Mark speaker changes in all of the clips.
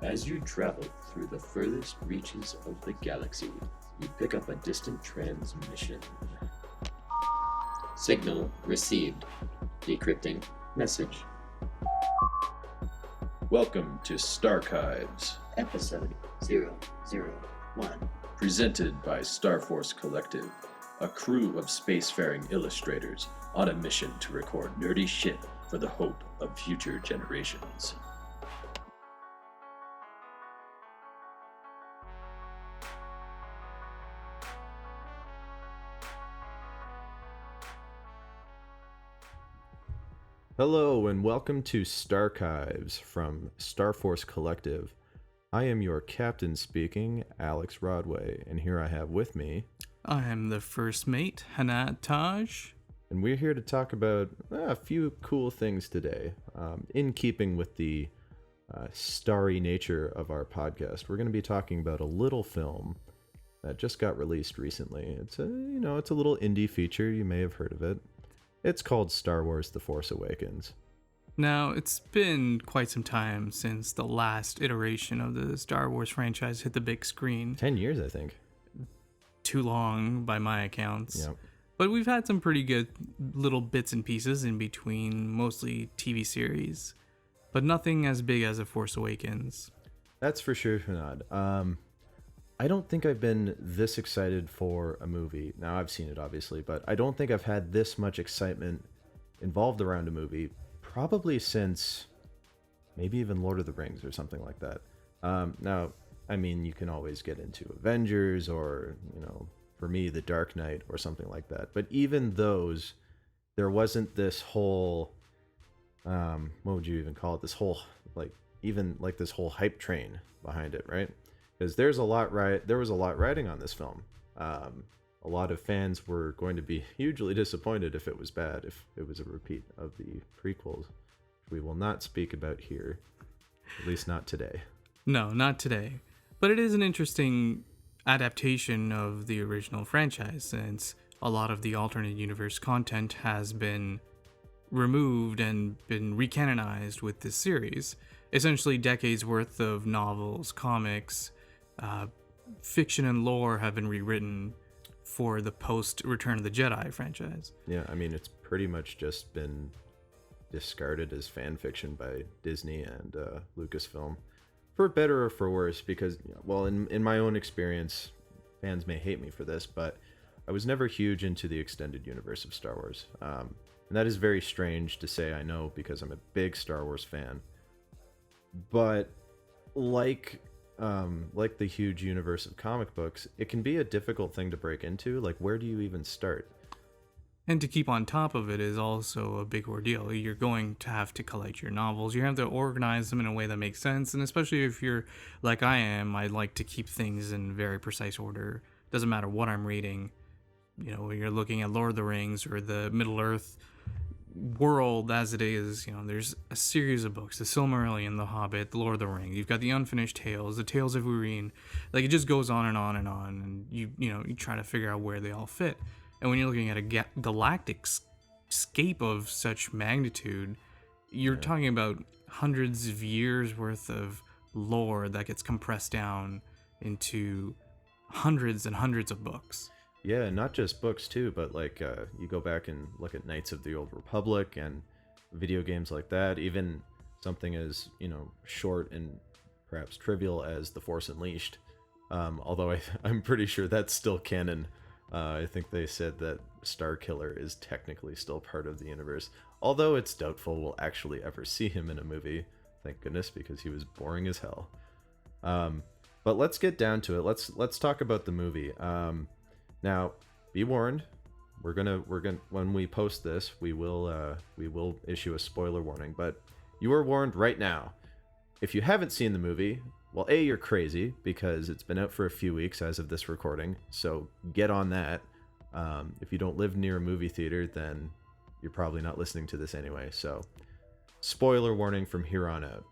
Speaker 1: As you travel through the furthest reaches of the galaxy, you pick up a distant transmission. Signal received. Decrypting message.
Speaker 2: Welcome to Starchives,
Speaker 1: Episode 001.
Speaker 2: presented by Starforce Collective, a crew of spacefaring illustrators on a mission to record nerdy shit for the hope of future generations.
Speaker 3: Hello and welcome to Starchives from Starforce Collective. I am your captain speaking, Alex Rodway, and here I have with me...
Speaker 4: I am the first mate, Hunaid Taj.
Speaker 3: And we're here to talk about a few cool things today. In keeping with the starry nature of our podcast, we're going to be talking about a little film that just got released recently. It's a little indie feature, you may have heard of it. It's called Star Wars: The Force Awakens.
Speaker 4: Now, it's been quite some time since the last iteration of the Star Wars franchise hit the big screen.
Speaker 3: 10 years, I think.
Speaker 4: Too long by my accounts.
Speaker 3: Yep.
Speaker 4: But we've had some pretty good little bits and pieces in between, mostly TV series. But nothing as big as The Force Awakens.
Speaker 3: That's for sure, Hunaid. I don't think I've been this excited for a movie. Now, I've seen it, obviously, but I don't think I've had this much excitement involved around a movie probably since maybe even Lord of the Rings or something like that. Now, I mean, you can always get into Avengers or, for me, The Dark Knight or something like that. But even those, there wasn't this whole, what would you even call it? This whole, this whole hype train behind it, right? Because there was a lot riding on this film. A lot of fans were going to be hugely disappointed if it was bad, if it was a repeat of the prequels, which we will not speak about here, at least not today.
Speaker 4: No, not today. But it is an interesting adaptation of the original franchise, since a lot of the alternate universe content has been removed and been recanonized with this series. Essentially, decades worth of novels, comics, fiction and lore have been rewritten for the post Return of the Jedi franchise.
Speaker 3: Yeah, I mean, it's pretty much just been discarded as fan fiction by Disney and Lucasfilm, for better or for worse, because, well, in my own experience, fans may hate me for this, but I was never huge into the extended universe of Star Wars. And that is very strange to say, I know, because I'm a big Star Wars fan. But like the huge universe of comic books, it can be a difficult thing to break into. Like, where do you even start?
Speaker 4: And to keep on top of it is also a big ordeal. You're going to have to collect your novels. You have to organize them in a way that makes sense. And especially if you're like I am, I like to keep things in very precise order. Doesn't matter what I'm reading. When you're looking at Lord of the Rings or the Middle-earth world as it is, there's a series of books: the Silmarillion, the Hobbit, the Lord of the Rings. You've got the Unfinished Tales, the Tales of Urien. Like, it just goes on and on and on, and you try to figure out where they all fit. And when you're looking at a galactic scape of such magnitude, you're talking about hundreds of years worth of lore that gets compressed down into hundreds and hundreds of books.
Speaker 3: Yeah, not just books too, but you go back and look at Knights of the Old Republic and video games like that, even something as, short and perhaps trivial as The Force Unleashed. Although I'm pretty sure that's still canon. I think they said that Starkiller is technically still part of the universe, although it's doubtful we'll actually ever see him in a movie. Thank goodness, because he was boring as hell. But let's get down to it. Let's talk about the movie. Now, be warned. We're gonna when we post this, we will issue a spoiler warning. But you are warned right now. If you haven't seen the movie, well, A, you're crazy, because it's been out for a few weeks as of this recording. So get on that. If you don't live near a movie theater, then you're probably not listening to this anyway. So, spoiler warning from here on out.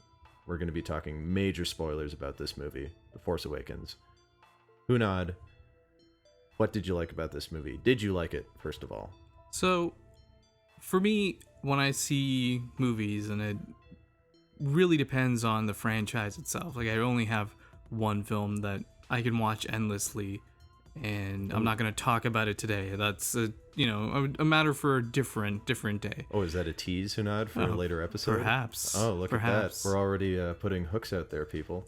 Speaker 3: We're going to be talking major spoilers about this movie, The Force Awakens. Hunaid, what did you like about this movie? Did you like it, first of all?
Speaker 4: So, for me, when I see movies and really depends on the franchise itself. Like I only have one film that I can watch endlessly, and I'm not going to talk about it today. That's a matter for a different day.
Speaker 3: Oh, is that a tease, Hunaid, for a later episode?
Speaker 4: Perhaps.
Speaker 3: Oh, look
Speaker 4: Perhaps.
Speaker 3: at that. We're already putting hooks out there, people.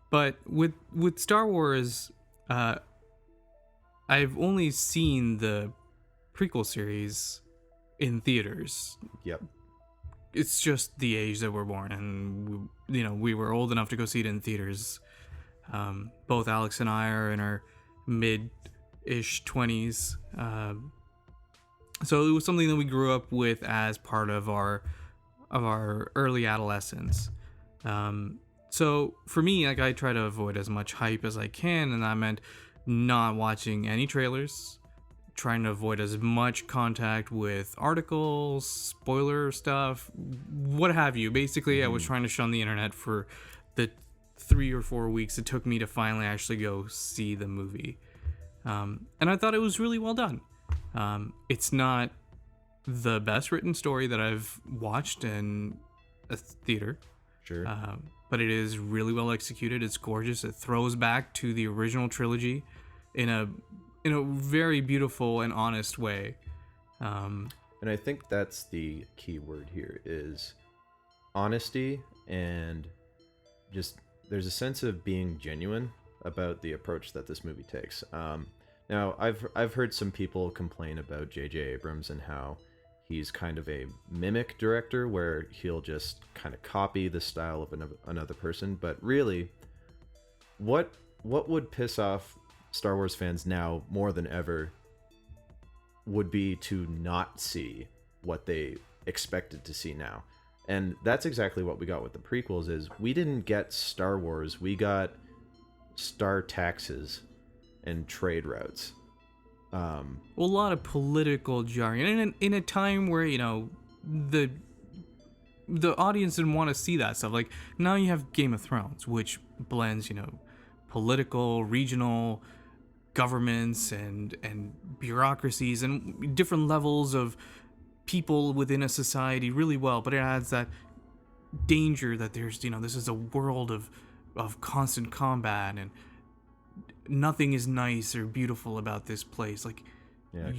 Speaker 4: But with Star Wars, I've only seen the prequel series in theaters.
Speaker 3: Yep.
Speaker 4: It's just the age that we're born, and we were old enough to go see it in theaters. Both Alex and I are in our mid-ish 20s, so it was something that we grew up with as part of our early adolescence. So for me, like, I try to avoid as much hype as I can, and that meant not watching any trailers, trying to avoid as much contact with articles, spoiler stuff, what have you. Basically, I was trying to shun the internet for the 3 or 4 weeks it took me to finally actually go see the movie. And I thought it was really well done. It's not the best written story that I've watched in a theater.
Speaker 3: Sure.
Speaker 4: But it is really well executed. It's gorgeous. It throws back to the original trilogy in a very beautiful and honest way.
Speaker 3: And I think that's the key word here is honesty, and just there's a sense of being genuine about the approach that this movie takes. Now, I've heard some people complain about J.J. Abrams and how he's kind of a mimic director where he'll just kind of copy the style of another person. But really, what would piss off Star Wars fans now more than ever would be to not see what they expected to see now. And that's exactly what we got with the prequels. Is we didn't get Star Wars, we got star taxes and trade routes.
Speaker 4: Well, a lot of political jargon in a time where the audience didn't want to see that stuff. Like now you have Game of Thrones, which blends political, regional governments and bureaucracies and different levels of people within a society really well, but it adds that danger that there's this is a world of constant combat and nothing is nice or beautiful about this place. Like,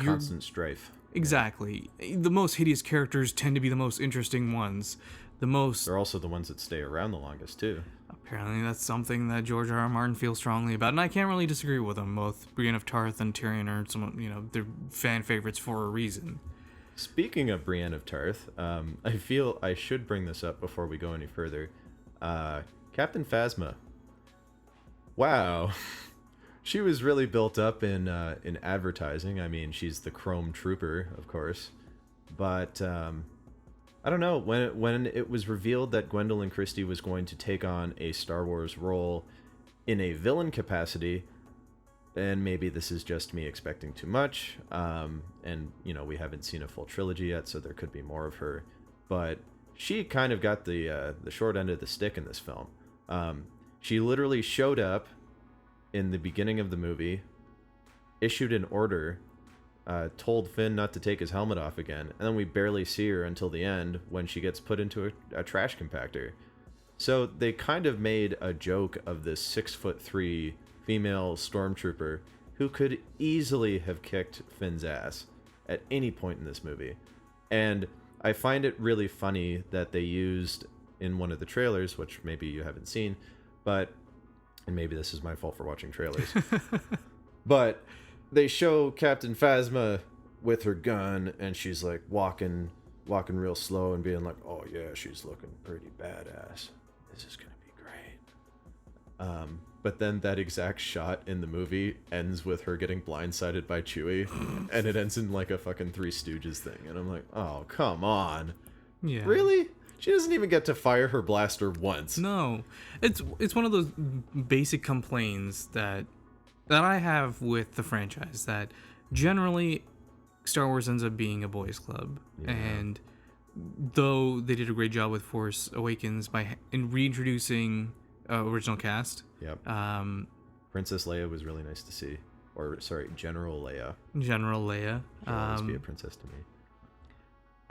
Speaker 3: constant strife.
Speaker 4: Exactly. The most hideous characters tend to be the most interesting ones.
Speaker 3: They're also the ones that stay around the longest too.
Speaker 4: Apparently that's something that George R.R. Martin feels strongly about, and I can't really disagree with him. Both Brienne of Tarth and Tyrion are they're fan favorites for a reason.
Speaker 3: Speaking of Brienne of Tarth, I feel I should bring this up before we go any further. Captain Phasma. Wow. She was really built up in advertising. I mean, she's the Chrome Trooper, of course. But I don't know, when it was revealed that Gwendolyn Christie was going to take on a Star Wars role in a villain capacity, and maybe this is just me expecting too much, and we haven't seen a full trilogy yet, so there could be more of her, but she kind of got the short end of the stick in this film. She literally showed up in the beginning of the movie, issued an order, told Finn not to take his helmet off again, and then we barely see her until the end when she gets put into a trash compactor. So they kind of made a joke of this 6'3" female stormtrooper who could easily have kicked Finn's ass at any point in this movie. And I find it really funny that they used in one of the trailers, which maybe you haven't seen, and maybe this is my fault for watching trailers, but they show Captain Phasma with her gun, and she's like walking real slow and being like, oh yeah, she's looking pretty badass. This is gonna be great. But then that exact shot in the movie ends with her getting blindsided by Chewie, and it ends in like a fucking Three Stooges thing, and I'm like, oh, come on.
Speaker 4: Yeah.
Speaker 3: Really? She doesn't even get to fire her blaster once.
Speaker 4: No. It's one of those basic complaints that I have with the franchise, that generally Star Wars ends up being a boys club. Yeah. And though they did a great job with Force Awakens in reintroducing original cast.
Speaker 3: Yep. Princess Leia was really nice to see. Or, sorry, General Leia.
Speaker 4: General Leia.
Speaker 3: She'll always be a princess to me.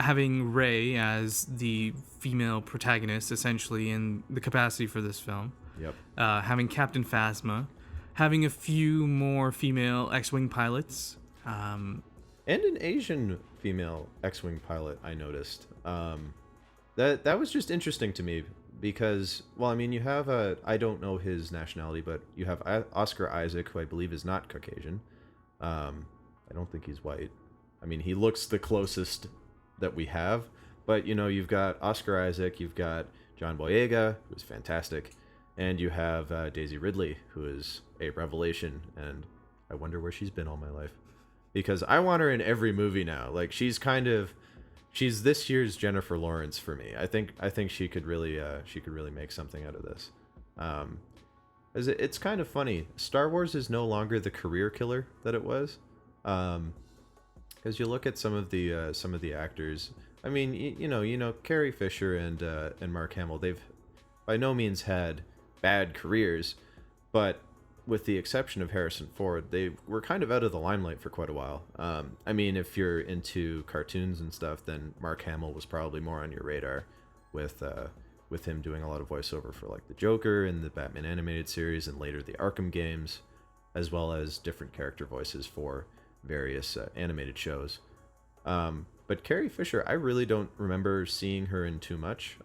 Speaker 4: having Rey as the female protagonist, essentially, in the capacity for this film.
Speaker 3: Yep.
Speaker 4: Having Captain Phasma, having a few more female X-wing pilots.
Speaker 3: And an Asian female X-wing pilot, I noticed. That was just interesting to me because, well, I mean, you have I don't know his nationality, but you have Oscar Isaac, who I believe is not Caucasian. I don't think he's white. I mean, he looks the closest that we have, but you know, you've got Oscar Isaac, you've got John Boyega, who's fantastic, and you have Daisy Ridley, who is a revelation, and I wonder where she's been all my life, because I want her in every movie now. Like, she's this year's Jennifer Lawrence for me. I think she could really make something out of this. As it's kind of funny, Star Wars is no longer the career killer that it was. Because you look at some of the actors. I mean, you know, Carrie Fisher and Mark Hamill. They've by no means had bad careers, but with the exception of Harrison Ford, they were kind of out of the limelight for quite a while. I mean, if you're into cartoons and stuff, then Mark Hamill was probably more on your radar, with him doing a lot of voiceover for like the Joker in the Batman animated series and later the Arkham games, as well as different character voices for various animated shows. But Carrie Fisher, I really don't remember seeing her in too much.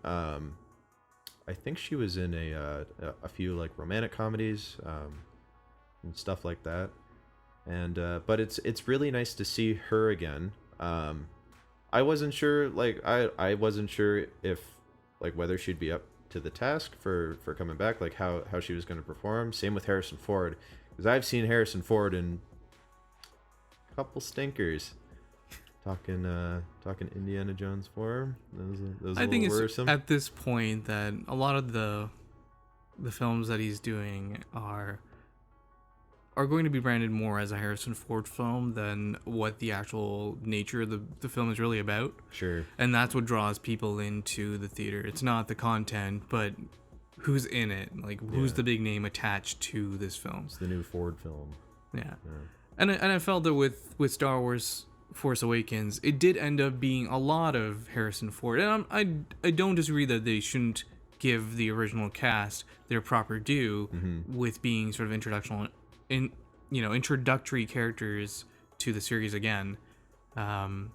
Speaker 3: I think she was in a few like romantic comedies and stuff like that. And but it's really nice to see her again. I wasn't sure, like I wasn't sure if like whether she'd be up to the task for coming back, like how she was going to perform. Same with Harrison Ford, because I've seen Harrison Ford in couple stinkers. Talking Indiana Jones 4. Those
Speaker 4: I think it's
Speaker 3: worrisome.
Speaker 4: at this point that a lot of the films that he's doing are going to be branded more as a Harrison Ford film than what the actual nature of the film is really about.
Speaker 3: Sure.
Speaker 4: And that's what draws people into the theater. It's not the content, but who's in it. Like, who's the big name attached to this film.
Speaker 3: It's the new Ford film.
Speaker 4: Yeah. And I felt that with Star Wars Force Awakens, it did end up being a lot of Harrison Ford. And I don't disagree that they shouldn't give the original cast their proper due with being sort of introductory characters to the series again. But,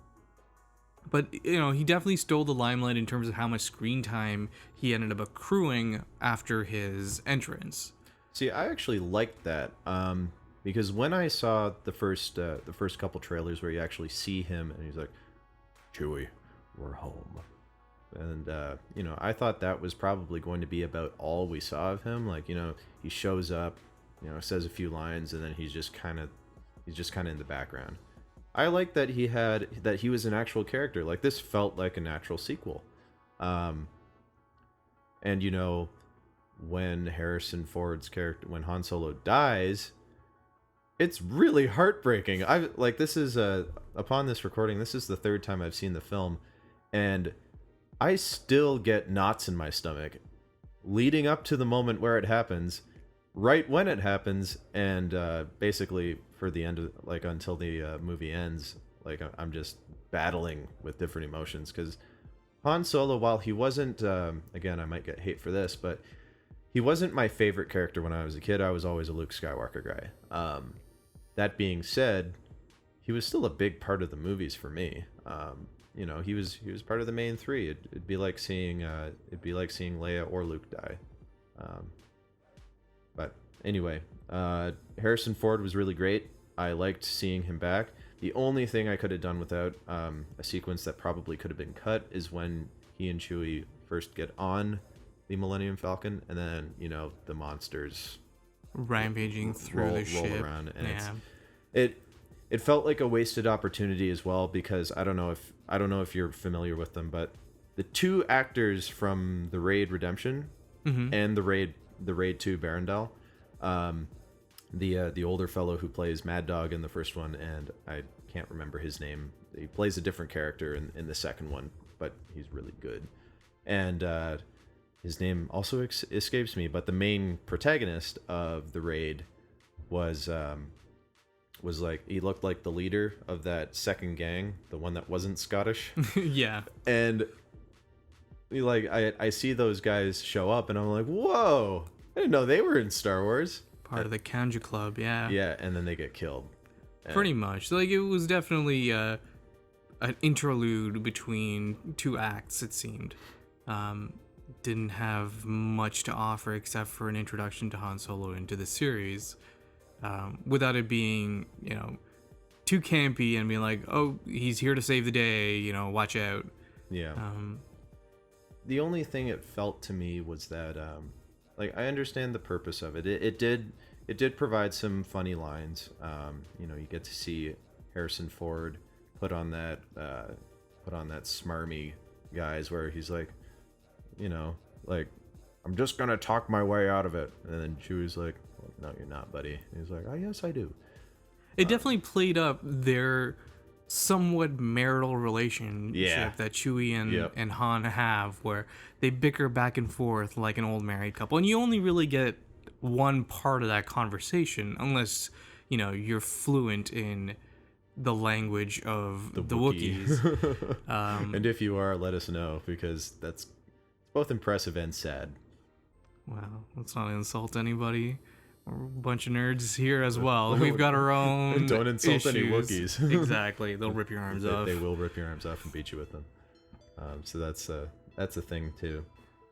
Speaker 4: you know, he definitely stole the limelight in terms of how much screen time he ended up accruing after his entrance.
Speaker 3: See, I actually liked that. Because when I saw the first couple trailers where you actually see him and he's like, "Chewie, we're home," and you know, I thought that was probably going to be about all we saw of him. Like, you know, he shows up, you know, says a few lines, and then he's just kind of in the background. I like that he was an actual character. Like, this felt like a natural sequel. And you know, when Harrison Ford's character, when Han Solo dies, it's really heartbreaking. This is upon this recording, this is the third time I've seen the film, and I still get knots in my stomach leading up to the moment where it happens, right when it happens, and basically for the end of, like, until the movie ends. Like, I'm just battling with different emotions, because Han Solo, while he wasn't again, I might get hate for this, but he wasn't my favorite character when I was a kid. I was always a Luke Skywalker guy. That being said, he was still a big part of the movies for me. You know, he was part of the main three. It'd be like seeing Leia or Luke die. But anyway, Harrison Ford was really great. I liked seeing him back. The only thing I could have done without a sequence that probably could have been cut is when he and Chewie first get on the Millennium Falcon, and then, you know, the monsters
Speaker 4: rampaging through the ship.
Speaker 3: Roll around, and it felt like a wasted opportunity as well, because I don't know if you're familiar with them, but the two actors from the Raid Redemption and the Raid 2 Barandal, the older fellow who plays Mad Dog in the first one, and I can't remember his name. He plays a different character in the second one, but he's really good. And his name also escapes me, but the main protagonist of the Raid was was like, he looked like the leader of that second gang, the one that wasn't Scottish.
Speaker 4: Yeah.
Speaker 3: And like I see those guys show up and I'm like, whoa, I didn't know they were in Star Wars.
Speaker 4: Part of the Kanji Club, yeah.
Speaker 3: Yeah, and then they get killed.
Speaker 4: Pretty much. Like, it was definitely an interlude between two acts, it seemed. Didn't have much to offer except for an introduction to Han Solo into the series, without it being, too campy and being like, oh, he's here to save the day, watch out.
Speaker 3: Yeah. The only thing it felt to me was that, like, I understand the purpose of it. It did provide some funny lines. You get to see Harrison Ford put on that smarmy guise where he's like, like, I'm just gonna talk my way out of it, and then Chewie's like, well, no, you're not, buddy. And he's like, oh yes, I do.
Speaker 4: It definitely played up their somewhat marital relationship that Chewie and Han have, where they bicker back and forth like an old married couple, and you only really get one part of that conversation unless you're fluent in the language of the Wookiees.
Speaker 3: And if you are, let us know, because that's both impressive and sad.
Speaker 4: Wow, let's not insult anybody. We're a bunch of nerds here as well. We've got our own
Speaker 3: Don't insult
Speaker 4: issues.
Speaker 3: any Wookiees.
Speaker 4: Exactly, they'll rip your arms off.
Speaker 3: They will rip your arms off and beat you with them. So that's a thing too.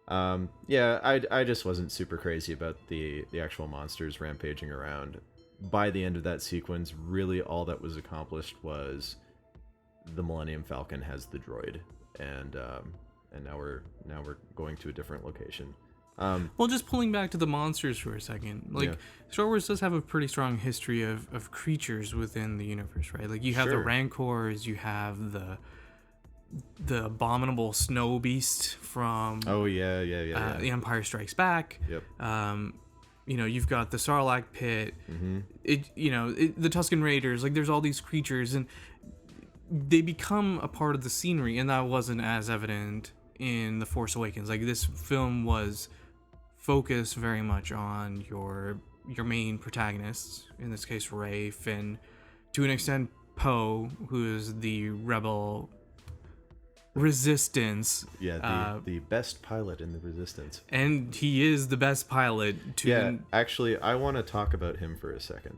Speaker 3: I just wasn't super crazy about the actual monsters rampaging around. By the end of that sequence, really all that was accomplished was the Millennium Falcon has the droid, and now we're going to a different location.
Speaker 4: Well, just pulling back to the monsters for a second, Star Wars does have a pretty strong history of creatures within the universe, right? Like, you have the Rancors, you have the abominable snow beast from The Empire Strikes Back.
Speaker 3: Yep.
Speaker 4: You've got the Sarlacc pit.
Speaker 3: Mm-hmm.
Speaker 4: The Tusken Raiders. Like, there's all these creatures, and they become a part of the scenery, and that wasn't as evident in The Force Awakens. Like, this film was focused very much on your main protagonists, in this case Rey, Finn, to an extent Poe, who is the rebel resistance.
Speaker 3: The best pilot in the Resistance.
Speaker 4: And he is the best pilot.
Speaker 3: Actually, I want to talk about him for a second.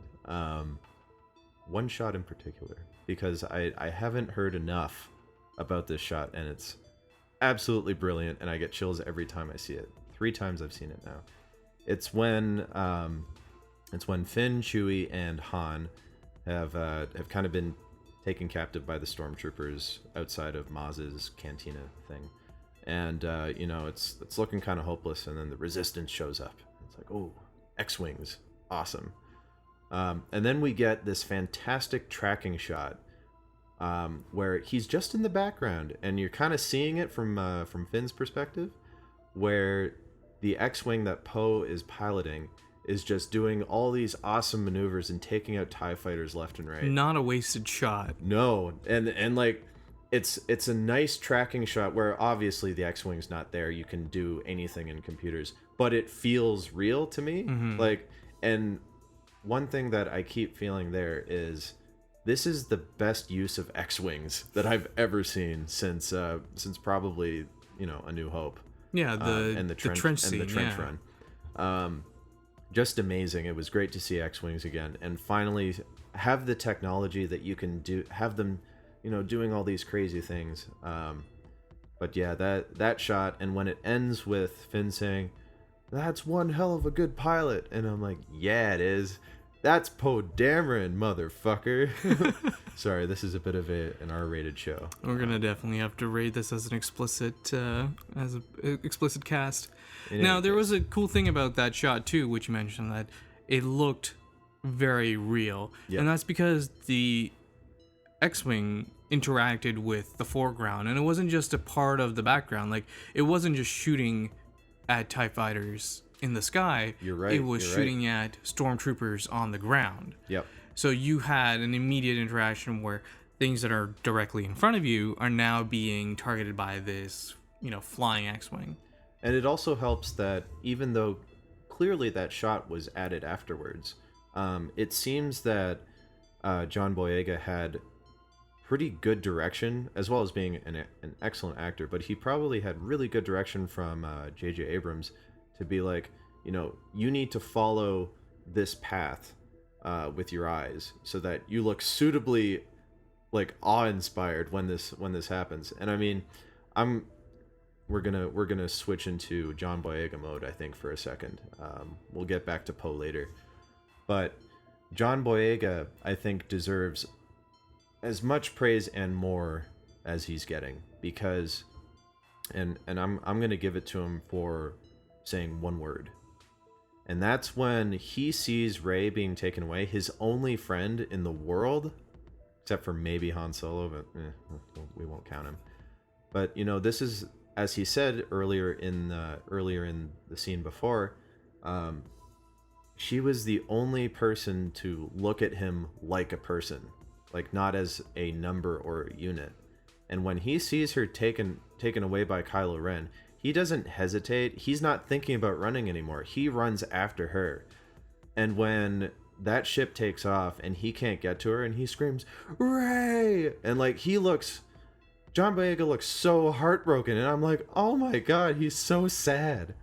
Speaker 3: One shot in particular, because I haven't heard enough about this shot, and it's absolutely brilliant, and I get chills every time I see it. 3 times I've seen it now. It's when Finn, Chewie, and Han have kind of been taken captive by the stormtroopers outside of Maz's cantina thing, and it's looking kind of hopeless, and then the Resistance shows up. It's like, oh, X-wings, awesome. And then we get this fantastic tracking shot where he's just in the background, and you're kind of seeing it from Finn's perspective, where the X-wing that Poe is piloting is just doing all these awesome maneuvers and taking out TIE fighters left and right.
Speaker 4: Not a wasted shot.
Speaker 3: No, and like, it's a nice tracking shot where obviously the X-wing's not there. You can do anything in computers, but it feels real to me.
Speaker 4: Mm-hmm.
Speaker 3: Like, and one thing that I keep feeling there is, this is the best use of X-wings that I've ever seen since probably A New Hope.
Speaker 4: Yeah, the trench scene,
Speaker 3: and the trench run. Just amazing. It was great to see X-wings again, and finally have the technology that you can have them, doing all these crazy things. But yeah, that shot, and when it ends with Finn saying, "That's one hell of a good pilot," and I'm like, yeah, it is. That's Poe Dameron, motherfucker. Sorry, this is a bit of an R-rated show.
Speaker 4: We're gonna definitely have to rate this as an explicit cast. Now, there was a cool thing about that shot too, which you mentioned, that it looked very real, and that's because the X-wing interacted with the foreground, and it wasn't just a part of the background. Like, it wasn't just shooting at TIE fighters in the sky.
Speaker 3: You're right.
Speaker 4: It was shooting at stormtroopers on the ground.
Speaker 3: Yep.
Speaker 4: So you had an immediate interaction where things that are directly in front of you are now being targeted by this, flying X-wing.
Speaker 3: And it also helps that even though clearly that shot was added afterwards, it seems that John Boyega had pretty good direction, as well as being an excellent actor, but he probably had really good direction from J.J. Abrams to be like, you need to follow this path with your eyes so that you look suitably like awe-inspired when this happens. And I mean, we're gonna switch into John Boyega mode, I think, for a second. We'll get back to Poe later, but John Boyega, I think, deserves as much praise and more as he's getting, because and I'm gonna give it to him for saying one word, and that's when he sees Rey being taken away, his only friend in the world, except for maybe Han Solo, but we won't count him. But this is, as he said earlier in the scene before, she was the only person to look at him like a person, like not as a number or a unit. And when he sees her taken away by Kylo Ren, he doesn't hesitate. He's not thinking about running anymore. He runs after her. And when that ship takes off and he can't get to her, and he screams, "Rey!" And like John Boyega looks so heartbroken, and I'm like, oh my god, he's so sad.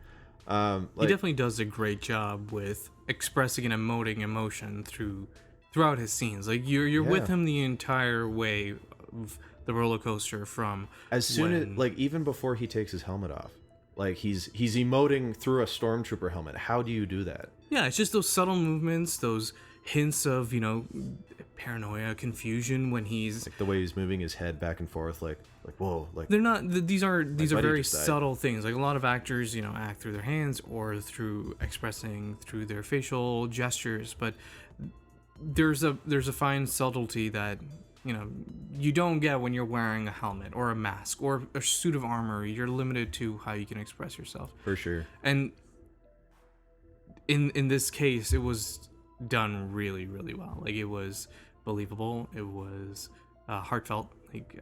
Speaker 4: He definitely does a great job with expressing and emoting emotion throughout his scenes. Like you're with him the entire way of the roller coaster, from
Speaker 3: as soon as, like, even before he takes his helmet off, like he's emoting through a stormtrooper helmet. How do you do that?
Speaker 4: Yeah, it's just those subtle movements, those hints of paranoia, confusion when he's
Speaker 3: like the way he's moving his head back and forth, like whoa, like
Speaker 4: they're not. These are very
Speaker 3: just died.
Speaker 4: subtle things. Like a lot of actors, act through their hands or through expressing through their facial gestures, but there's a fine subtlety that you don't get when you're wearing a helmet or a mask or a suit of armor. You're limited to how you can express yourself.
Speaker 3: For sure.
Speaker 4: And in this case, it was done really, really well. Like, it was believable. It was heartfelt. Like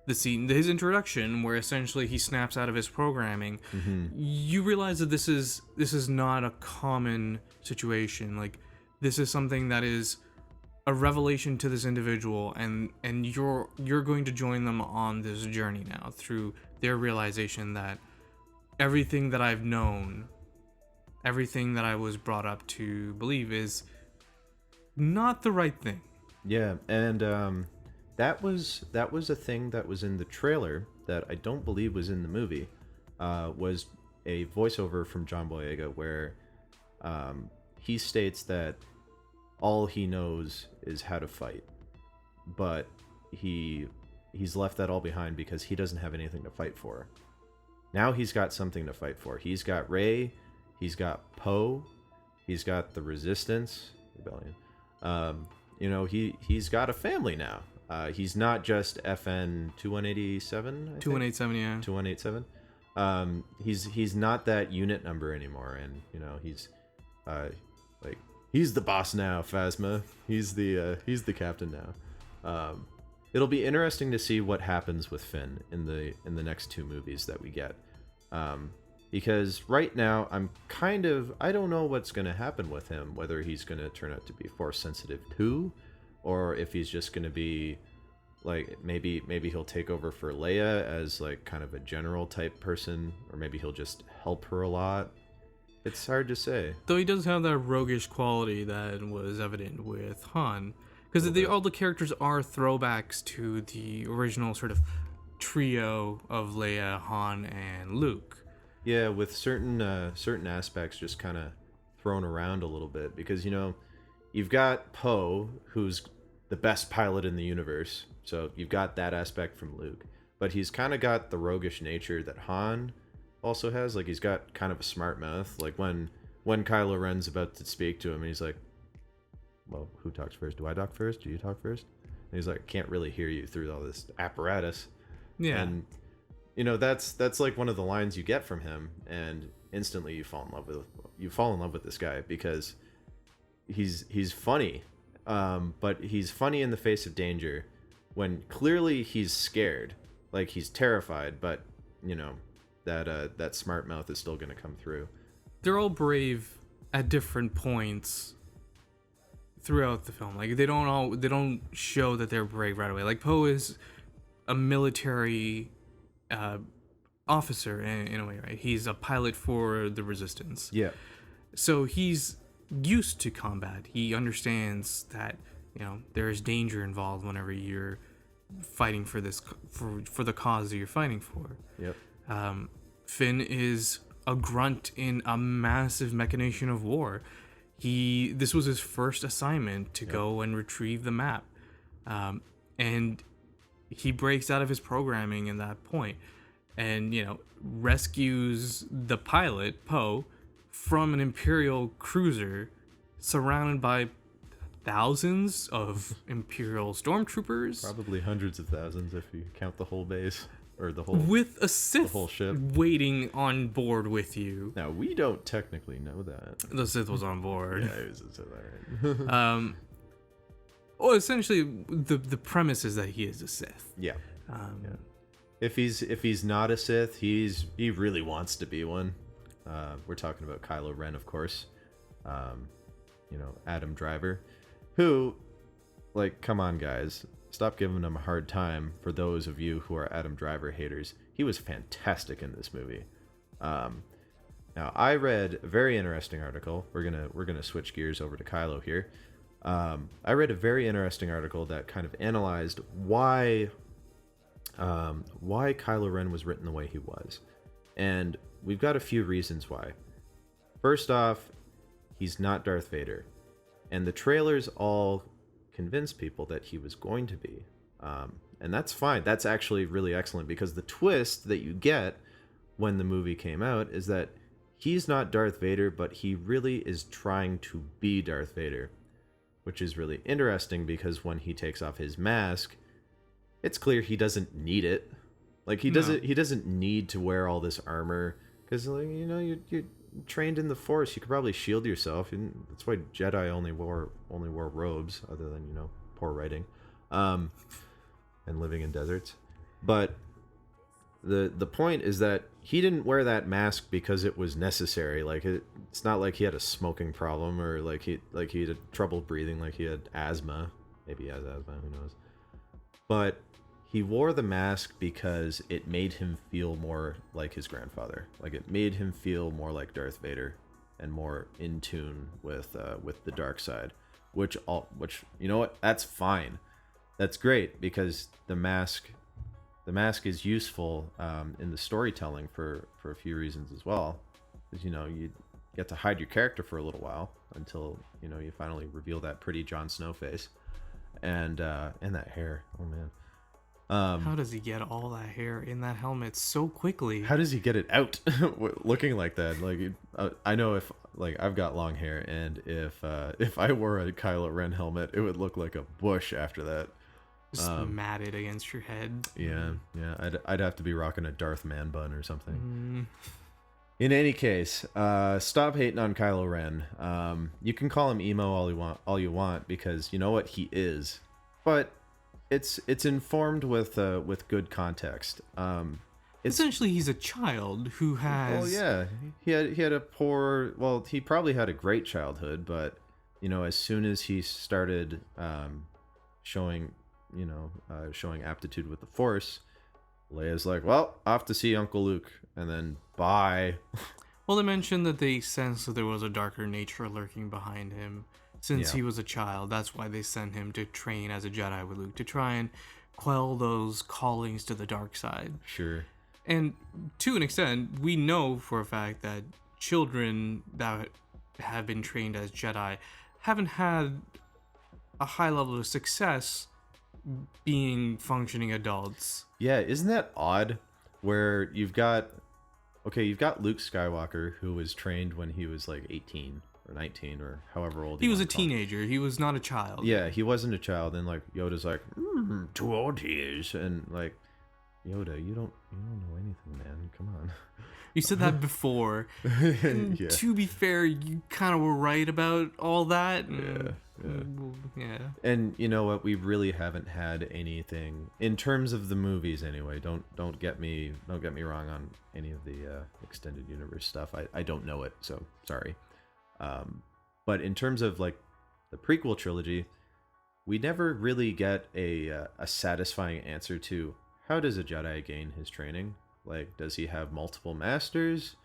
Speaker 4: the scene, his introduction, where essentially he snaps out of his programming. Mm-hmm. You realize that this is not a common situation. Like, this is something that is a revelation to this individual, and you're going to join them on this journey now through their realization that everything that I've known, everything that I was brought up to believe is not the right thing.
Speaker 3: Yeah, and that was a thing that was in the trailer that I don't believe was in the movie. Was a voiceover from John Boyega where he states that all he knows is how to fight, but he's left that all behind because he doesn't have anything to fight for. Now he's got something to fight for. He's got Rey, he's got Poe, he's got the Resistance Rebellion. He's got a family now. He's not just FN 2187.
Speaker 4: 2187, yeah.
Speaker 3: 2187. He's not that unit number anymore, and he's he's the boss now, Phasma. He's the captain now. It'll be interesting to see what happens with Finn in the next two movies that we get. Because right now I don't know what's going to happen with him, whether he's going to turn out to be Force sensitive too, or if he's just going to be like, maybe he'll take over for Leia as like kind of a general type person, or maybe he'll just help her a lot. It's hard to say.
Speaker 4: Though he does have that roguish quality that was evident with Han, because all the characters are throwbacks to the original sort of trio of Leia, Han, and Luke.
Speaker 3: Yeah, with certain aspects just kind of thrown around a little bit, because you've got Poe, who's the best pilot in the universe, so you've got that aspect from Luke, but he's kind of got the roguish nature that Han also has. Like, he's got kind of a smart mouth. Like when Kylo Ren's about to speak to him, and he's like, "Well, who talks first? Do I talk first? Do you talk first?" And he's like, "Can't really hear you through all this apparatus."
Speaker 4: Yeah.
Speaker 3: And that's like one of the lines you get from him, and instantly you fall in love with this guy, because he's funny, but he's funny in the face of danger, when clearly he's scared, like he's terrified, but that smart mouth is still going to come through.
Speaker 4: They're all brave at different points throughout the film. Like they don't show that they're brave right away. Like Poe is a military officer in a way, right? He's a pilot for the Resistance.
Speaker 3: Yeah.
Speaker 4: So he's used to combat. He understands that, you know, there is danger involved whenever you're fighting for this for the cause that you're fighting for.
Speaker 3: Yep.
Speaker 4: Finn is a grunt in a massive machination of war. This was his first assignment to go and retrieve the map, and he breaks out of his programming in that point, and you know, rescues the pilot Poe from an Imperial cruiser surrounded by thousands of Imperial stormtroopers,
Speaker 3: Probably hundreds of thousands if you count the whole base or the whole
Speaker 4: with a Sith
Speaker 3: whole ship
Speaker 4: waiting on board with you.
Speaker 3: Now we don't technically know that.
Speaker 4: The Sith was on board.
Speaker 3: Yeah, it was alright.
Speaker 4: Well, essentially, the premise is that he is a Sith.
Speaker 3: Yeah. If he's not a Sith, he really wants to be one. We're talking about Kylo Ren, of course. You know, Adam Driver, who, like, come on, guys, stop giving him a hard time. For those of you who are Adam Driver haters, he was fantastic in this movie. Now, I read a very interesting article. We're gonna switch gears over to Kylo here. I read a very interesting article that kind of analyzed why Kylo Ren was written the way he was, and we've got a few reasons why. First off, he's not Darth Vader, and the trailers all convince people that he was going to be, and that's fine. That's actually really excellent, because the twist that you get when the movie came out is that he's not Darth Vader, but he really is trying to be Darth Vader, which is really interesting, because when he takes off his mask, it's clear he doesn't need it. Like, he doesn't need to wear all this armor, because, like, you know, you're trained in the Force. You could probably shield yourself, and that's why Jedi only wore robes, other than, you know, poor writing, and living in deserts. But the point is that he didn't wear that mask because it was necessary. Like, it's not like he had a smoking problem, or like he had trouble breathing, like he had asthma. Maybe he has asthma, who knows. But he wore the mask because it made him feel more like his grandfather. Like, it made him feel more like Darth Vader and more in tune with the dark side. Which you know what? That's fine. That's great, because the mask is useful in the storytelling for a few reasons as well. Because, you know, you get to hide your character for a little while until, you know, you finally reveal that pretty Jon Snow face, and that hair. Oh man.
Speaker 4: How does he get all that hair in that helmet so quickly?
Speaker 3: How does he get it out looking like that? Like, I know, if, like, I've got long hair, and if I wore a Kylo Ren helmet, it would look like a bush after that.
Speaker 4: Just matted against your head.
Speaker 3: Yeah. I'd have to be rocking a Darth man bun or something. In any case, stop hating on Kylo Ren. You can call him emo all you want, because you know what, he is. But it's informed with good context.
Speaker 4: Essentially, he's a child who has.
Speaker 3: Well, yeah, he had a poor. Well, he probably had a great childhood, but, you know, as soon as he started showing aptitude with the Force, Leia's like, well, off to see Uncle Luke, and then bye.
Speaker 4: Well, they mentioned that they sensed that there was a darker nature lurking behind him since he was a child. That's why they sent him to train as a Jedi with Luke, to try and quell those callings to the dark side.
Speaker 3: Sure.
Speaker 4: And to an extent, we know for a fact that children that have been trained as Jedi haven't had a high level of success being functioning adults.
Speaker 3: Yeah, isn't that odd? Where you've got Luke Skywalker, who was trained when he was like 18 or 19 or however old
Speaker 4: he was a teenager. He was not a child.
Speaker 3: Yeah, he wasn't a child. And like Yoda's like, too old he is, and like, Yoda, you don't know anything, man. Come on.
Speaker 4: You said that before.
Speaker 3: Yeah.
Speaker 4: To be fair, you kind of were right about all that. Yeah.
Speaker 3: And you know what? We really haven't had anything in terms of the movies, anyway. Don't get me wrong on any of the extended universe stuff. I don't know it, so sorry. But in terms of like the prequel trilogy, we never really get a satisfying answer to how does a Jedi gain his training. Like, does he have multiple masters?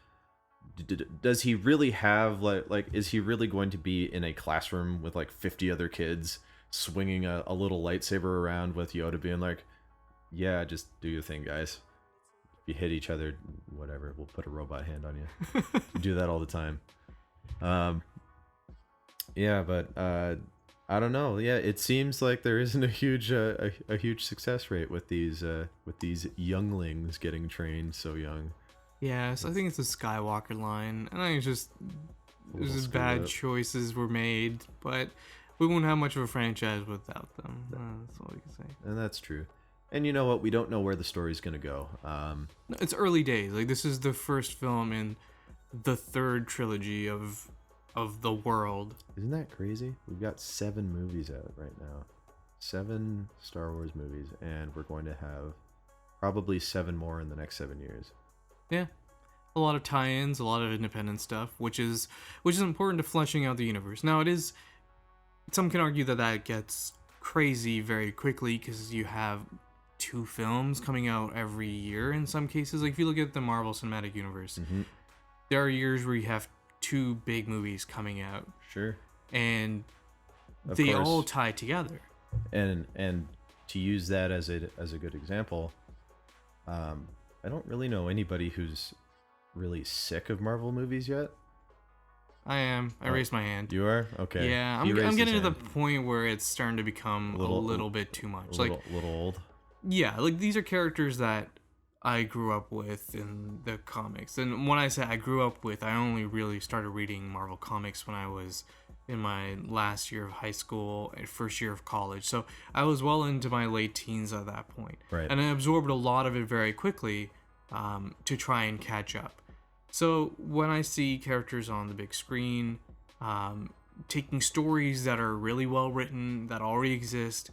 Speaker 3: Does he really have like is he really going to be in a classroom with like 50 other kids swinging a little lightsaber around with Yoda being like, yeah, just do your thing, guys. If you hit each other, whatever, we'll put a robot hand on you. We do that all the time. Yeah, but I don't know. Yeah, it seems like there isn't a huge success rate with these younglings getting trained so young.
Speaker 4: Yeah, so I think it's the Skywalker line, and I think it's just bad
Speaker 3: up.
Speaker 4: choices were made, but we won't have much of a franchise without them. That's all we can say.
Speaker 3: And that's true. And you know what? We don't know where the story's gonna go.
Speaker 4: It's early days. Like, this is the first film in the third trilogy of the world.
Speaker 3: Isn't that crazy? We've got 7 movies out right now. 7 Star Wars movies, and we're going to have probably 7 more in the next 7 years.
Speaker 4: Yeah, a lot of tie-ins, a lot of independent stuff, which is important to fleshing out the universe. Now, it is. Some can argue that gets crazy very quickly because you have 2 films coming out every year in some cases. Like, if you look at the Marvel Cinematic Universe, there are years where you have 2 big movies coming out.
Speaker 3: Sure.
Speaker 4: And
Speaker 3: Of
Speaker 4: they
Speaker 3: course.
Speaker 4: all tie together.
Speaker 3: And to use that as a good example, I don't really know anybody who's really sick of Marvel movies yet.
Speaker 4: I am. I raised my hand.
Speaker 3: You are? Okay.
Speaker 4: Yeah, I'm getting to the point where it's starting to become a little bit too much.
Speaker 3: Little old.
Speaker 4: Yeah, like, these are characters that I grew up with in the comics. And when I say I grew up with, I only really started reading Marvel comics when I was in my last year of high school and first year of college. So I was well into my late teens at that point.
Speaker 3: Right.
Speaker 4: And I absorbed a lot of it very quickly to try and catch up. So when I see characters on the big screen, taking stories that are really well written, that already exist,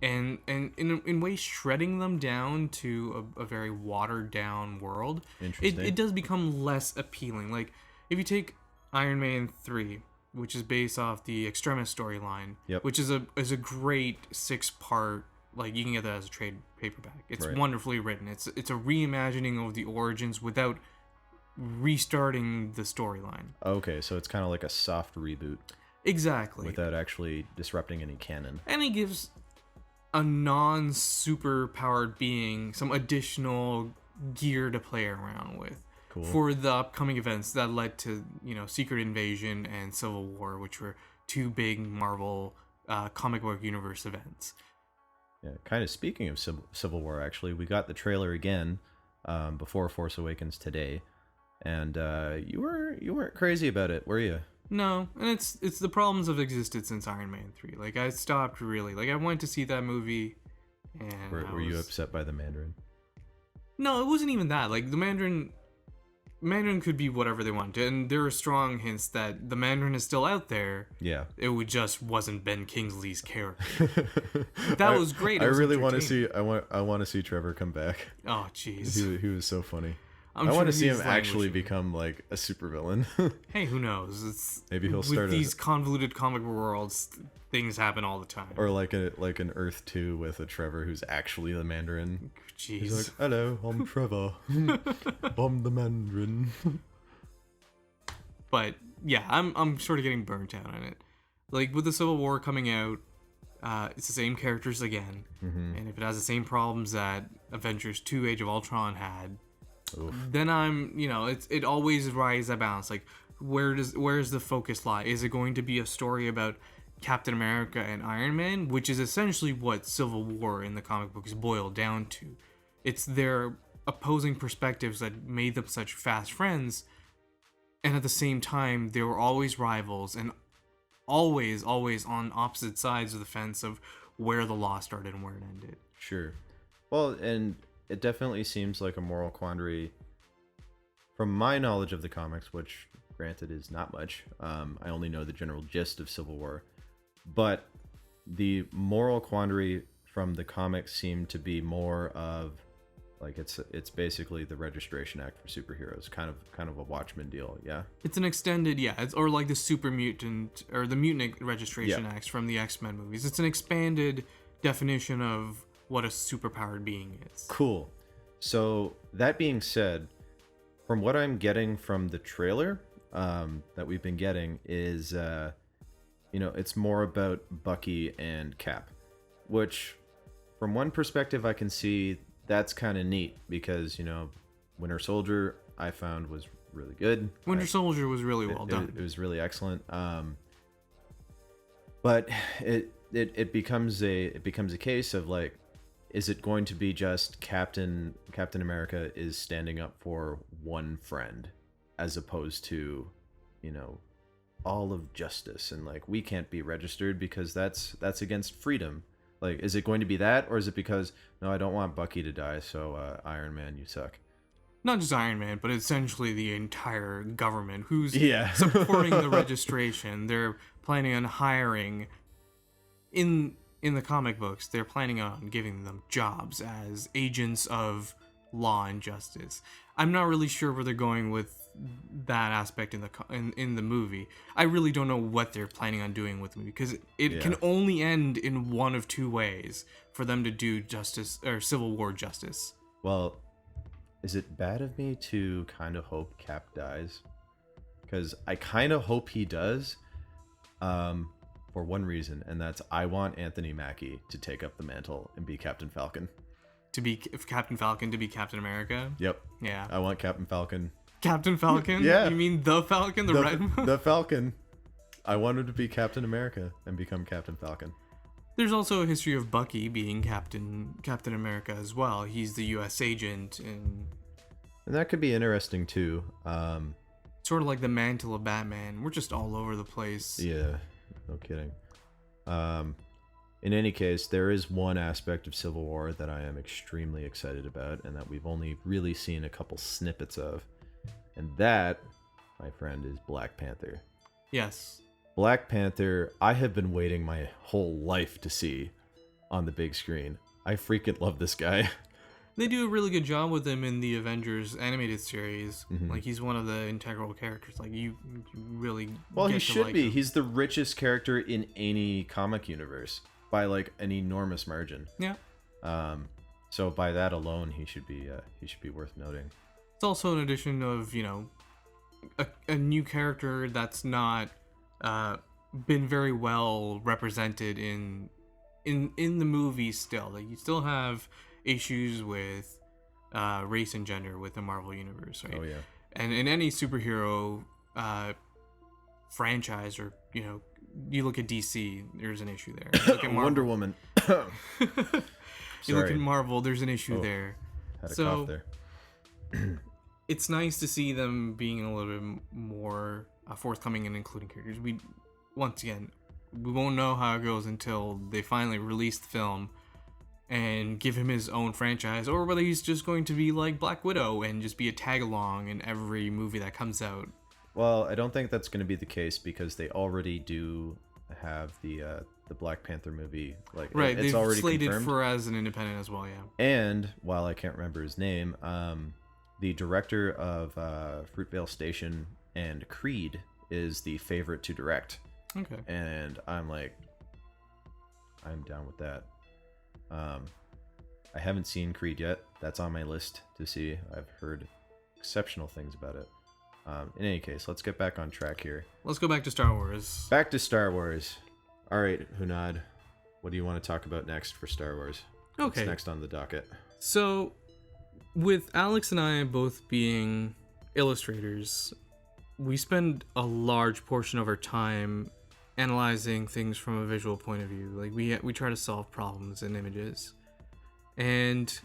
Speaker 4: and in ways shredding them down to a very watered down world, it does become less appealing. Like, if you take Iron Man 3, which is based off the Extremis storyline, which is a great 6-part, like, you can get that as a trade paperback. It's wonderfully written. It's a reimagining of the origins without restarting the storyline.
Speaker 3: Okay, so it's kind of like a soft reboot.
Speaker 4: Exactly.
Speaker 3: Without actually disrupting any canon.
Speaker 4: And it gives a non-super powered being some additional gear to play around with.
Speaker 3: Cool.
Speaker 4: For the upcoming events that led to, Secret Invasion and Civil War, which were 2 big Marvel comic book universe events.
Speaker 3: Yeah, kind of speaking of Civil War, actually, we got the trailer again before Force Awakens today, and you weren't crazy about it, were you?
Speaker 4: No, and it's the problems have existed since Iron Man 3. Like, I stopped really. Like, I went to see that movie, and
Speaker 3: were you upset by the Mandarin?
Speaker 4: No, it wasn't even that. Like, the Mandarin could be whatever they want, and there are strong hints that the Mandarin is still out there.
Speaker 3: Yeah,
Speaker 4: it just wasn't Ben Kingsley's character. That was great.
Speaker 3: I really want to see. I want to see Trevor come back.
Speaker 4: Oh, jeez,
Speaker 3: he was so funny. I
Speaker 4: sure
Speaker 3: want to see him actually become like a supervillain.
Speaker 4: Hey, who knows?
Speaker 3: Maybe he'll start
Speaker 4: with these convoluted comic worlds. Things happen all the time.
Speaker 3: Or like an Earth 2 with a Trevor who's actually the Mandarin.
Speaker 4: Jeez.
Speaker 3: He's like, hello, I'm Trevor. I'm the Mandarin.
Speaker 4: But yeah, I'm sort of getting burnt out on it. Like, with the Civil War coming out, it's the same characters again, and if it has the same problems that Avengers 2: Age of Ultron had, then I'm, it always rises that balance. Like, where's the focus lie? Is it going to be a story about Captain America and Iron Man, which is essentially what Civil War in the comic books boiled down to? It's their opposing perspectives that made them such fast friends, and at the same time, they were always rivals and always on opposite sides of the fence of where the law started and where it ended.
Speaker 3: Sure. Well, and it definitely seems like a moral quandary from my knowledge of the comics, which granted is not much. I only know the general gist of Civil War, but the moral quandary from the comics seemed to be more of Like it's basically the Registration Act for superheroes, kind of a Watchmen deal. Yeah.
Speaker 4: It's an extended, yeah, it's, or like the Super Mutant or the Mutant Registration
Speaker 3: Yeah.
Speaker 4: Acts from the X-Men movies. It's an expanded definition of what a superpowered being is.
Speaker 3: Cool. So that being said, from what I'm getting from the trailer that we've been getting is, it's more about Bucky and Cap, which from one perspective I can see that's kind of neat because, Winter Soldier I found was really good.
Speaker 4: Winter Soldier was really well done.
Speaker 3: It was really excellent. But it becomes a case of like, is it going to be just Captain America is standing up for one friend as opposed to, all of justice, and like we can't be registered because that's against freedom. Like, is it going to be that, or is it because, no, I don't want Bucky to die, so Iron Man, you suck?
Speaker 4: Not just Iron Man, but essentially the entire government who's
Speaker 3: Yeah.
Speaker 4: supporting the registration. They're planning on hiring, in the comic books, they're planning on giving them jobs as agents of law and justice. I'm not really sure where they're going with that aspect in the movie. I really don't know what they're planning on doing with the movie because it can only end in one of two ways for them to do justice or Civil War justice.
Speaker 3: Well, is it bad of me to kind of hope Cap dies? Because I kind of hope he does, for one reason, and that's I want Anthony Mackie to take up the mantle and be Captain Falcon.
Speaker 4: To be Captain Falcon, to be Captain America?
Speaker 3: Yep.
Speaker 4: Yeah.
Speaker 3: I want Captain Falcon.
Speaker 4: Captain Falcon?
Speaker 3: Yeah.
Speaker 4: You mean the Falcon? The red one?
Speaker 3: The Falcon. I want him to be Captain America and become Captain Falcon.
Speaker 4: There's also a history of Bucky being Captain America as well. He's the U.S. agent and
Speaker 3: that could be interesting too.
Speaker 4: Sort of like the mantle of Batman. We're just all over the place.
Speaker 3: Yeah, no kidding. In any case, there is one aspect of Civil War that I am extremely excited about and that we've only really seen a couple snippets of. And that, my friend, is Black Panther.
Speaker 4: Yes.
Speaker 3: Black Panther, I have been waiting my whole life to see on the big screen. I freaking love this guy.
Speaker 4: They do a really good job with him in the Avengers animated series.
Speaker 3: Mhm.
Speaker 4: Like, he's one of the integral characters. Like, you really
Speaker 3: Well,
Speaker 4: get
Speaker 3: he
Speaker 4: to
Speaker 3: should
Speaker 4: like
Speaker 3: be.
Speaker 4: him.
Speaker 3: He's the richest character in any comic universe by like an enormous margin.
Speaker 4: Yeah.
Speaker 3: So by that alone, he should be worth noting.
Speaker 4: It's also an addition of, a new character that's not been very well represented in the movie still. Like, you still have issues with race and gender with the Marvel Universe, right?
Speaker 3: Oh yeah.
Speaker 4: And in any superhero franchise, or, you look at DC, there's an issue there. You look at Marvel,
Speaker 3: Wonder Woman.
Speaker 4: you look
Speaker 3: Sorry.
Speaker 4: at Marvel, there's an issue
Speaker 3: Oh.
Speaker 4: there.
Speaker 3: Had a
Speaker 4: So-
Speaker 3: cough there.
Speaker 4: It's nice to see them being a little bit more forthcoming and including characters. Once again, we won't know how it goes until they finally release the film and give him his own franchise, or whether he's just going to be like Black Widow and just be a tag along in every movie that comes out.
Speaker 3: Well, I don't think that's going to be the case because they already do have the Black Panther movie. Like,
Speaker 4: Right,
Speaker 3: it's
Speaker 4: they've
Speaker 3: already
Speaker 4: slated
Speaker 3: confirmed.
Speaker 4: for as an independent as well, yeah.
Speaker 3: And while I can't remember his name, the director of Fruitvale Station and Creed is the favorite to direct.
Speaker 4: Okay.
Speaker 3: And I'm down with that. I haven't seen Creed yet. That's on my list to see. I've heard exceptional things about it. In any case, let's get back on track here.
Speaker 4: Let's go back to Star Wars.
Speaker 3: Back to Star Wars. All right, Hunaid, what do you want to talk about next for Star Wars?
Speaker 4: Okay.
Speaker 3: What's next on the docket?
Speaker 4: So, with Alex and I both being illustrators, we spend a large portion of our time analyzing things from a visual point of view. Like, we try to solve problems in images. And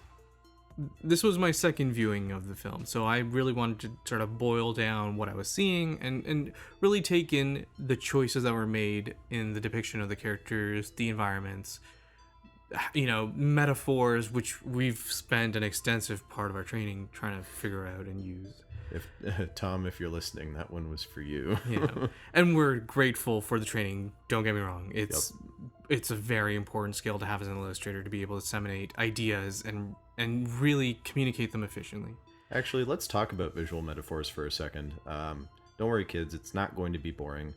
Speaker 4: this was my second viewing of the film, so I really wanted to sort of boil down what I was seeing and really take in the choices that were made in the depiction of the characters, the environments, metaphors, which we've spent an extensive part of our training trying to figure out and use.
Speaker 3: Tom, if you're listening, that one was for you.
Speaker 4: And we're grateful for the training, don't get me wrong. It's a very important skill to have as an illustrator, to be able to disseminate ideas and really communicate them efficiently.
Speaker 3: Actually, let's talk about visual metaphors for a second. Don't worry, kids, it's not going to be boring.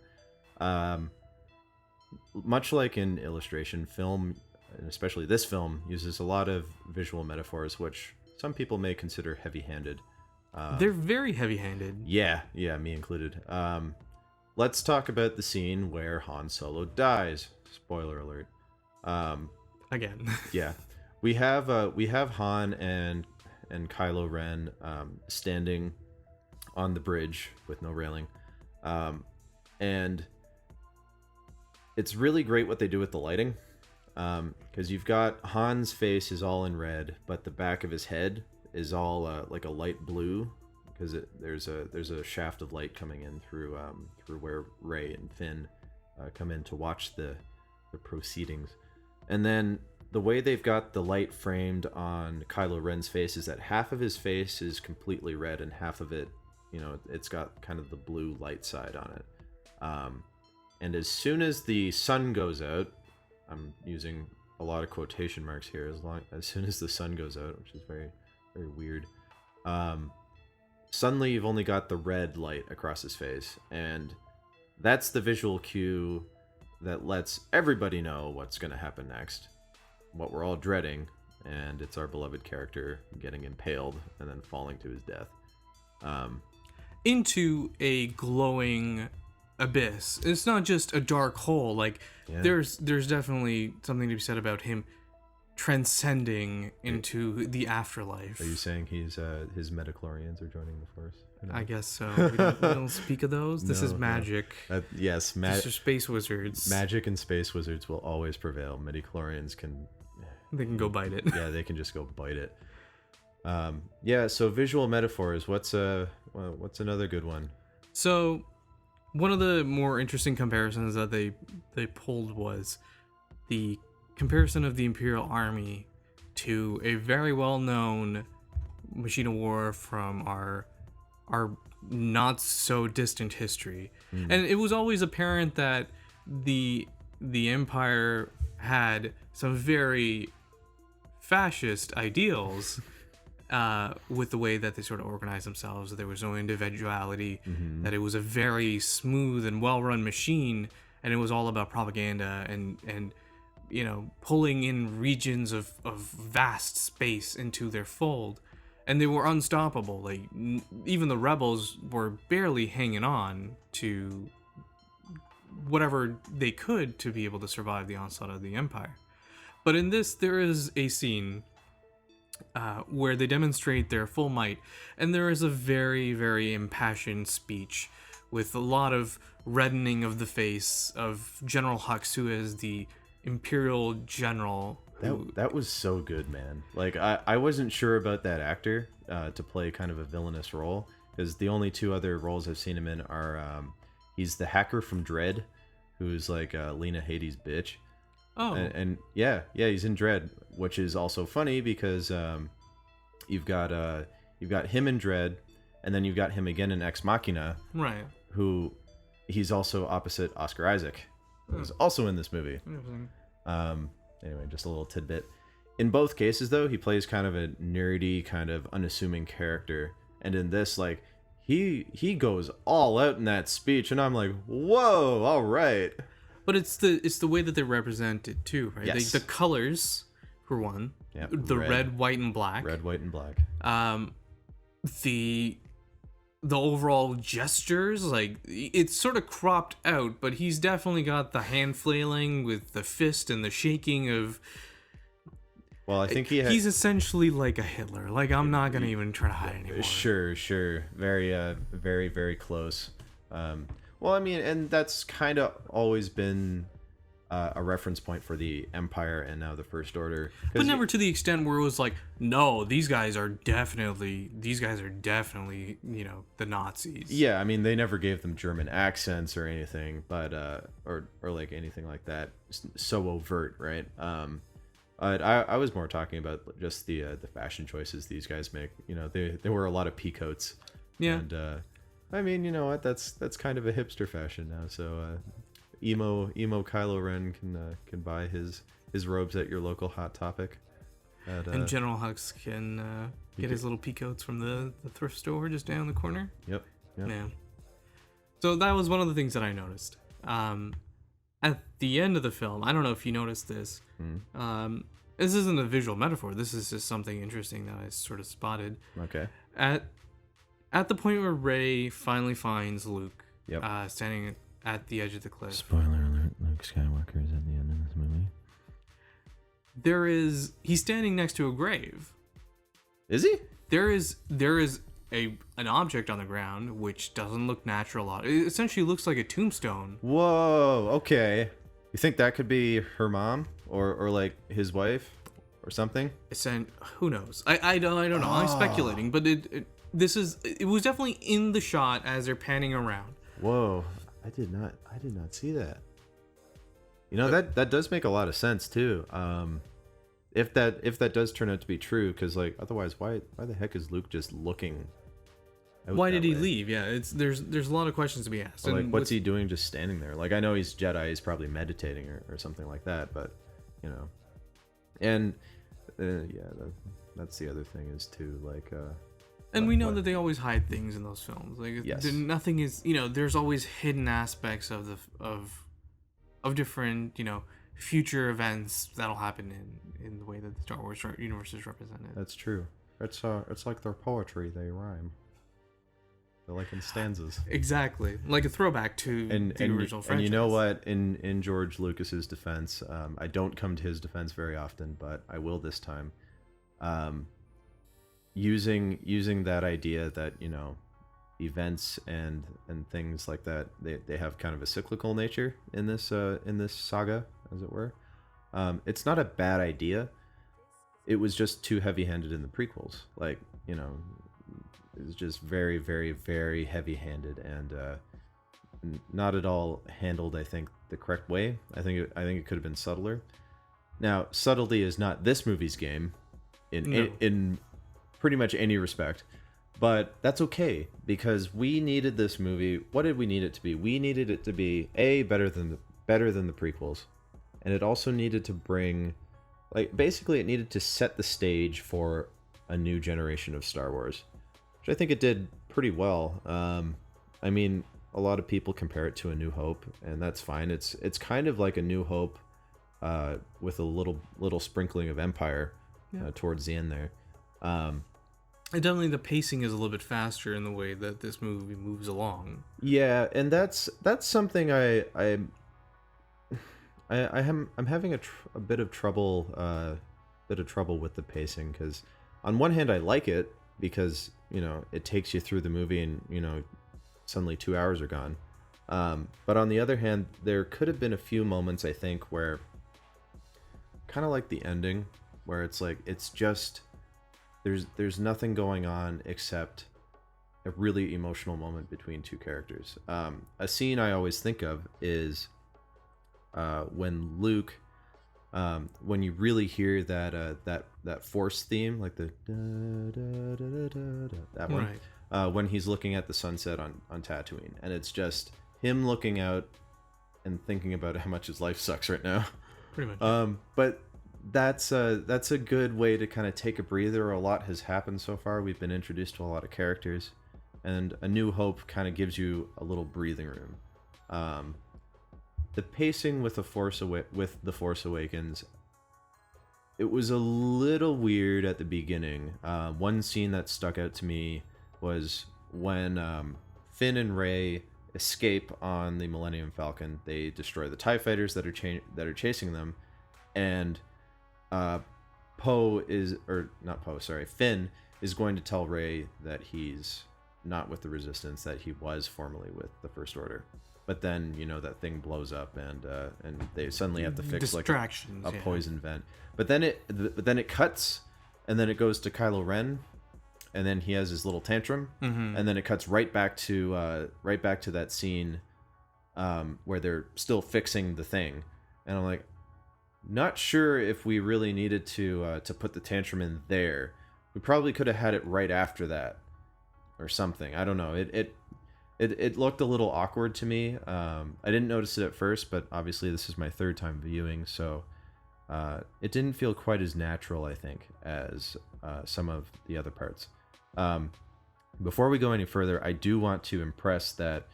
Speaker 3: Much like in illustration, film, and especially this film, uses a lot of visual metaphors, which some people may consider heavy-handed.
Speaker 4: They're very heavy-handed.
Speaker 3: Yeah, me included. Let's talk about the scene where Han Solo dies. Spoiler alert.
Speaker 4: Again.
Speaker 3: Yeah, we have Han and Kylo Ren standing on the bridge with no railing, and it's really great what they do with the lighting, because you've got Han's face is all in red, but the back of his head is all like a light blue, because there's a shaft of light coming in through where Rey and Finn come in to watch the proceedings. And then the way they've got the light framed on Kylo Ren's face is that half of his face is completely red and half of it, it's got kind of the blue light side on it. And as soon as the sun goes out, I'm using a lot of quotation marks here, as soon as the sun goes out, which is very, very weird, suddenly you've only got the red light across his face, and that's the visual cue that lets everybody know what's going to happen next, what we're all dreading, and it's our beloved character getting impaled and then falling to his death.
Speaker 4: Into a glowing abyss. It's not just a dark hole. Like, there's definitely something to be said about him transcending into the afterlife.
Speaker 3: Are you saying his metachlorians are joining the Force?
Speaker 4: I guess so. We don't speak of those. This is magic.
Speaker 3: Yes,
Speaker 4: These are space wizards.
Speaker 3: Magic and space wizards will always prevail. Midichlorians
Speaker 4: They can go bite it.
Speaker 3: Yeah, they can just go bite it. So visual metaphors. What's another good one?
Speaker 4: So, one of the more interesting comparisons that they pulled was the comparison of the Imperial Army to a very well-known machine of war from our not so distant history. And it was always apparent that the Empire had some very fascist ideals with the way that they sort of organized themselves. There was no individuality, that it was a very smooth and well-run machine, and it was all about propaganda and pulling in regions of vast space into their fold. And they were unstoppable. Like, even the rebels were barely hanging on to whatever they could to be able to survive the onslaught of the Empire. But in this, there is a scene where they demonstrate their full might, and there is a very, very impassioned speech with a lot of reddening of the face of General Hux, who is the Imperial General.
Speaker 3: That was so good, man. Like, I wasn't sure about that actor to play kind of a villainous role, because the only two other roles I've seen him in are he's the hacker from Dredd, who's like Lena Headey's bitch.
Speaker 4: Oh.
Speaker 3: And yeah, he's in Dredd, which is also funny because you've got him in Dredd, and then you've got him again in Ex Machina,
Speaker 4: Right.
Speaker 3: who he's also opposite Oscar Isaac, who's also in this movie. Anyway, just a little tidbit. In both cases, though, he plays kind of a nerdy, kind of unassuming character, and in this, like, he goes all out in that speech, and I'm like, whoa, all right.
Speaker 4: But it's the way that they represent it too, right?
Speaker 3: Yes.
Speaker 4: The colors, for one.
Speaker 3: Yep,
Speaker 4: The red, white, and black.
Speaker 3: Red, white, and black.
Speaker 4: The overall gestures, like, it's sort of cropped out, but he's definitely got the hand flailing with the fist and the shaking of.
Speaker 3: Well, I think
Speaker 4: he's essentially like a Hitler. Like, I'm not gonna even try to hide anymore.
Speaker 3: Sure. Very, very, very close. Well, I mean, and that's kind of always been a reference point for the Empire and now the First Order.
Speaker 4: But never to the extent where it was like, no, these guys are definitely, the Nazis.
Speaker 3: Yeah, I mean, they never gave them German accents or anything, but or like anything like that, so overt, right? I was more talking about just the fashion choices these guys make. They wear a lot of peacoats.
Speaker 4: Yeah.
Speaker 3: And I mean, you know what? That's kind of a hipster fashion now. So emo Kylo Ren can buy his robes at your local Hot Topic.
Speaker 4: And General Hux can get his little peacoats from the thrift store just down the corner.
Speaker 3: Yep.
Speaker 4: Yeah. So that was one of the things that I noticed. At the end of the film, I don't know if you noticed this. This isn't a visual metaphor. This is just something interesting that I sort of spotted.
Speaker 3: Okay.
Speaker 4: At the point where Rey finally finds Luke,
Speaker 3: Yep.
Speaker 4: standing at the edge of the cliff.
Speaker 3: Spoiler alert: Luke Skywalker is at the end of this movie.
Speaker 4: He's standing next to a grave.
Speaker 3: Is he?
Speaker 4: There is an object on the ground which doesn't look natural. It essentially looks like a tombstone.
Speaker 3: Whoa. Okay. You think that could be her mom or like his wife or something?
Speaker 4: Who knows? I don't know. I'm speculating, but it was definitely in the shot as they're panning around.
Speaker 3: Whoa. I did not see that. You know, that does make a lot of sense too. If that does turn out to be true, because like otherwise, why the heck is Luke just looking?
Speaker 4: Why did he leave? Yeah, there's a lot of questions to be asked.
Speaker 3: Or like, what's he doing just standing there? Like, I know he's Jedi, he's probably meditating or something like that, but you know, and that's the other thing is too like.
Speaker 4: And we know that they always hide things in those films. Like,
Speaker 3: yes.
Speaker 4: Nothing is, there's always hidden aspects of different, future events that'll happen in the way that the Star Wars universe is represented.
Speaker 3: That's true. It's like their poetry; they rhyme. They're like in stanzas.
Speaker 4: Exactly, like a throwback to the original franchise.
Speaker 3: And you know what? In George Lucas's defense, I don't come to his defense very often, but I will this time. Using that idea that events and things like that, they have kind of a cyclical nature in this saga, as it were. It's not a bad idea. It was just too heavy-handed in the prequels. Like, it was just very, very, very heavy-handed and not at all handled, I think, the correct way. I think it could have been subtler. Now, subtlety is not this movie's game in pretty much any respect, but that's okay because we needed this movie. What did we need it to be? We needed it to be better than the prequels, and it also needed to bring, basically, it needed to set the stage for a new generation of Star Wars, which I think it did pretty well. I mean, a lot of people compare it to A New Hope, and that's fine. It's kind of like A New Hope, with a little sprinkling of Empire towards the end there.
Speaker 4: And definitely the pacing is a little bit faster in the way that this movie moves along.
Speaker 3: Yeah, and that's something I'm having a bit of trouble with the pacing, because on one hand I like it because it takes you through the movie and suddenly 2 hours are gone, but on the other hand there could have been a few moments I think where, kind of like the ending, where it's like it's just there's nothing going on except a really emotional moment between two characters. A scene I always think of is when Luke, when you really hear that Force theme, like the that one, right. When he's looking at the sunset on Tatooine, and it's just him looking out and thinking about how much his life sucks right now.
Speaker 4: Pretty much.
Speaker 3: But that's a good way to kind of take a breather. A lot has happened so far. We've been introduced to a lot of characters, and A New Hope kind of gives you a little breathing room. The pacing with the Force Awakens, it was a little weird at the beginning. One scene that stuck out to me was when Finn and Rey escape on the Millennium Falcon. They destroy the TIE fighters that are chasing them, and Finn is going to tell Rey that he's not with the Resistance, that he was formerly with the First Order. But then, that thing blows up, and they suddenly have to fix like a poison vent. But then it cuts, and then it goes to Kylo Ren, and then he has his little tantrum, and then it cuts right back to that scene where they're still fixing the thing, and I'm like, not sure if we really needed to put the tantrum in there. We probably could have had it right after that, or something. I don't know. It looked a little awkward to me. I didn't notice it at first, but obviously this is my third time viewing, so it didn't feel quite as natural, I think, as some of the other parts. Before we go any further, I do want to impress that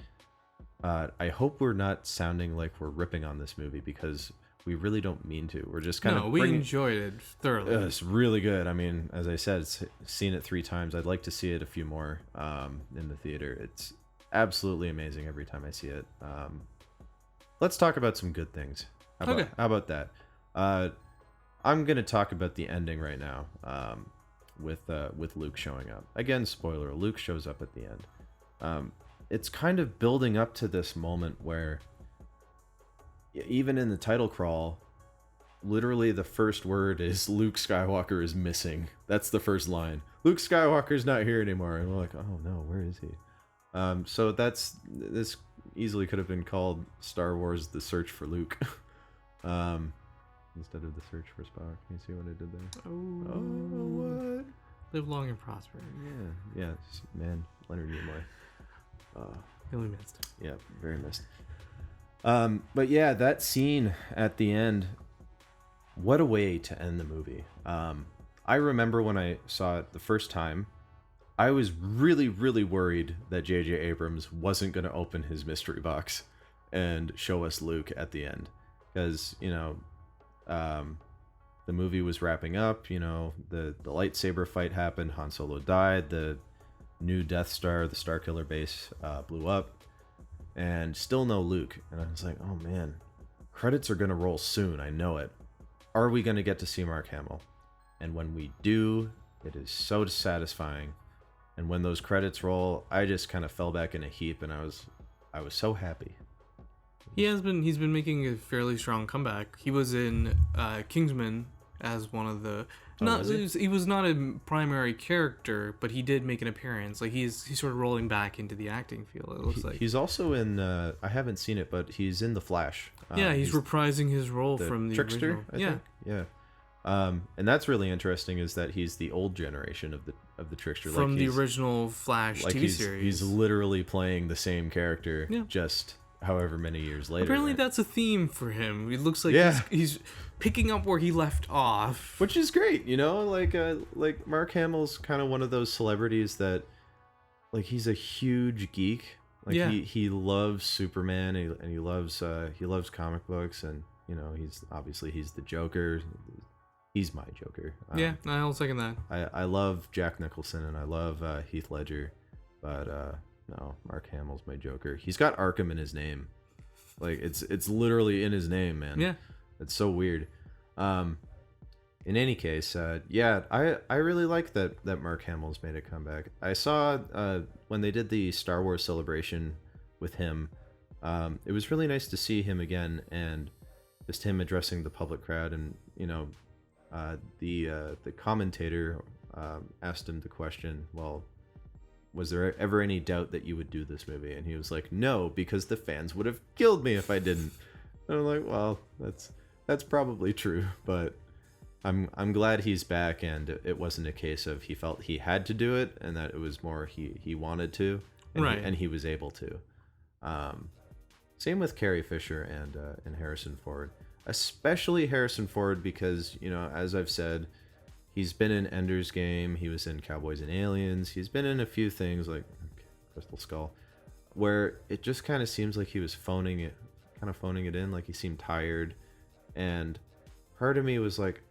Speaker 3: I hope we're not sounding like we're ripping on this movie, because we really don't mean to. We're just kind of
Speaker 4: we enjoyed it thoroughly.
Speaker 3: It's really good. I mean, as I said, seen it 3 times. I'd like to see it a few more in the theater. It's absolutely amazing every time I see it. Let's talk about some good things. How about that? I'm gonna talk about the ending right now. With Luke showing up again. Spoiler: Luke shows up at the end. It's kind of building up to this moment where, even in the title crawl, literally the first word is Luke Skywalker is missing. That's the first line. Luke Skywalker's not here anymore. And we're like, oh no, where is he? So this easily could have been called Star Wars: The Search for Luke. Instead of The Search for Spock. You see what I did there?
Speaker 4: Oh,
Speaker 3: what?
Speaker 4: Live long and prosper.
Speaker 3: Yeah, man, Leonard Nimoy.
Speaker 4: Really missed.
Speaker 3: Yeah, very missed. But yeah, that scene at the end, what a way to end the movie. I remember when I saw it the first time, I was really, really worried that J.J. Abrams wasn't going to open his mystery box and show us Luke at the end. Because, the movie was wrapping up, the lightsaber fight happened, Han Solo died, the new Death Star, the Starkiller base, blew up, and still no Luke. And I was like, oh man, credits are gonna roll soon, I know it. Are we gonna get to see Mark Hamill? And when we do, it is so satisfying. And when those credits roll, I just kind of fell back in a heap, and I was so happy.
Speaker 4: He's been making a fairly strong comeback. He was in Kingsman as one of the he was not a primary character, but he did make an appearance. Like he's sort of rolling back into the acting field, it looks like.
Speaker 3: He's also in I haven't seen it, but he's in The Flash.
Speaker 4: He's reprising his role from the
Speaker 3: Trickster,
Speaker 4: original.
Speaker 3: I think. And that's really interesting, is that he's the old generation of the Trickster,
Speaker 4: from the original Flash TV series.
Speaker 3: He's literally playing the same character, just however many years later.
Speaker 4: Apparently that's a theme for him. It looks like he's picking up where he left off,
Speaker 3: which is great. Like Mark Hamill's kind of one of those celebrities that, like, he's a huge geek. Like he loves Superman, and he loves comic books, and he's the Joker. He's my Joker.
Speaker 4: I'll second that.
Speaker 3: I love Jack Nicholson, and I love Heath Ledger, but no, Mark Hamill's my Joker. He's got Arkham in his name. Like, it's literally in his name, man.
Speaker 4: Yeah.
Speaker 3: It's so weird. In any case, I really like that Mark Hamill's made a comeback. I saw when they did the Star Wars celebration with him, it was really nice to see him again, and just him addressing the public crowd. And the commentator asked him the question, well, was there ever any doubt that you would do this movie? And he was like, no, because the fans would have killed me if I didn't. And I'm like, well, that's probably true, but I'm glad he's back, and it wasn't a case of he felt he had to do it, and that it was more he wanted to, and
Speaker 4: right,
Speaker 3: and he was able to. Same with Carrie Fisher and Harrison Ford, especially Harrison Ford, because as I've said, he's been in Ender's Game, he was in Cowboys and Aliens, he's been in a few things like Crystal Skull, where it just kind of seems like he was phoning it in, like he seemed tired, and part of me was like,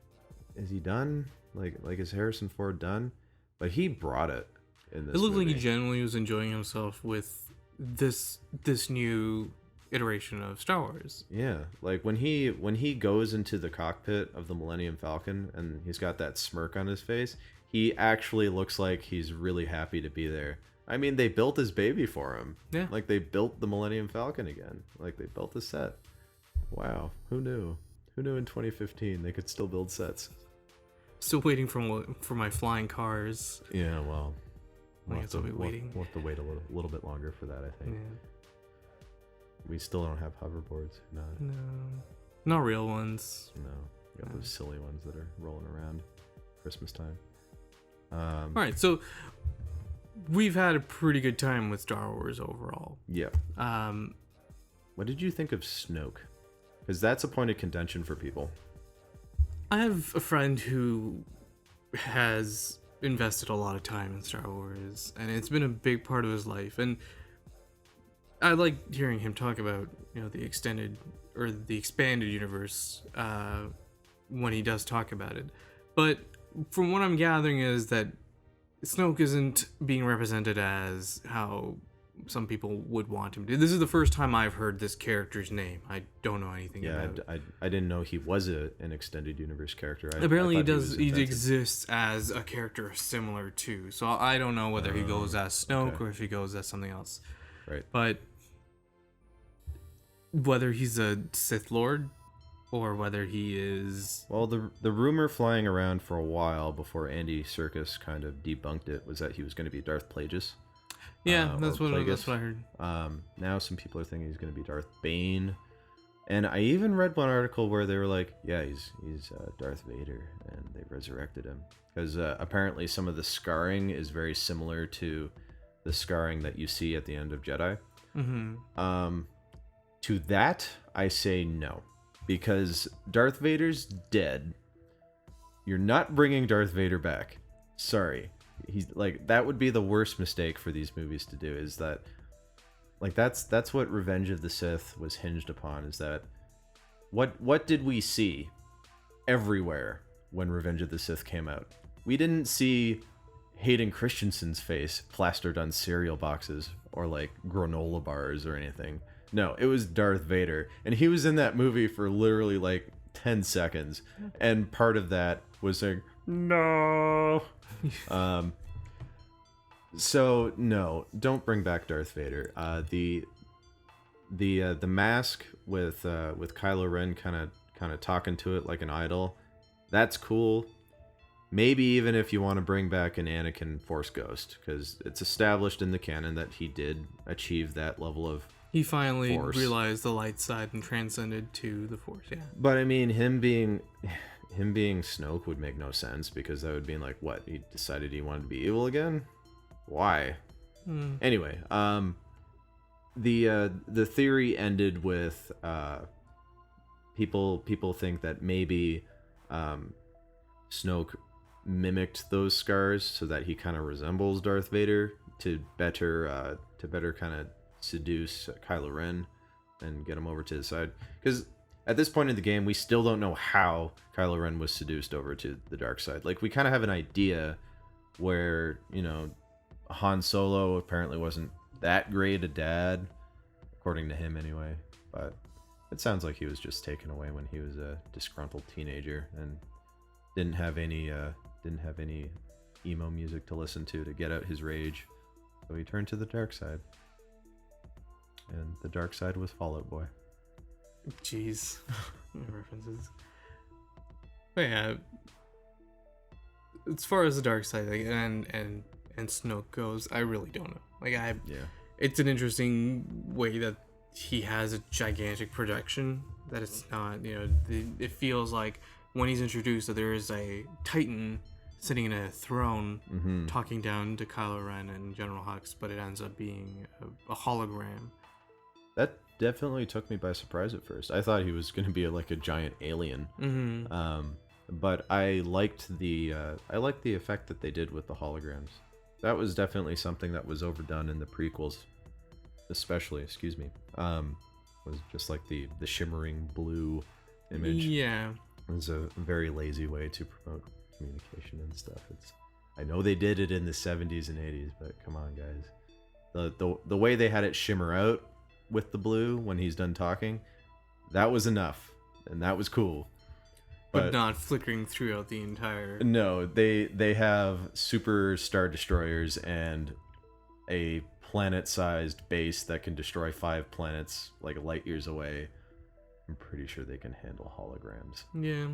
Speaker 3: is he done? Like is Harrison Ford done? But he brought it in this.
Speaker 4: It looked
Speaker 3: movie.
Speaker 4: like he genuinely was enjoying himself with this new iteration of Star Wars.
Speaker 3: Yeah, like when he goes into the cockpit of the Millennium Falcon and he's got that smirk on his face, he actually looks like he's really happy to be there. I mean, they built his baby for him.
Speaker 4: Yeah.
Speaker 3: Like, they built the Millennium Falcon again. Like, they built the set. Wow, who knew? Who knew in 2015 they could still build sets?
Speaker 4: Still waiting for my flying cars.
Speaker 3: Yeah, well,
Speaker 4: I guess I'll be waiting.
Speaker 3: We'll have to wait a little bit longer for that, I think.
Speaker 4: Yeah.
Speaker 3: We still don't have hoverboards.
Speaker 4: No, not real ones.
Speaker 3: No, we got those silly ones that are rolling around Christmas time.
Speaker 4: All right, so we've had a pretty good time with Star Wars overall.
Speaker 3: Yeah. What did you think of Snoke? Because that's a point of contention for people.
Speaker 4: I have a friend who has invested a lot of time in Star Wars, and it's been a big part of his life. And I like hearing him talk about, the extended or the expanded universe when he does talk about it. But from what I'm gathering is that Snoke isn't being represented as how some people would want him to. This is the first time I've heard this character's name. I don't know anything about it.
Speaker 3: I didn't know he was an extended universe character.
Speaker 4: Apparently
Speaker 3: I thought
Speaker 4: he exists as a character similar to. So I don't know whether he goes as Snoke or if he goes as something else.
Speaker 3: Right.
Speaker 4: But whether he's a Sith Lord or whether he is...
Speaker 3: Well, the rumor flying around for a while before Andy Serkis kind of debunked it was that he was going to be Darth Plagueis.
Speaker 4: Yeah, that's what I heard.
Speaker 3: Now some people are thinking he's going to be Darth Bane. And I even read one article where they were like, yeah, he's Darth Vader, and they resurrected him. Because apparently some of the scarring is very similar to the scarring that you see at the end of Jedi.
Speaker 4: Mm-hmm.
Speaker 3: To that, I say no. Because Darth Vader's dead. You're not bringing Darth Vader back. Sorry. He's like, that would be the worst mistake for these movies to do, is that, like, that's what Revenge of the Sith was hinged upon, is that what did we see everywhere when Revenge of the Sith came out? We didn't see Hayden Christensen's face plastered on cereal boxes or like granola bars or anything. No, it was Darth Vader, and he was in that movie for literally like 10 seconds, and part of that was saying no. So no, don't bring back Darth Vader. The mask with Kylo Ren kind of talking to it like an idol, that's cool. Maybe even if you want to bring back an Anakin Force Ghost, because it's established in the canon that he did achieve that level of
Speaker 4: He finally
Speaker 3: Force.
Speaker 4: realized the light side and transcended to the Force, yeah.
Speaker 3: But I mean, him being Snoke would make no sense, because that would be like, what, he decided he wanted to be evil again? Why? Anyway, the theory ended with people think that maybe Snoke mimicked those scars so that he kind of resembles Darth Vader to better kind of seduce Kylo Ren and get him over to his side. Because at this point in the game, we still don't know how Kylo Ren was seduced over to the dark side. Like, we kind of have an idea where, Han Solo apparently wasn't that great a dad, according to him anyway. But it sounds like he was just taken away when he was a disgruntled teenager and didn't have any emo music to listen to get out his rage. So he turned to the dark side. And the dark side was Fall Out Boy.
Speaker 4: Jeez. References. But yeah, as far as the dark side and Snoke goes, I really don't know. Like, it's an interesting way that he has a gigantic projection, that it's not, it feels like when he's introduced that there is a Titan sitting in a throne talking down to Kylo Ren and General Hux, but it ends up being a hologram.
Speaker 3: That definitely took me by surprise at first. I thought he was going to be like a giant alien. But I liked the effect that they did with the holograms. That was definitely something that was overdone in the prequels, especially. Was just like the shimmering blue image.
Speaker 4: Yeah,
Speaker 3: it was a very lazy way to promote communication and stuff. I know they did it in the 70s and 80s, but come on, guys. The way they had it shimmer out with the blue when he's done talking, that was enough, and that was cool.
Speaker 4: But not flickering throughout the entire...
Speaker 3: No, they have super star destroyers and a planet-sized base that can destroy 5 planets like light years away. I'm pretty sure they can handle holograms.
Speaker 4: Yeah.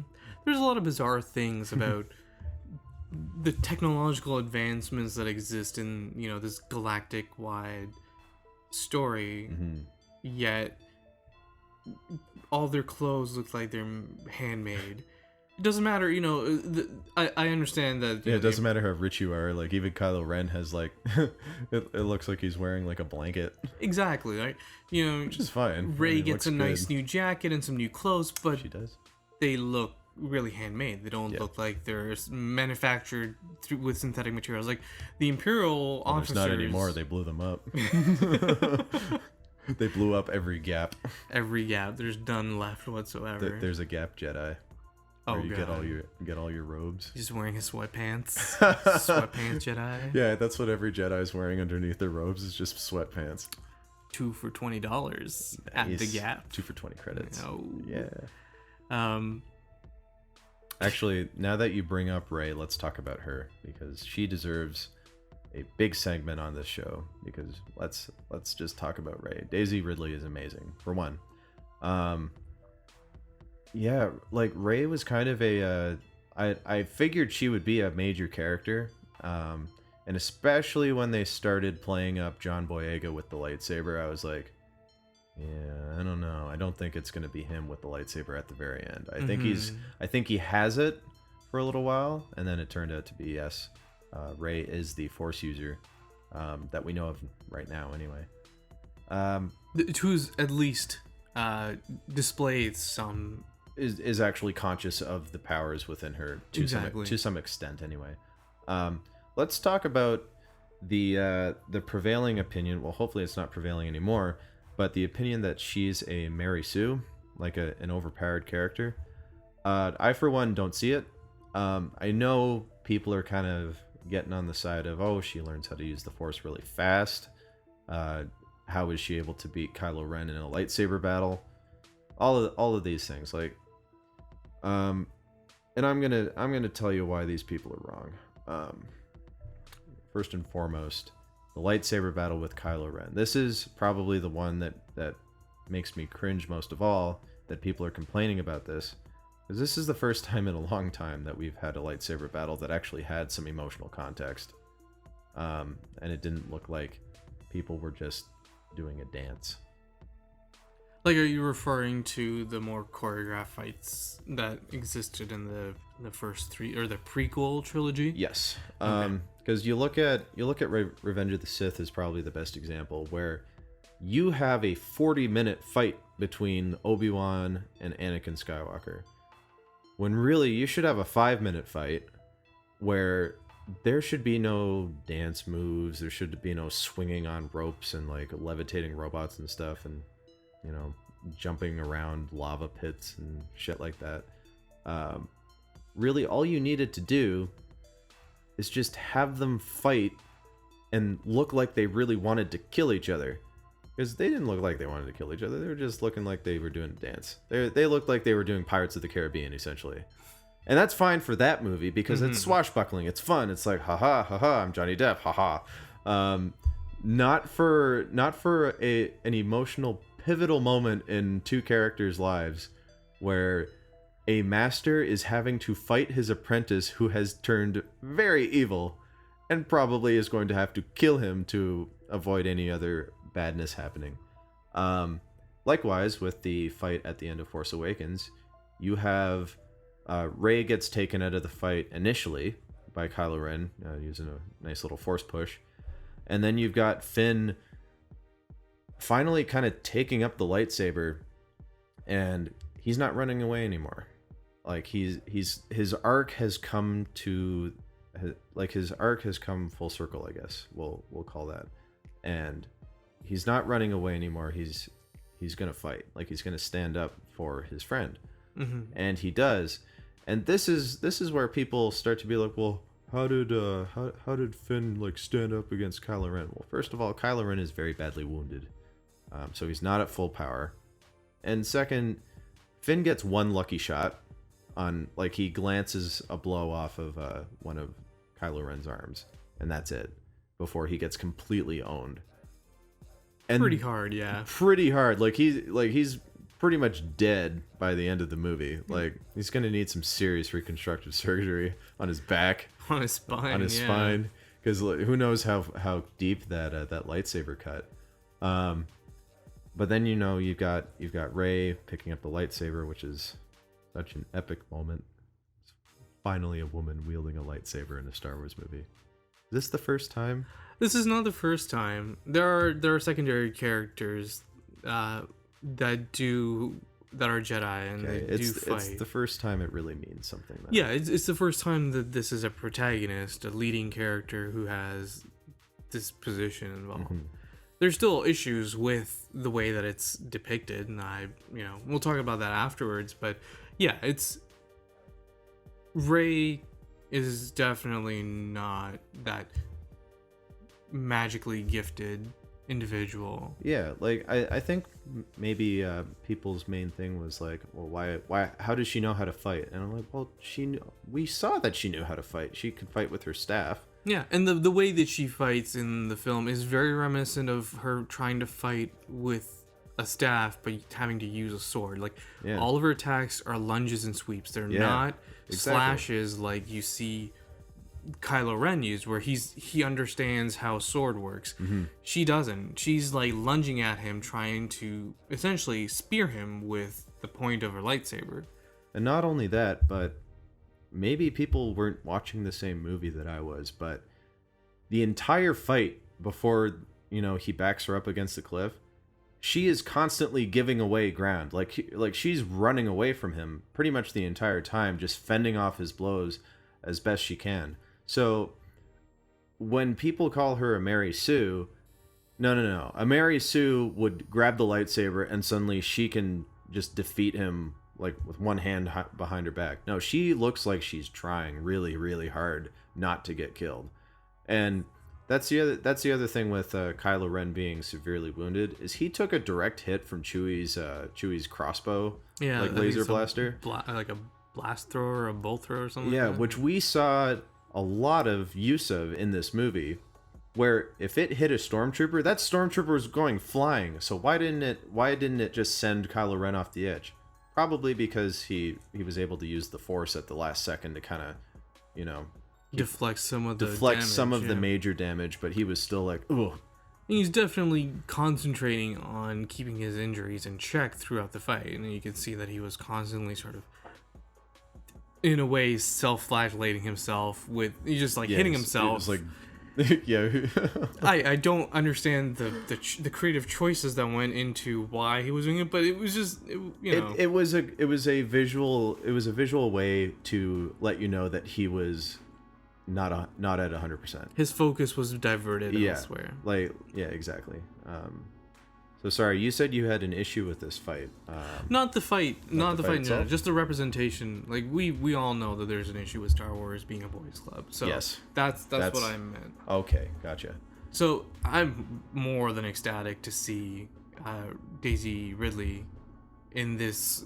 Speaker 4: There's a lot of bizarre things about the technological advancements that exist in, this galactic-wide story, yet all their clothes look like they're handmade. It doesn't matter, I understand that.
Speaker 3: Yeah, it doesn't matter how rich you are. Like, even Kylo Ren has like, it looks like he's wearing like a blanket.
Speaker 4: Exactly, like
Speaker 3: which is fine.
Speaker 4: Rey gets a nice new jacket and some new clothes, but
Speaker 3: she does.
Speaker 4: They look really handmade. They don't
Speaker 3: Yeah.
Speaker 4: look like they're manufactured with synthetic materials. Like the Imperial
Speaker 3: Well,
Speaker 4: officers.
Speaker 3: there's not anymore. They blew them up. They blew up every gap.
Speaker 4: Every gap. There's none left whatsoever.
Speaker 3: There's a gap Jedi.
Speaker 4: Oh,
Speaker 3: Where you
Speaker 4: God.
Speaker 3: get all your robes.
Speaker 4: He's wearing his sweatpants. Sweatpants Jedi.
Speaker 3: Yeah, that's what every Jedi is wearing underneath their robes is just sweatpants.
Speaker 4: 2 for $20 at the
Speaker 3: Nice.
Speaker 4: Gap.
Speaker 3: 2 for 20 credits.
Speaker 4: Oh.
Speaker 3: Yeah. Actually, now that you bring up Rey, let's talk about her because she deserves a big segment on this show. Because let's just talk about Rey. Daisy Ridley is amazing for one. Yeah, like Rey was kind of I figured she would be a major character, and especially when they started playing up John Boyega with the lightsaber, I was like, yeah, I don't know. I don't think it's going to be him with the lightsaber at the very end. I think he has it for a little while, and then it turned out to be yes, Rey is the Force user that we know of right now, anyway.
Speaker 4: Who's at least displays some.
Speaker 3: Is actually conscious of the powers within her to some extent, anyway. Let's talk about the prevailing opinion. Well, hopefully it's not prevailing anymore, but the opinion that she's a Mary Sue, like an overpowered character. I, for one, don't see it. I know people are kind of getting on the side of, oh, she learns how to use the Force really fast. How is she able to beat Kylo Ren in a lightsaber battle? All of these things, like, and I'm gonna tell you why these people are wrong. First and foremost, the lightsaber battle with Kylo Ren. This is probably the one that makes me cringe most of all, that people are complaining about this, because this is the first time in a long time that we've had a lightsaber battle that actually had some emotional context, and it didn't look like people were just doing a dance.
Speaker 4: Like, are you referring to the more choreographed fights that existed in the first three or the prequel trilogy?
Speaker 3: Yes.
Speaker 4: Okay.
Speaker 3: Because you look at Revenge of the Sith is probably the best example, where you have a 40-minute fight between Obi-Wan and Anakin Skywalker, when really you should have a 5-minute fight where there should be no dance moves, there should be no swinging on ropes and like levitating robots and stuff, and jumping around lava pits and shit like that. Really, all you needed to do is just have them fight and look like they really wanted to kill each other. Because they didn't look like they wanted to kill each other. They were just looking like they were doing a dance. They looked like they were doing Pirates of the Caribbean, essentially. And that's fine for that movie because it's swashbuckling. It's fun. It's like, haha, haha, I'm Johnny Depp, haha. Not for an emotional pivotal moment in two characters' lives where a master is having to fight his apprentice who has turned very evil and probably is going to have to kill him to avoid any other badness happening. Likewise, with the fight at the end of Force Awakens, you have Rey gets taken out of the fight initially by Kylo Ren using a nice little force push, and then you've got Finn finally kind of taking up the lightsaber, and he's not running away anymore. Like his arc has come to, like his arc has come full circle, I guess we'll call that, and he's not running away anymore. He's gonna fight. Like he's gonna stand up for his friend, and he does. And this is where people start to be like, well, how did Finn like stand up against Kylo Ren? Well, first of all, Kylo Ren is very badly wounded, so he's not at full power. And second, Finn gets one lucky shot on, like, he glances a blow off of one of Kylo Ren's arms, and that's it, before he gets completely owned. And
Speaker 4: pretty hard, yeah.
Speaker 3: Pretty hard. Like he's pretty much dead by the end of the movie. Like he's gonna need some serious reconstructive surgery on his back,
Speaker 4: on his spine,
Speaker 3: because who knows how deep that lightsaber cut. But then you've got Rey picking up the lightsaber, which is such an epic moment. It's finally a woman wielding a lightsaber in a Star Wars movie. Is this the first time?
Speaker 4: This is not the first time. There are secondary characters that do that are Jedi and
Speaker 3: Okay,
Speaker 4: they do
Speaker 3: it's
Speaker 4: fight.
Speaker 3: the first time it really means something. Then.
Speaker 4: Yeah, it's the first time that this is a protagonist, a leading character who has this position involved.
Speaker 3: Mm-hmm.
Speaker 4: There's still issues with the way that it's depicted, and we'll talk about that afterwards. But yeah, Rey is definitely not that magically gifted individual.
Speaker 3: Yeah, like I think maybe people's main thing was like, well, why how does she know how to fight? And I'm like, well, we saw that she knew how to fight. She could fight with her staff.
Speaker 4: Yeah, and the way that she fights in the film is very reminiscent of her trying to fight with a staff but having to use a sword. Like all of her attacks are lunges and sweeps. They're not slashes like you see Kylo Ren use, where he understands how a sword works. She doesn't. She's like lunging at him, trying to essentially spear him with the point of her lightsaber.
Speaker 3: And not only that, but maybe people weren't watching the same movie that I was, but the entire fight before, he backs her up against the cliff, she is constantly giving away ground. Like she's running away from him pretty much the entire time, just fending off his blows as best she can. So when people call her a Mary Sue, no. A Mary Sue would grab the lightsaber and suddenly she can just defeat him like with one hand behind her back. No, she looks like she's trying really, really hard not to get killed. And that's the other thing with Kylo Ren being severely wounded is he took a direct hit from Chewie's crossbow, like laser blaster,
Speaker 4: like a blast thrower or a bolt thrower or something.
Speaker 3: Yeah,
Speaker 4: like that.
Speaker 3: which we saw a lot of use of in this movie, where if it hit a stormtrooper, that stormtrooper was going flying. So why didn't it just send Kylo Ren off the edge? Probably because he was able to use the Force at the last second to kind of,
Speaker 4: deflect some of the
Speaker 3: the major damage, but he was still like, ugh.
Speaker 4: He's definitely concentrating on keeping his injuries in check throughout the fight, and you can see that he was constantly sort of, in a way, self-flagellating himself with just like hitting himself.
Speaker 3: It was like, yeah.
Speaker 4: I don't understand the creative choices that went into why he was doing it, but it was just
Speaker 3: it was a visual way to let you know that he was not at 100%.
Speaker 4: His focus was diverted elsewhere.
Speaker 3: Exactly. So sorry, you said you had an issue with this fight.
Speaker 4: Not the fight. Not the fight. No,
Speaker 3: itself?
Speaker 4: just the representation. Like we all know that there's an issue with Star Wars being a boys' club. So
Speaker 3: yes,
Speaker 4: that's what I meant.
Speaker 3: Okay, gotcha.
Speaker 4: So I'm more than ecstatic to see Daisy Ridley in this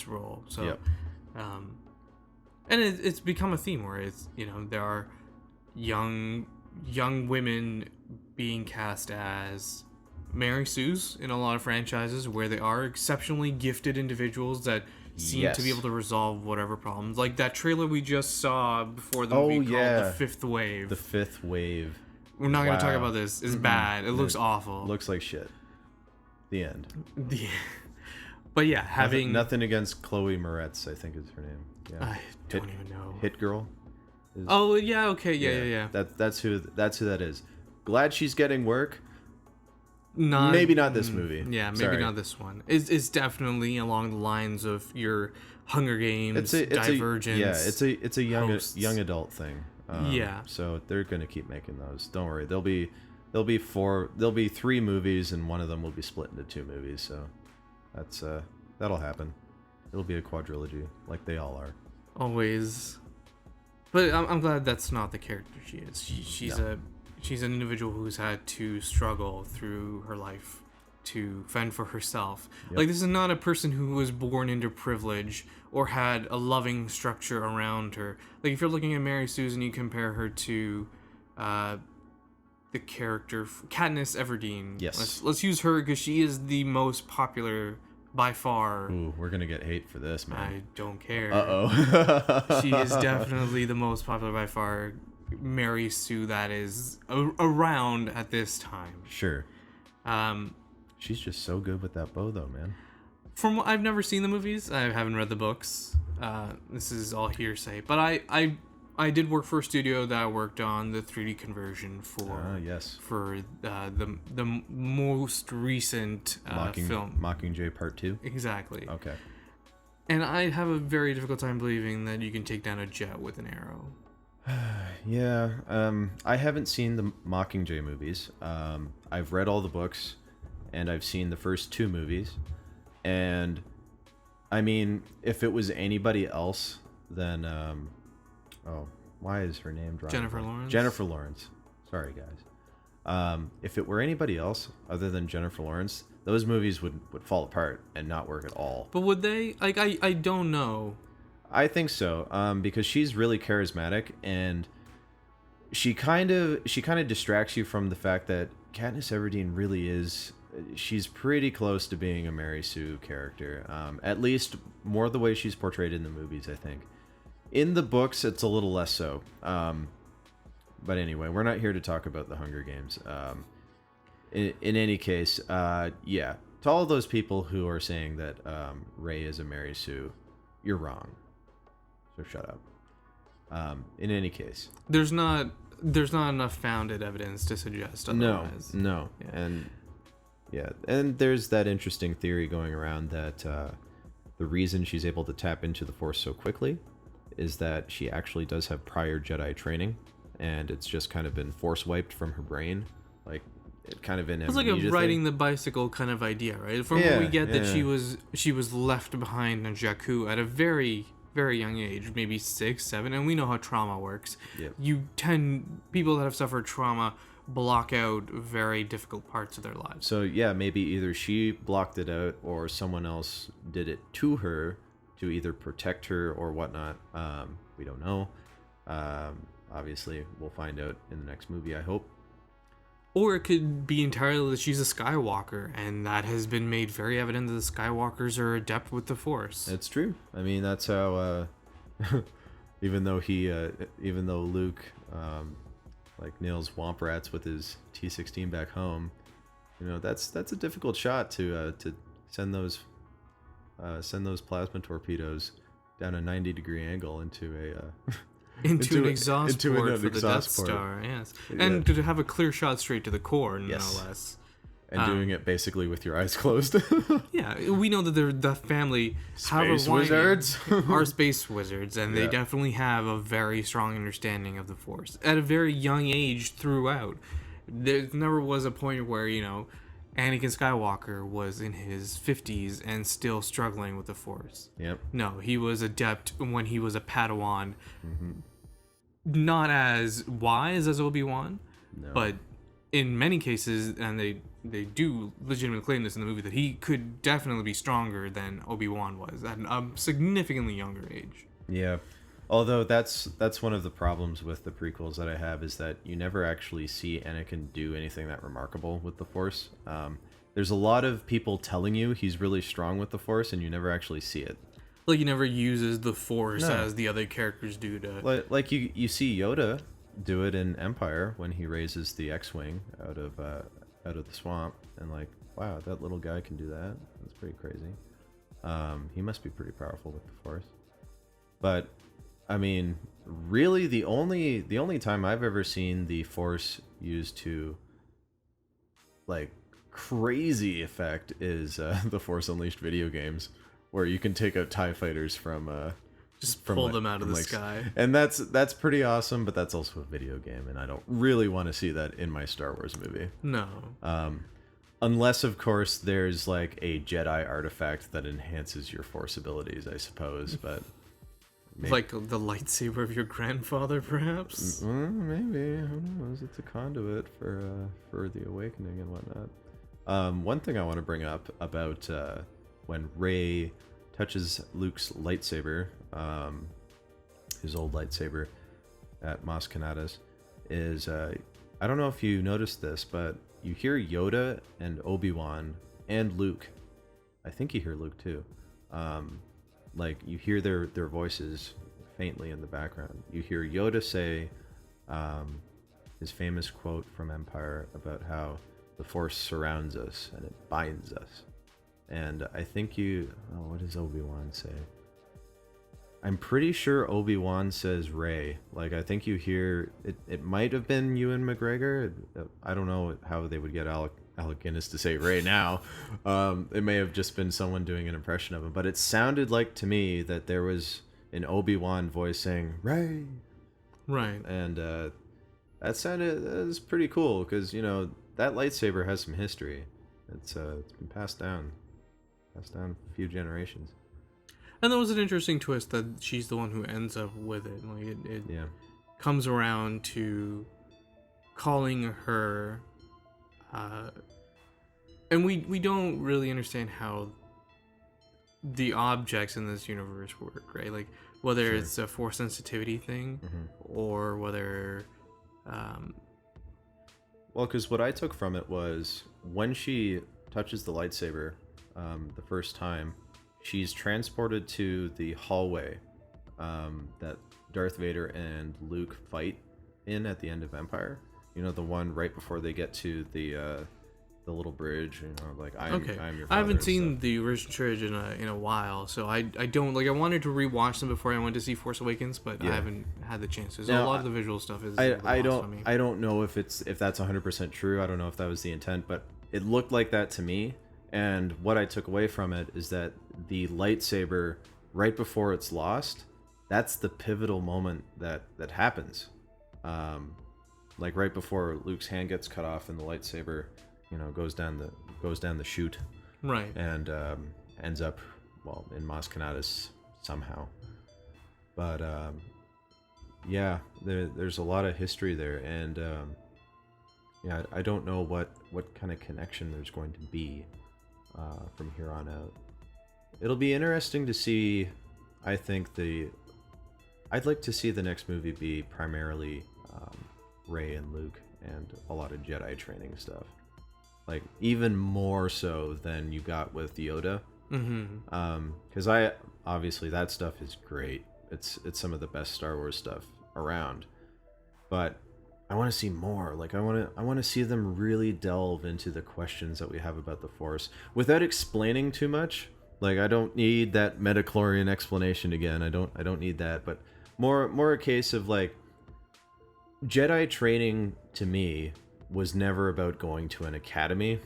Speaker 4: role. So,
Speaker 3: yep.
Speaker 4: And it's become a theme where it's there are young women being cast as Mary Sue's in a lot of franchises, where they are exceptionally gifted individuals that seem to be able to resolve whatever problems. Like that trailer we just saw before the movie called The Fifth Wave.
Speaker 3: The Fifth Wave.
Speaker 4: We're not going to talk about this. It's bad. It looks awful.
Speaker 3: Looks like shit. The end.
Speaker 4: But yeah, having
Speaker 3: nothing against Chloe Moretz, I think is her name. Yeah.
Speaker 4: I don't even know.
Speaker 3: Hit Girl.
Speaker 4: Oh yeah, okay, yeah.
Speaker 3: That's who that is. Glad she's getting work.
Speaker 4: Maybe
Speaker 3: not this movie.
Speaker 4: Yeah, maybe not this one. It's definitely along the lines of your Hunger Games, Divergence.
Speaker 3: It's a young adult thing.
Speaker 4: Yeah.
Speaker 3: So they're gonna keep making those. Don't worry. There'll be 3 movies, and one of them will be split into 2 movies. So that'll happen. It'll be a quadrilogy, like they all are.
Speaker 4: Always. But I'm glad that's not the character she is. She's an individual who's had to struggle through her life to fend for herself.
Speaker 3: Yep.
Speaker 4: Like, this is not a person who was born into privilege or had a loving structure around her. Like, if you're looking at Mary Susan, you compare her to the character Katniss Everdeen.
Speaker 3: Yes.
Speaker 4: Let's use her because she is the most popular by far.
Speaker 3: Ooh, we're gonna get hate for this, man.
Speaker 4: I don't care.
Speaker 3: Uh-oh.
Speaker 4: She is definitely the most popular by far Mary Sue that is around at this time.
Speaker 3: Sure. She's just so good with that bow, though, man.
Speaker 4: From what I've never seen the movies, I haven't read the books. This is all hearsay, but I I did work for a studio that worked on the 3D conversion for
Speaker 3: yes.
Speaker 4: for the most recent film.
Speaker 3: Mockingjay Part 2?
Speaker 4: Exactly.
Speaker 3: Okay.
Speaker 4: And I have a very difficult time believing that you can take down a jet with an arrow.
Speaker 3: Yeah, I haven't seen the Mockingjay movies. I've read all the books, and I've seen the first 2 movies. And, I mean, if it was anybody else, then, why is her name dropping?
Speaker 4: Jennifer Lawrence?
Speaker 3: Jennifer Lawrence. Sorry, guys. If it were anybody else other than Jennifer Lawrence, those movies would fall apart and not work at all.
Speaker 4: But would they? Like, I don't know.
Speaker 3: I think so, because she's really charismatic, and she kind of distracts you from the fact that Katniss Everdeen really is. She's pretty close to being a Mary Sue character, at least more the way she's portrayed in the movies, I think. In the books, it's a little less so. But anyway, we're not here to talk about the Hunger Games. In any case, yeah, to all those people who are saying that Rey is a Mary Sue, you're wrong. So shut up. In any case,
Speaker 4: There's not enough founded evidence to suggest otherwise.
Speaker 3: No. Yeah. And there's that interesting theory going around that the reason she's able to tap into the Force so quickly is that she actually does have prior Jedi training, and it's just kind of been Force wiped from her brain, like it kind of in.
Speaker 4: It's like a riding the bicycle kind of idea, right? From what we get, that she was left behind on Jakku at a very, very young age, maybe 6, 7, and we know how trauma works.
Speaker 3: Yep.
Speaker 4: People that have suffered trauma block out very difficult parts of their lives.
Speaker 3: So yeah, maybe either she blocked it out or someone else did it to her to either protect her or whatnot. We don't know. Obviously, we'll find out in the next movie, I hope.
Speaker 4: Or it could be entirely that she's a Skywalker, and that has been made very evident that the Skywalkers are adept with the Force.
Speaker 3: It's true. I mean, that's how. Even though Luke, like nails Womp Rats with his T-16 back home, that's a difficult shot to send those plasma torpedoes down a 90-degree angle into a.
Speaker 4: Into an exhaust port for the Death
Speaker 3: exhaust port.
Speaker 4: Star, yes. And to have a clear shot straight to the core,
Speaker 3: Yes.
Speaker 4: no less.
Speaker 3: And doing it basically with your eyes closed.
Speaker 4: Yeah, we know that the family
Speaker 3: Space wizards
Speaker 4: are space wizards, and they definitely have a very strong understanding of the Force at a very young age throughout. There never was a point where, Anakin Skywalker was in his 50s and still struggling with the Force.
Speaker 3: Yep.
Speaker 4: No, he was adept when he was a Padawan. Mm-hmm. Not as wise as Obi-Wan, but in many cases, and they do legitimately claim this in the movie, that he could definitely be stronger than Obi-Wan was at a significantly younger age.
Speaker 3: Yeah. Although that's one of the problems with the prequels that I have, is that you never actually see Anakin do anything that remarkable with the Force. There's a lot of people telling you he's really strong with the Force, and you never actually see it.
Speaker 4: Like, he never uses the Force as the other characters do to...
Speaker 3: Like you see Yoda do it in Empire when he raises the X-Wing out of the swamp, and like, wow, that little guy can do that. That's pretty crazy. He must be pretty powerful with the Force. But I mean, really, the only time I've ever seen the Force used to like crazy effect is the Force Unleashed video games, where you can take out TIE fighters from
Speaker 4: just pull them out of the sky.
Speaker 3: And that's pretty awesome, but that's also a video game, and I don't really want to see that in my Star Wars movie.
Speaker 4: No.
Speaker 3: Unless, of course, there's like a Jedi artifact that enhances your Force abilities, I suppose, but...
Speaker 4: Maybe. Like the lightsaber of your grandfather, perhaps?
Speaker 3: Maybe. Who knows? It's a conduit for the awakening and whatnot. One thing I want to bring up about when Rey touches Luke's lightsaber, his old lightsaber at Mos Kanata's, is I don't know if you noticed this, but you hear Yoda and Obi-Wan and Luke. I think you hear Luke too. Like, you hear their voices faintly in the background. You hear Yoda say his famous quote from Empire about how the Force surrounds us and it binds us. And I think what does Obi-Wan say? I'm pretty sure Obi-Wan says Rey. Like, I think you hear it. It might have been Ewan McGregor. I don't know how they would get Alec Guinness to say Rey now. It may have just been someone doing an impression of him, but it sounded like to me that there was an Obi-Wan voice saying Rey,
Speaker 4: Right.
Speaker 3: and that was pretty cool because that lightsaber has some history. It's been passed down a few generations.
Speaker 4: And that was an interesting twist that she's the one who ends up with it. Like it
Speaker 3: Yeah.
Speaker 4: comes around to calling her, and we don't really understand how the objects in this universe work, right? Like whether
Speaker 3: Sure.
Speaker 4: it's a force sensitivity thing, or whether,
Speaker 3: Well, because what I took from it was when she touches the lightsaber the first time, she's transported to the hallway that Darth Vader and Luke fight in at the end of Empire. The one right before they get to the little bridge. Like I'm your father.
Speaker 4: I haven't
Speaker 3: and
Speaker 4: seen
Speaker 3: stuff.
Speaker 4: the original trilogy in a while, so I don't like. I wanted to rewatch them before I went to see Force Awakens, but
Speaker 3: Yeah.
Speaker 4: I haven't had the chance. So
Speaker 3: Now,
Speaker 4: a lot of the visual stuff is
Speaker 3: I
Speaker 4: lost on me.
Speaker 3: don't know if that's 100% true. I don't know if that was the intent, but it looked like that to me. And what I took away from it is that the lightsaber right before it's lost, that's the pivotal moment that happens. Like right before Luke's hand gets cut off and the lightsaber, goes down the chute
Speaker 4: Right.
Speaker 3: and ends up in Maz Kanata's somehow. But yeah, there's a lot of history there, and yeah, I don't know what kind of connection there's going to be from here on out. It'll be interesting to see. I'd like to see the next movie be primarily Rey and Luke and a lot of Jedi training stuff, like even more so than you got with Yoda. Because obviously that stuff is great. It's some of the best Star Wars stuff around, but I want to see more. Like I want to see them really delve into the questions that we have about the Force without explaining too much. Like I don't need that midichlorian explanation again. I don't need that, but more a case of like Jedi training to me was never about going to an academy.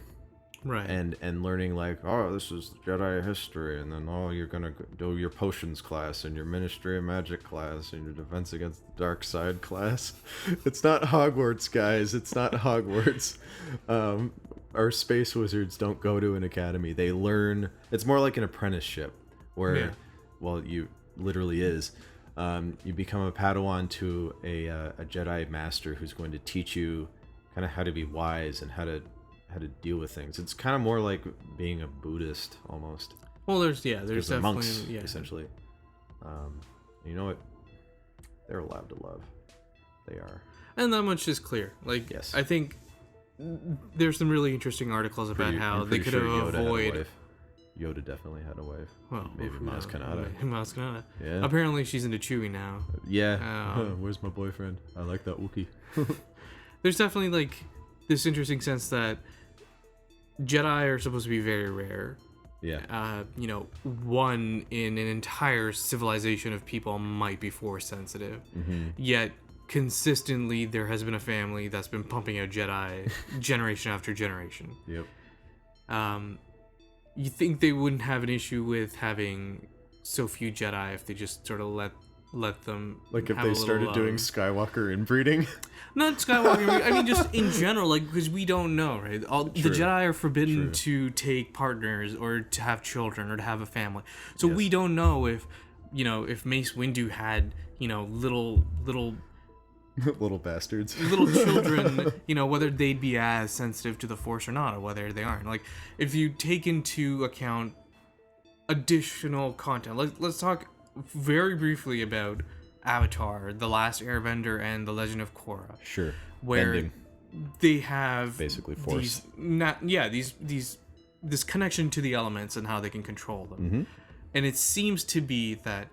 Speaker 4: Right.
Speaker 3: And learning like, oh, this is Jedi history, and then you're gonna do your potions class and your Ministry of Magic class and your Defense Against the Dark Side class. It's not Hogwarts, guys. It's not Hogwarts. Our space wizards don't go to an academy. They learn. It's more like an apprenticeship, where,
Speaker 4: Yeah.
Speaker 3: well, you literally is. You become a Padawan to a Jedi Master who's going to teach you kind of how to be wise and how to deal with things. It's kind of more like being a Buddhist almost.
Speaker 4: Well, there's
Speaker 3: Because they're
Speaker 4: definitely
Speaker 3: monks
Speaker 4: yeah.
Speaker 3: essentially. You know what? They're allowed to love. They are.
Speaker 4: And that much is clear. Like,
Speaker 3: Yes.
Speaker 4: I think there's some really interesting articles about how
Speaker 3: I'm
Speaker 4: they
Speaker 3: pretty
Speaker 4: could
Speaker 3: sure
Speaker 4: have
Speaker 3: Yoda had a
Speaker 4: avoided.
Speaker 3: wife. Yoda definitely had a wife.
Speaker 4: Well,
Speaker 3: Maybe Maz Kanata.
Speaker 4: Maz Kanata.
Speaker 3: Yeah.
Speaker 4: Apparently, she's into Chewie now.
Speaker 3: Yeah. Where's my boyfriend? I like that Wookiee.
Speaker 4: There's definitely like this interesting sense that Jedi are supposed to be very rare.
Speaker 3: Yeah.
Speaker 4: One in an entire civilization of people might be force sensitive. Yet consistently there has been a family that's been pumping out Jedi generation after generation.
Speaker 3: Yep.
Speaker 4: You think they wouldn't have an issue with having so few Jedi if they just sort of let them
Speaker 3: Like if
Speaker 4: have
Speaker 3: they
Speaker 4: a
Speaker 3: started
Speaker 4: little,
Speaker 3: doing Skywalker inbreeding.
Speaker 4: not Skywalker. I mean, just in general, like because we don't know, right? The
Speaker 3: True.
Speaker 4: Jedi are forbidden
Speaker 3: True.
Speaker 4: to take partners or to have children or to have a family. So
Speaker 3: Yes.
Speaker 4: we don't know if Mace Windu had little
Speaker 3: Little bastards.
Speaker 4: little children, whether they'd be as sensitive to the Force or not, or whether they aren't. Like if you take into account additional content, let's talk very briefly about Avatar, The Last Airbender, and The Legend of Korra,
Speaker 3: Sure.
Speaker 4: where
Speaker 3: Bending.
Speaker 4: they have
Speaker 3: Basically Force.
Speaker 4: this connection to the elements and how they can control them. And it seems to be that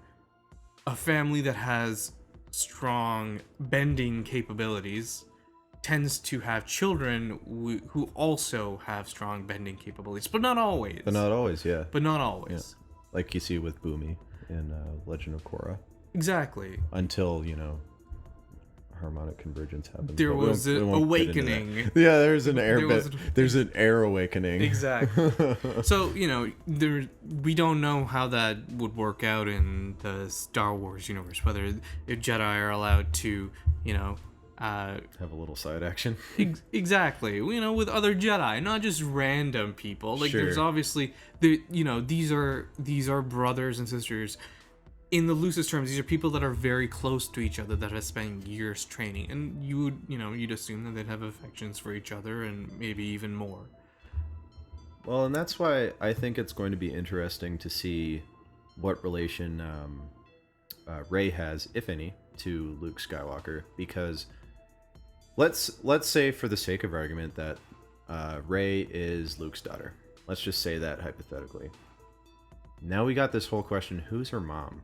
Speaker 4: a family that has strong bending capabilities tends to have children who also have strong bending capabilities, but not always.
Speaker 3: But not always, yeah.
Speaker 4: But not always.
Speaker 3: Like you see with Boomy in Legend of Korra
Speaker 4: Exactly.
Speaker 3: until harmonic convergence happened.
Speaker 4: There
Speaker 3: But
Speaker 4: was
Speaker 3: we
Speaker 4: an
Speaker 3: won't get into that.
Speaker 4: awakening.
Speaker 3: Yeah, there's an air
Speaker 4: There was
Speaker 3: there's an air awakening.
Speaker 4: Exactly. So, we don't know how that would work out in the Star Wars universe, whether if Jedi are allowed to,
Speaker 3: Have a little side action.
Speaker 4: exactly, with other Jedi, not just random people. Like,
Speaker 3: Sure.
Speaker 4: there's obviously, these are brothers and sisters. In the loosest terms, these are people that are very close to each other that have spent years training, and you'd assume that they'd have affections for each other and maybe even more.
Speaker 3: Well, and that's why I think it's going to be interesting to see what relation Rey has, if any, to Luke Skywalker. Because let's say, for the sake of argument, that Rey is Luke's daughter. Let's just say that hypothetically. Now we got this whole question: who's her mom,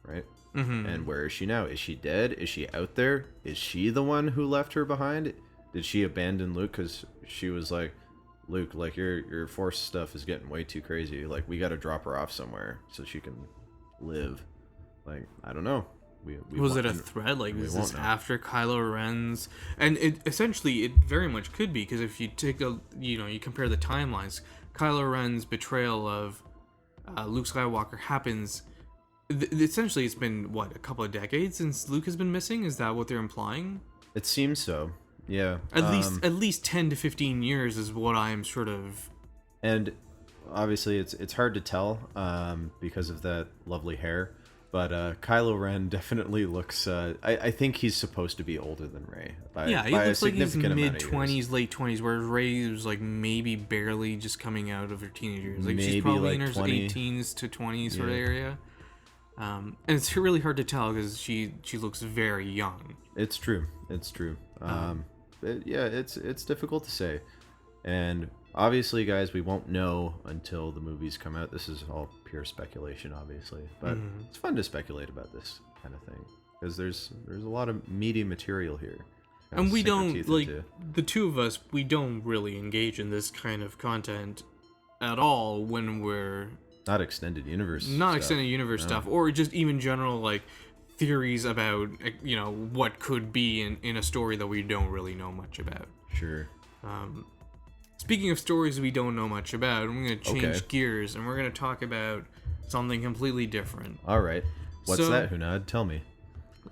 Speaker 3: right?
Speaker 4: Mm-hmm.
Speaker 3: And where is she now? Is she dead? Is she out there? Is she the one who left her behind? Did she abandon Luke because she was like, Luke, like your Force stuff is getting way too crazy. Like, we got to drop her off somewhere so she can live. Like, I don't know.
Speaker 4: Was it a threat? Like, is this
Speaker 3: know.
Speaker 4: after Kylo Ren's? And it very much could be, because if you take you compare the timelines, Kylo Ren's betrayal of Luke Skywalker happens. Essentially, it's been a couple of decades since Luke has been missing. Is that what they're implying?
Speaker 3: It seems so. Yeah.
Speaker 4: At least 10 to 15 years is what I'm sort of.
Speaker 3: And obviously, it's hard to tell because of that lovely hair. But Kylo Ren definitely looks. I think he's supposed to be older than Rey.
Speaker 4: He looks like he's
Speaker 3: mid-20s,
Speaker 4: late 20s, whereas Rey was like maybe barely just coming out of her teenage years. Like,
Speaker 3: Maybe
Speaker 4: she's probably
Speaker 3: like
Speaker 4: in her
Speaker 3: 20.
Speaker 4: 18s to 20s sort of area. And it's really hard to tell because she looks very young.
Speaker 3: It's true. It's difficult to say, and obviously, guys, we won't know until the movies come out. This is all pure speculation, obviously, but it's fun to speculate about this kind of thing because there's a lot of media material here.
Speaker 4: And we don't, like, the two of us, we don't really engage in this kind of content at all when we're
Speaker 3: not extended universe
Speaker 4: stuff, or just even general, like, theories about, what could be in a story that we don't really know much about.
Speaker 3: Sure.
Speaker 4: Speaking of stories we don't know much about, I'm going to change gears, and we're going to talk about something completely different.
Speaker 3: All right. What's that, Hunaid? Tell me.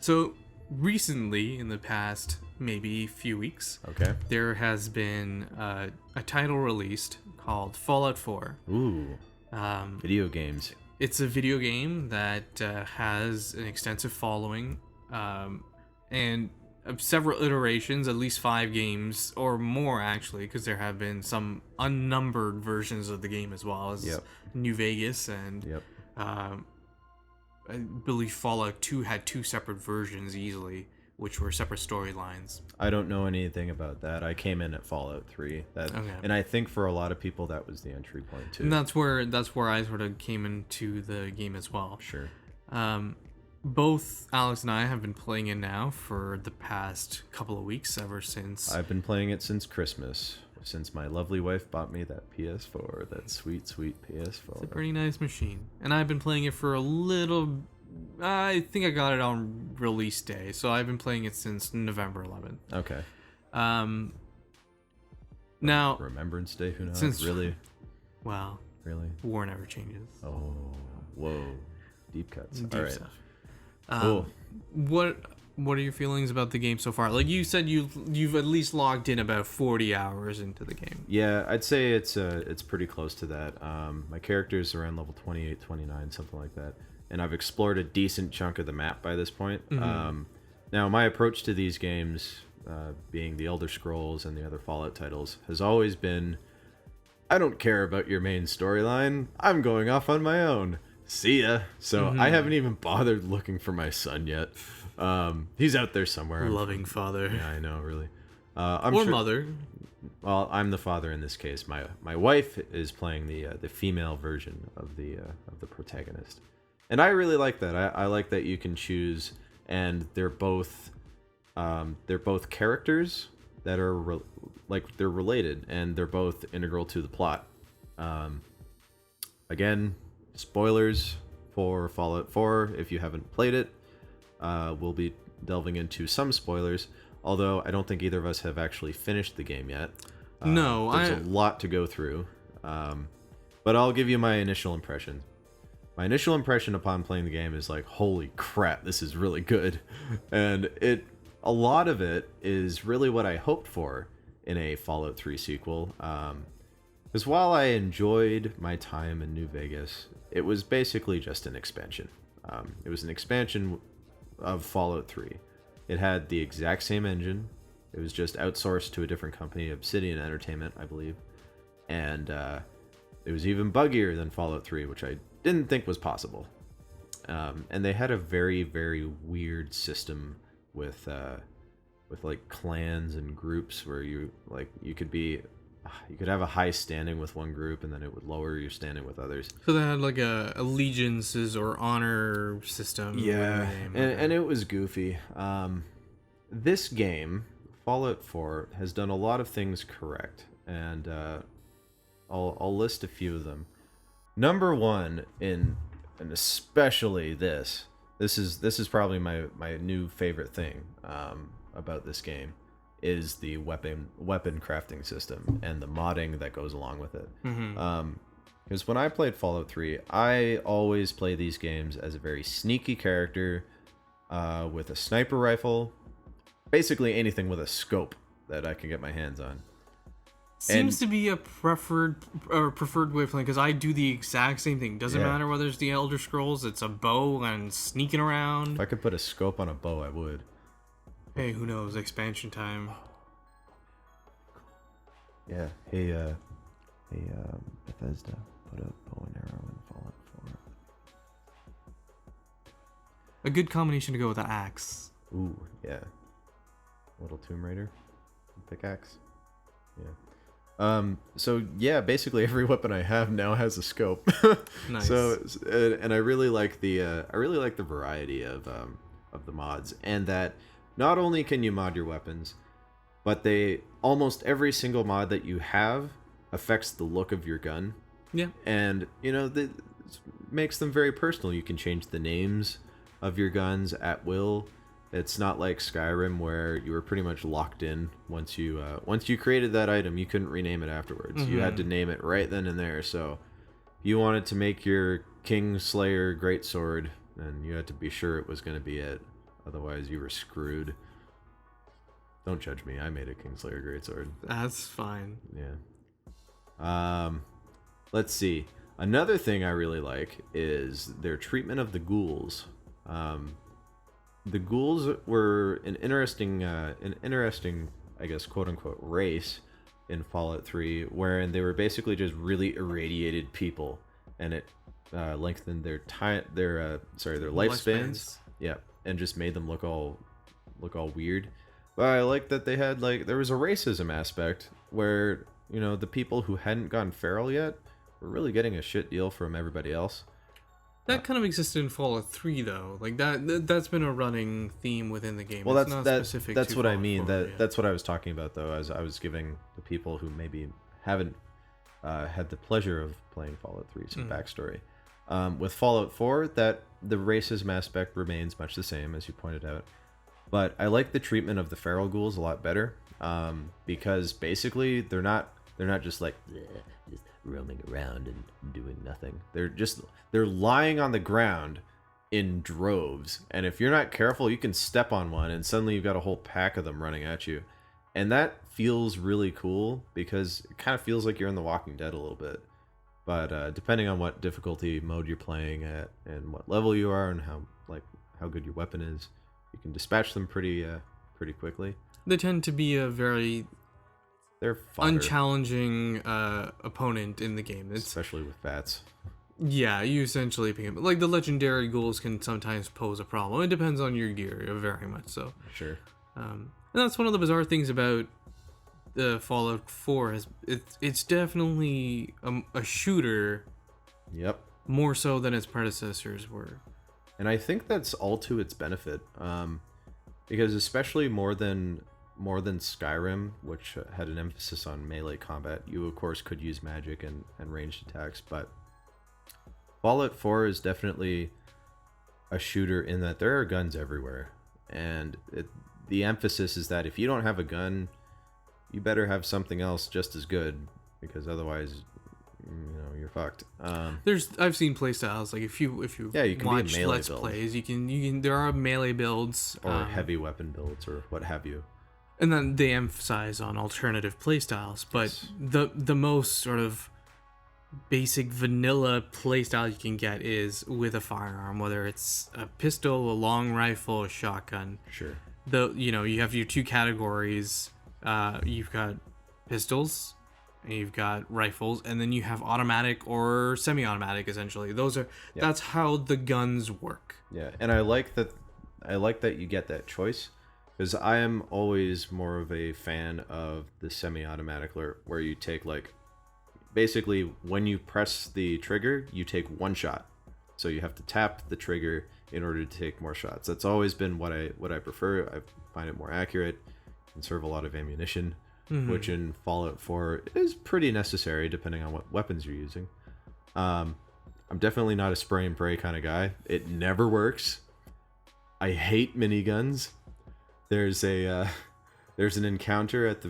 Speaker 4: So, recently, in the past maybe few weeks, there has been a title released called Fallout 4.
Speaker 3: Ooh. Video games.
Speaker 4: It's a video game that has an extensive following, and several iterations, at least 5 games or more actually, because there have been some unnumbered versions of the game as well as New Vegas, and I believe Fallout 2 had 2 separate versions easily, which were separate storylines.
Speaker 3: I don't know anything about that. I came in at Fallout 3, and I think for a lot of people that was the entry point too.
Speaker 4: And that's where I sort of came into the game as well.
Speaker 3: Sure.
Speaker 4: Both Alex and I have been playing it now for the past couple of weeks, ever since.
Speaker 3: I've been playing it since Christmas, since my lovely wife bought me that PS4, that sweet, sweet PS4.
Speaker 4: It's a pretty nice machine. And I've been playing it for a little... I think I got it on release day, so I've been playing it since November 11th.
Speaker 3: Okay.
Speaker 4: Now...
Speaker 3: Remembrance Day, who knows?
Speaker 4: Since,
Speaker 3: really?
Speaker 4: Well...
Speaker 3: Really?
Speaker 4: War never changes.
Speaker 3: Oh, whoa. Deep cuts.
Speaker 4: Deep
Speaker 3: All right.
Speaker 4: stuff.
Speaker 3: Cool.
Speaker 4: What are your feelings about the game so far? Like you said, you've at least logged in about 40 hours into the game.
Speaker 3: Yeah, I'd say it's pretty close to that. My character's around level 28, 29, something like that. And I've explored a decent chunk of the map by this point. Now, my approach to these games, being the Elder Scrolls and the other Fallout titles, has always been, I don't care about your main storyline. I'm going off on my own. See ya. So I haven't even bothered looking for my son yet. He's out there somewhere.
Speaker 4: Loving father.
Speaker 3: Yeah, I know, really.
Speaker 4: Or mother.
Speaker 3: Well, I'm the father in this case. My wife is playing the female version of the protagonist, and I really like that. I like that you can choose, and they're both characters that are they're related, and they're both integral to the plot. Again, spoilers for Fallout 4 if you haven't played it. We'll be delving into some spoilers, although I don't think either of us have actually finished the game yet.
Speaker 4: No,
Speaker 3: there's a lot to go through, but I'll give you my initial impression. My initial impression upon playing the game is like, holy crap, this is really good. And a lot of it is really what I hoped for in a Fallout 3 sequel. Because while I enjoyed my time in New Vegas, it was basically just an expansion. It was an expansion of Fallout 3. It had the exact same engine. It was just outsourced to a different company, Obsidian Entertainment, I believe. And it was even buggier than Fallout 3, which I didn't think was possible. And they had a very, very weird system with like clans and groups where you could have a high standing with one group and then it would lower your standing with others.
Speaker 4: So they had like a allegiances or honor system.
Speaker 3: Yeah, and it was goofy. This game, Fallout 4, has done a lot of things correct, and I'll list a few of them. Number one, and especially this is probably my new favorite thing about this game, is the weapon crafting system and the modding that goes along with it. Because when I played Fallout 3, I always play these games as a very sneaky character with a sniper rifle, basically anything with a scope that I can get my hands on.
Speaker 4: Seems to be a preferred way of playing, because I do the exact same thing. Doesn't matter whether it's the Elder Scrolls, it's a bow and sneaking around.
Speaker 3: If I could put a scope on a bow, I would.
Speaker 4: Hey, who knows? Expansion time.
Speaker 3: Yeah. Hey, Bethesda, put a bow and arrow in Fallout 4.
Speaker 4: A good combination to go with the axe.
Speaker 3: Ooh, yeah. Little Tomb Raider pickaxe. Yeah. So yeah, basically every weapon I have now has a scope.
Speaker 4: Nice.
Speaker 3: So, and I really like the variety of the mods, and that not only can you mod your weapons, but almost every single mod that you have affects the look of your gun.
Speaker 4: Yeah.
Speaker 3: And that makes them very personal. You can change the names of your guns at will. It's not like Skyrim where you were pretty much locked in once you created that item. You couldn't rename it afterwards. You had to name it right then and there. So if you wanted to make your Kingslayer Greatsword, then you had to be sure it was going to be it. Otherwise, you were screwed. Don't judge me. I made a Kingslayer Greatsword.
Speaker 4: That's fine.
Speaker 3: Yeah. Let's see. Another thing I really like is their treatment of the ghouls. The ghouls were an interesting, I guess, quote-unquote, race in Fallout 3, wherein they were basically just really irradiated people, and it lengthened their lifespans. Yeah, and just made them look all weird. But I like that they had there was a racism aspect where the people who hadn't gone feral yet were really getting a shit deal from everybody else.
Speaker 4: That kind of existed in Fallout 3, though. Like that's been a running theme within the game.
Speaker 3: Well,
Speaker 4: it's not specific
Speaker 3: that's
Speaker 4: to
Speaker 3: what
Speaker 4: Fallout
Speaker 3: I mean.
Speaker 4: 4,
Speaker 3: That's what I was talking about, though, as I was giving the people who maybe haven't had the pleasure of playing Fallout 3 some backstory. With Fallout 4, that the racism aspect remains much the same, as you pointed out. But I like the treatment of the feral ghouls a lot better, because basically they're not just like just roaming around and doing nothing. They're lying on the ground in droves, and if you're not careful, you can step on one and suddenly you've got a whole pack of them running at you. And that feels really cool because it kind of feels like you're in The Walking Dead a little bit. But depending on what difficulty mode you're playing at and what level you are and how good your weapon is, you can dispatch them pretty quickly.
Speaker 4: They tend to be a very
Speaker 3: They're fodder,
Speaker 4: unchallenging opponent in the game.
Speaker 3: especially with bats.
Speaker 4: Yeah, you essentially pick them. Like the legendary ghouls can sometimes pose a problem. It depends on your gear, very much so.
Speaker 3: Sure.
Speaker 4: And that's one of the bizarre things about the Fallout 4 is it's definitely a shooter. Yep. More so than its predecessors were.
Speaker 3: And I think that's all to its benefit, because especially more than Skyrim, which had an emphasis on melee combat, you of course could use magic and ranged attacks, but Fallout 4 is definitely a shooter in that there are guns everywhere, and the emphasis is that if you don't have a gun, you better have something else just as good, because otherwise, you're fucked.
Speaker 4: I've seen playstyles like if you
Speaker 3: Yeah, you can be a
Speaker 4: watch
Speaker 3: melee
Speaker 4: Let's
Speaker 3: build.
Speaker 4: Plays, you can there are melee builds
Speaker 3: Or heavy weapon builds, or what have you.
Speaker 4: and then they emphasize on alternative playstyles. But
Speaker 3: Yes.
Speaker 4: the most sort of basic vanilla playstyle you can get is with a firearm, whether it's a pistol, a long rifle, a shotgun.
Speaker 3: Sure.
Speaker 4: You have your two categories. You've got pistols, and you've got rifles, and then you have automatic or semi-automatic. Essentially, that's how the guns work.
Speaker 3: Yeah, and I like that. I like that you get that choice, because I am always more of a fan of the semi-automatic, where you take basically when you press the trigger, you take one shot. So you have to tap the trigger in order to take more shots. That's always been what I prefer. I find it more accurate, conserve a lot of ammunition, which in Fallout 4 is pretty necessary depending on what weapons you're using. I'm definitely not a spray and pray kind of guy. It never works. I hate miniguns. There's an encounter at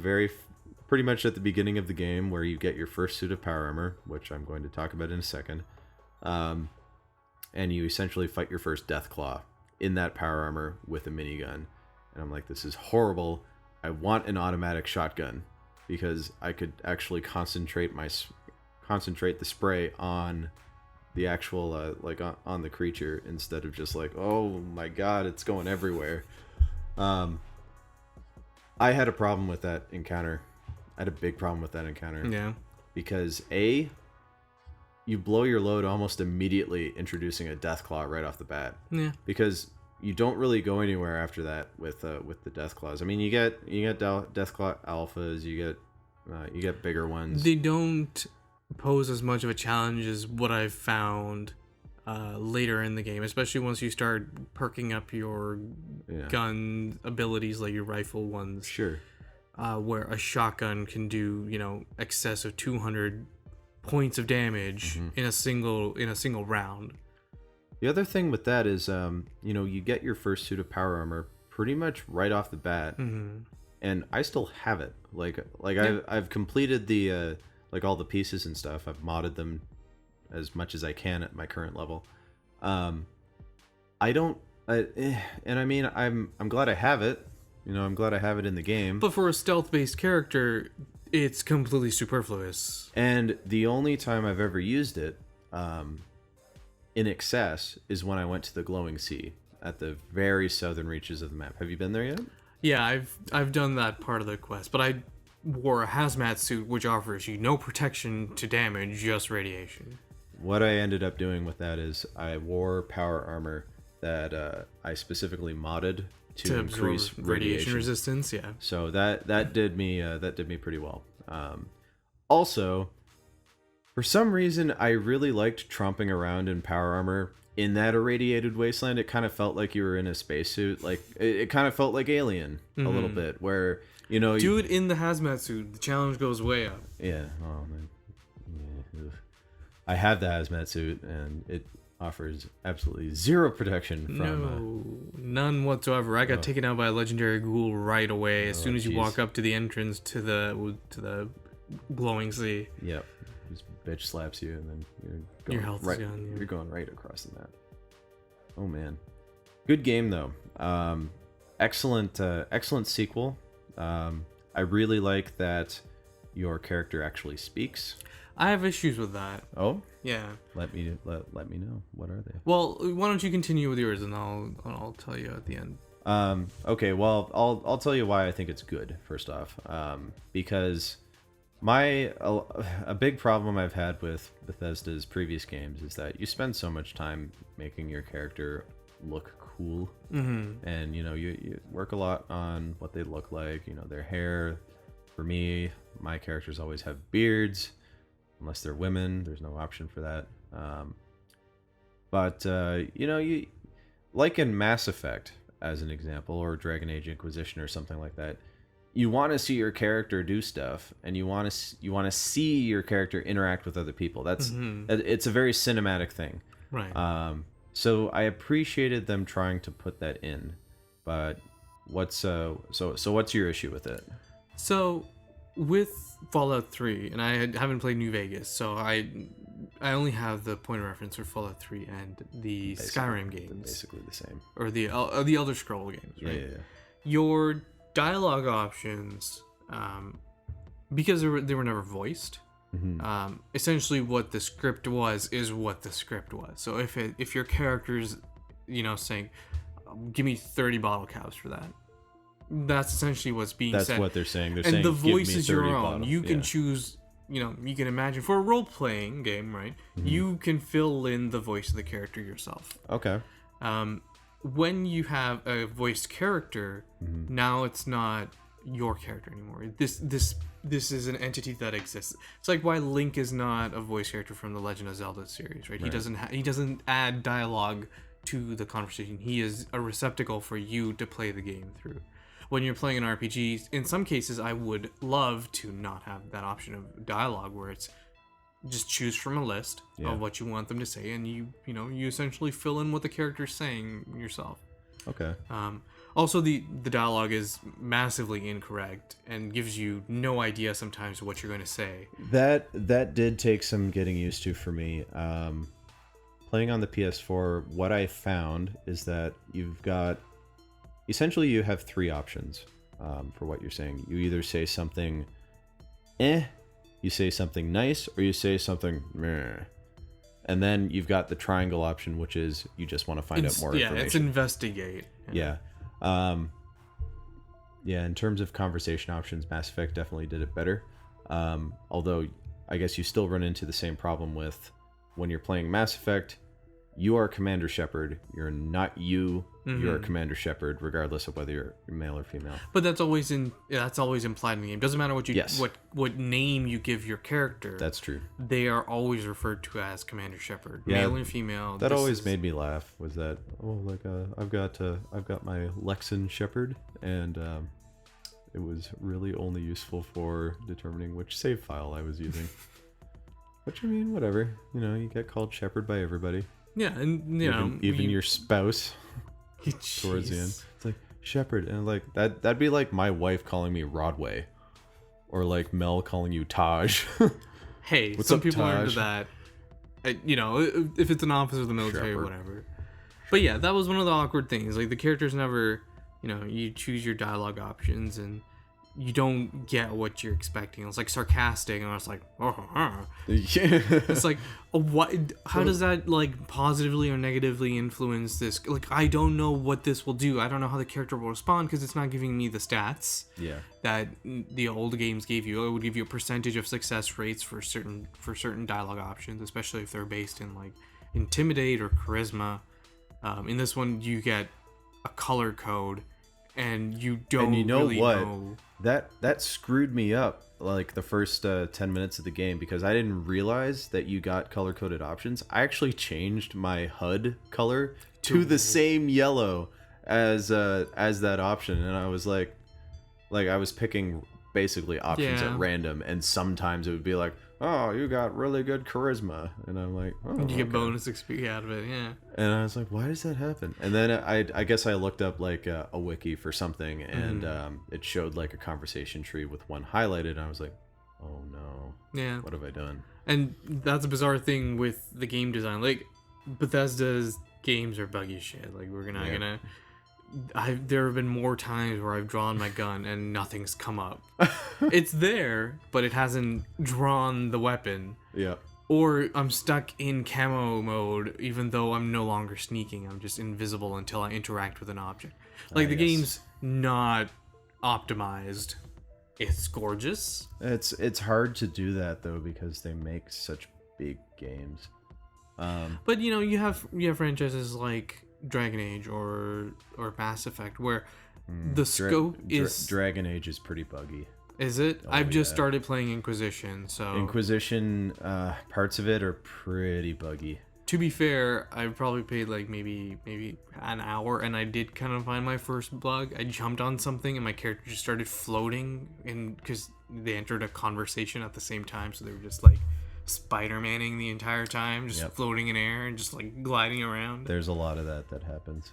Speaker 3: pretty much at the beginning of the game where you get your first suit of power armor, which I'm going to talk about in a second. And you essentially fight your first Deathclaw in that power armor with a minigun. And I'm like, this is horrible. I want an automatic shotgun, because I could actually concentrate the spray on the actual on the creature, instead of just oh my god, it's going everywhere. I had a problem with that encounter. I had a big problem with that encounter.
Speaker 4: Yeah.
Speaker 3: Because you blow your load almost immediately introducing a Deathclaw right off the bat.
Speaker 4: Yeah.
Speaker 3: Because you don't really go anywhere after that with the Deathclaws. I mean, you get Deathclaw alphas, you get bigger ones.
Speaker 4: They don't pose as much of a challenge as what I've found later in the game, especially once you start perking up your gun abilities, like your rifle ones.
Speaker 3: Sure.
Speaker 4: Where a shotgun can do, excess of 200 points of damage in a single round.
Speaker 3: The other thing with that is, you get your first suit of power armor pretty much right off the bat, and I still have it. I've completed the all the pieces and stuff. I've modded them as much as I can at my current level. I don't, and I mean, I'm glad I have it. I'm glad I have it in the game.
Speaker 4: But for a stealth-based character, it's completely superfluous.
Speaker 3: And the only time I've ever used it, in excess, is when I went to the Glowing Sea at the very southern reaches of the map. Have you been there yet?
Speaker 4: Yeah, I've done that part of the quest, but I wore a hazmat suit which offers you no protection to damage, just radiation.
Speaker 3: What I ended up doing with that is I wore power armor that I specifically modded to increase radiation
Speaker 4: resistance. Yeah.
Speaker 3: So that did me pretty well. Also, for some reason, I really liked tromping around in power armor in that irradiated wasteland. It kind of felt like you were in a spacesuit. It kind of felt like Alien a little bit, where
Speaker 4: do it in the hazmat suit. The challenge goes way up.
Speaker 3: Yeah. Oh man. Yeah. Ugh. I have the hazmat suit, and it offers absolutely zero protection from
Speaker 4: none whatsoever. I got taken out by a legendary ghoul right away as soon as you walk up to the entrance to the glowing sea.
Speaker 3: Yep. This bitch slaps you, and then
Speaker 4: your health
Speaker 3: right,
Speaker 4: is gone. Yeah.
Speaker 3: You're going right across the map. Oh man, good game though. Excellent sequel. I really like that your character actually speaks.
Speaker 4: I have issues with that.
Speaker 3: Oh?
Speaker 4: Yeah.
Speaker 3: Let me know. What are they?
Speaker 4: Well, why don't you continue with yours, and I'll tell you at the end.
Speaker 3: Okay. Well, I'll tell you why I think it's good. First off, because a big problem I've had with Bethesda's previous games is that you spend so much time making your character look cool, and you work a lot on what they look like. Their hair. For me, my characters always have beards. Unless they're women, there's no option for that. But you like in Mass Effect, as an example, or Dragon Age Inquisition or something like that, you want to see your character do stuff, and you want to see your character interact with other people. That's it's a very cinematic thing.
Speaker 4: Right.
Speaker 3: So I appreciated them trying to put that in, but what's what's your issue with it?
Speaker 4: So with Fallout 3, and I haven't played New Vegas, so I only have the point of reference for Fallout 3 and the Skyrim games.
Speaker 3: Basically the same.
Speaker 4: Or the Elder Scroll games, right?
Speaker 3: Yeah.
Speaker 4: Your dialogue options, because they were never voiced, essentially what the script was is what the script was. So if your character's, saying, give me 30 bottle caps for that, that's essentially what's being said.
Speaker 3: That's what they're saying. They're
Speaker 4: and
Speaker 3: saying,
Speaker 4: the voice
Speaker 3: give me
Speaker 4: is your
Speaker 3: 30
Speaker 4: own.
Speaker 3: bottle.
Speaker 4: You can choose, you can imagine for a role-playing game, right? You can fill in the voice of the character yourself.
Speaker 3: Okay.
Speaker 4: When you have a voiced character, now it's not your character anymore. This is an entity that exists. It's like why Link is not a voice character from the Legend of Zelda series, right? He doesn't add dialogue to the conversation. He is a receptacle for you to play the game through. When you're playing an RPG, in some cases, I would love to not have that option of dialogue where it's just choose from a list of what you want them to say, and you essentially fill in what the character's saying yourself.
Speaker 3: Okay.
Speaker 4: Also, the dialogue is massively incorrect and gives you no idea sometimes what you're going to say.
Speaker 3: That did take some getting used to for me. Playing on the PS4, what I found is that essentially you have three options for what you're saying. You either say something you say something nice, or you say something meh. And then you've got the triangle option, which is you just want to find out more information.
Speaker 4: Yeah, it's investigate.
Speaker 3: Yeah. In terms of conversation options, Mass Effect definitely did it better. Although I guess you still run into the same problem with when you're playing Mass Effect, you are Commander Shepard. You're not you. You're Commander Shepard, regardless of whether you're male or female.
Speaker 4: But that's always implied in the game. Doesn't matter what what name you give your character.
Speaker 3: That's true.
Speaker 4: They are always referred to as Commander Shepard,
Speaker 3: Yeah,
Speaker 4: male and female.
Speaker 3: That always made me laugh. Was that I've got my Lexan Shepard, and it was really only useful for determining which save file I was using. Which, I mean, whatever. You get called Shepard by everybody.
Speaker 4: Yeah, and
Speaker 3: even your spouse. Towards the end, it's like Shepard, and like that'd be like my wife calling me Rodway, or like Mel calling you Taj.
Speaker 4: Hey,
Speaker 3: What's
Speaker 4: some
Speaker 3: up,
Speaker 4: people are
Speaker 3: Taj?
Speaker 4: into that. If it's an officer of the military or
Speaker 3: Shepard.
Speaker 4: whatever. But yeah, that was one of the awkward things. Like the characters never, you choose your dialogue options and you don't get what you're expecting. It's like sarcastic, and I was like, it's like, what? How does that like positively or negatively influence this? Like, I don't know what this will do. I don't know how the character will respond because it's not giving me the stats that the old games gave you. It would give you a percentage of success rates for certain dialogue options, especially if they're based in like intimidate or charisma. In this one, you get a color code. And you don't really know.
Speaker 3: That screwed me up like the first 10 minutes of the game, because I didn't realize that you got color coded options. I actually changed my HUD color to the same yellow as that option, and I was like I was picking basically options at random, and sometimes it would be like, oh, you got really good charisma, and I'm like, oh,
Speaker 4: you get bonus XP out of it, yeah.
Speaker 3: And I was like, why does that happen? And then I guess I looked up like a wiki for something, and it showed like a conversation tree with one highlighted, and I was like, oh no, what have I done?
Speaker 4: And that's a bizarre thing with the game design. Like Bethesda's games are buggy as shit. Like we're not gonna. There have been more times where I've drawn my gun and nothing's come up. It's there, but it hasn't drawn the weapon.
Speaker 3: Yeah.
Speaker 4: Or I'm stuck in camo mode, even though I'm no longer sneaking. I'm just invisible until I interact with an object. Like the game's not optimized. It's gorgeous.
Speaker 3: It's hard to do that though, because they make such big games.
Speaker 4: But you have franchises like Dragon Age or Mass Effect where the scope is
Speaker 3: Dragon Age is pretty buggy.
Speaker 4: Is it? I've just started playing Inquisition, so
Speaker 3: Inquisition parts of it are pretty buggy.
Speaker 4: To be fair, I probably played like maybe an hour, and I did kind of find my first bug. I jumped on something, and my character just started floating, and because they entered a conversation at the same time, so they were just like Spider-Manning the entire time, just floating in air and just like gliding around.
Speaker 3: There's a lot of that happens.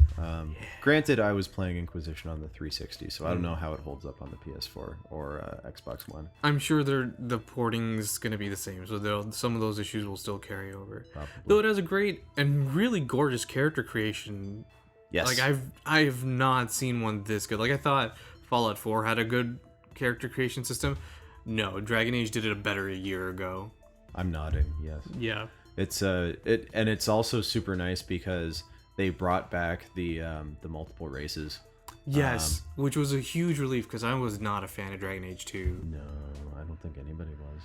Speaker 3: Granted, I was playing Inquisition on the 360, so I don't know how it holds up on the PS4 or Xbox One.
Speaker 4: I'm sure the porting's gonna be the same, so some of those issues will still carry over.
Speaker 3: Probably.
Speaker 4: Though it has a great and really gorgeous character creation.
Speaker 3: Yes.
Speaker 4: Like I've not seen one this good. Like I thought Fallout 4 had a good character creation system. No, Dragon Age did it better a year ago.
Speaker 3: I'm nodding. Yes.
Speaker 4: Yeah.
Speaker 3: It's and it's also super nice because they brought back the multiple races.
Speaker 4: Yes, which was a huge relief because I was not a fan of Dragon Age 2.
Speaker 3: No, I don't think anybody was.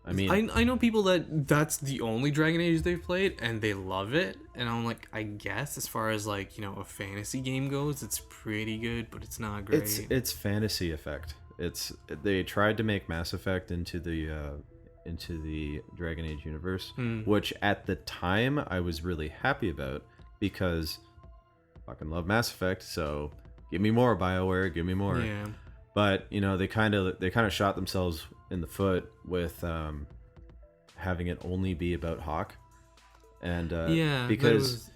Speaker 3: I mean,
Speaker 4: I know people that's the only Dragon Age they've played and they love it, and I'm like, I guess as far as like, you know, a fantasy game goes, it's pretty good, but it's not great.
Speaker 3: It's fantasy effect. They tried to make Mass Effect into the Dragon Age universe, which at the time I was really happy about because I fucking love Mass Effect, so give me more BioWare, give me more.
Speaker 4: Yeah.
Speaker 3: But, you know, they kind of shot themselves in the foot with having it only be about Hawk. And because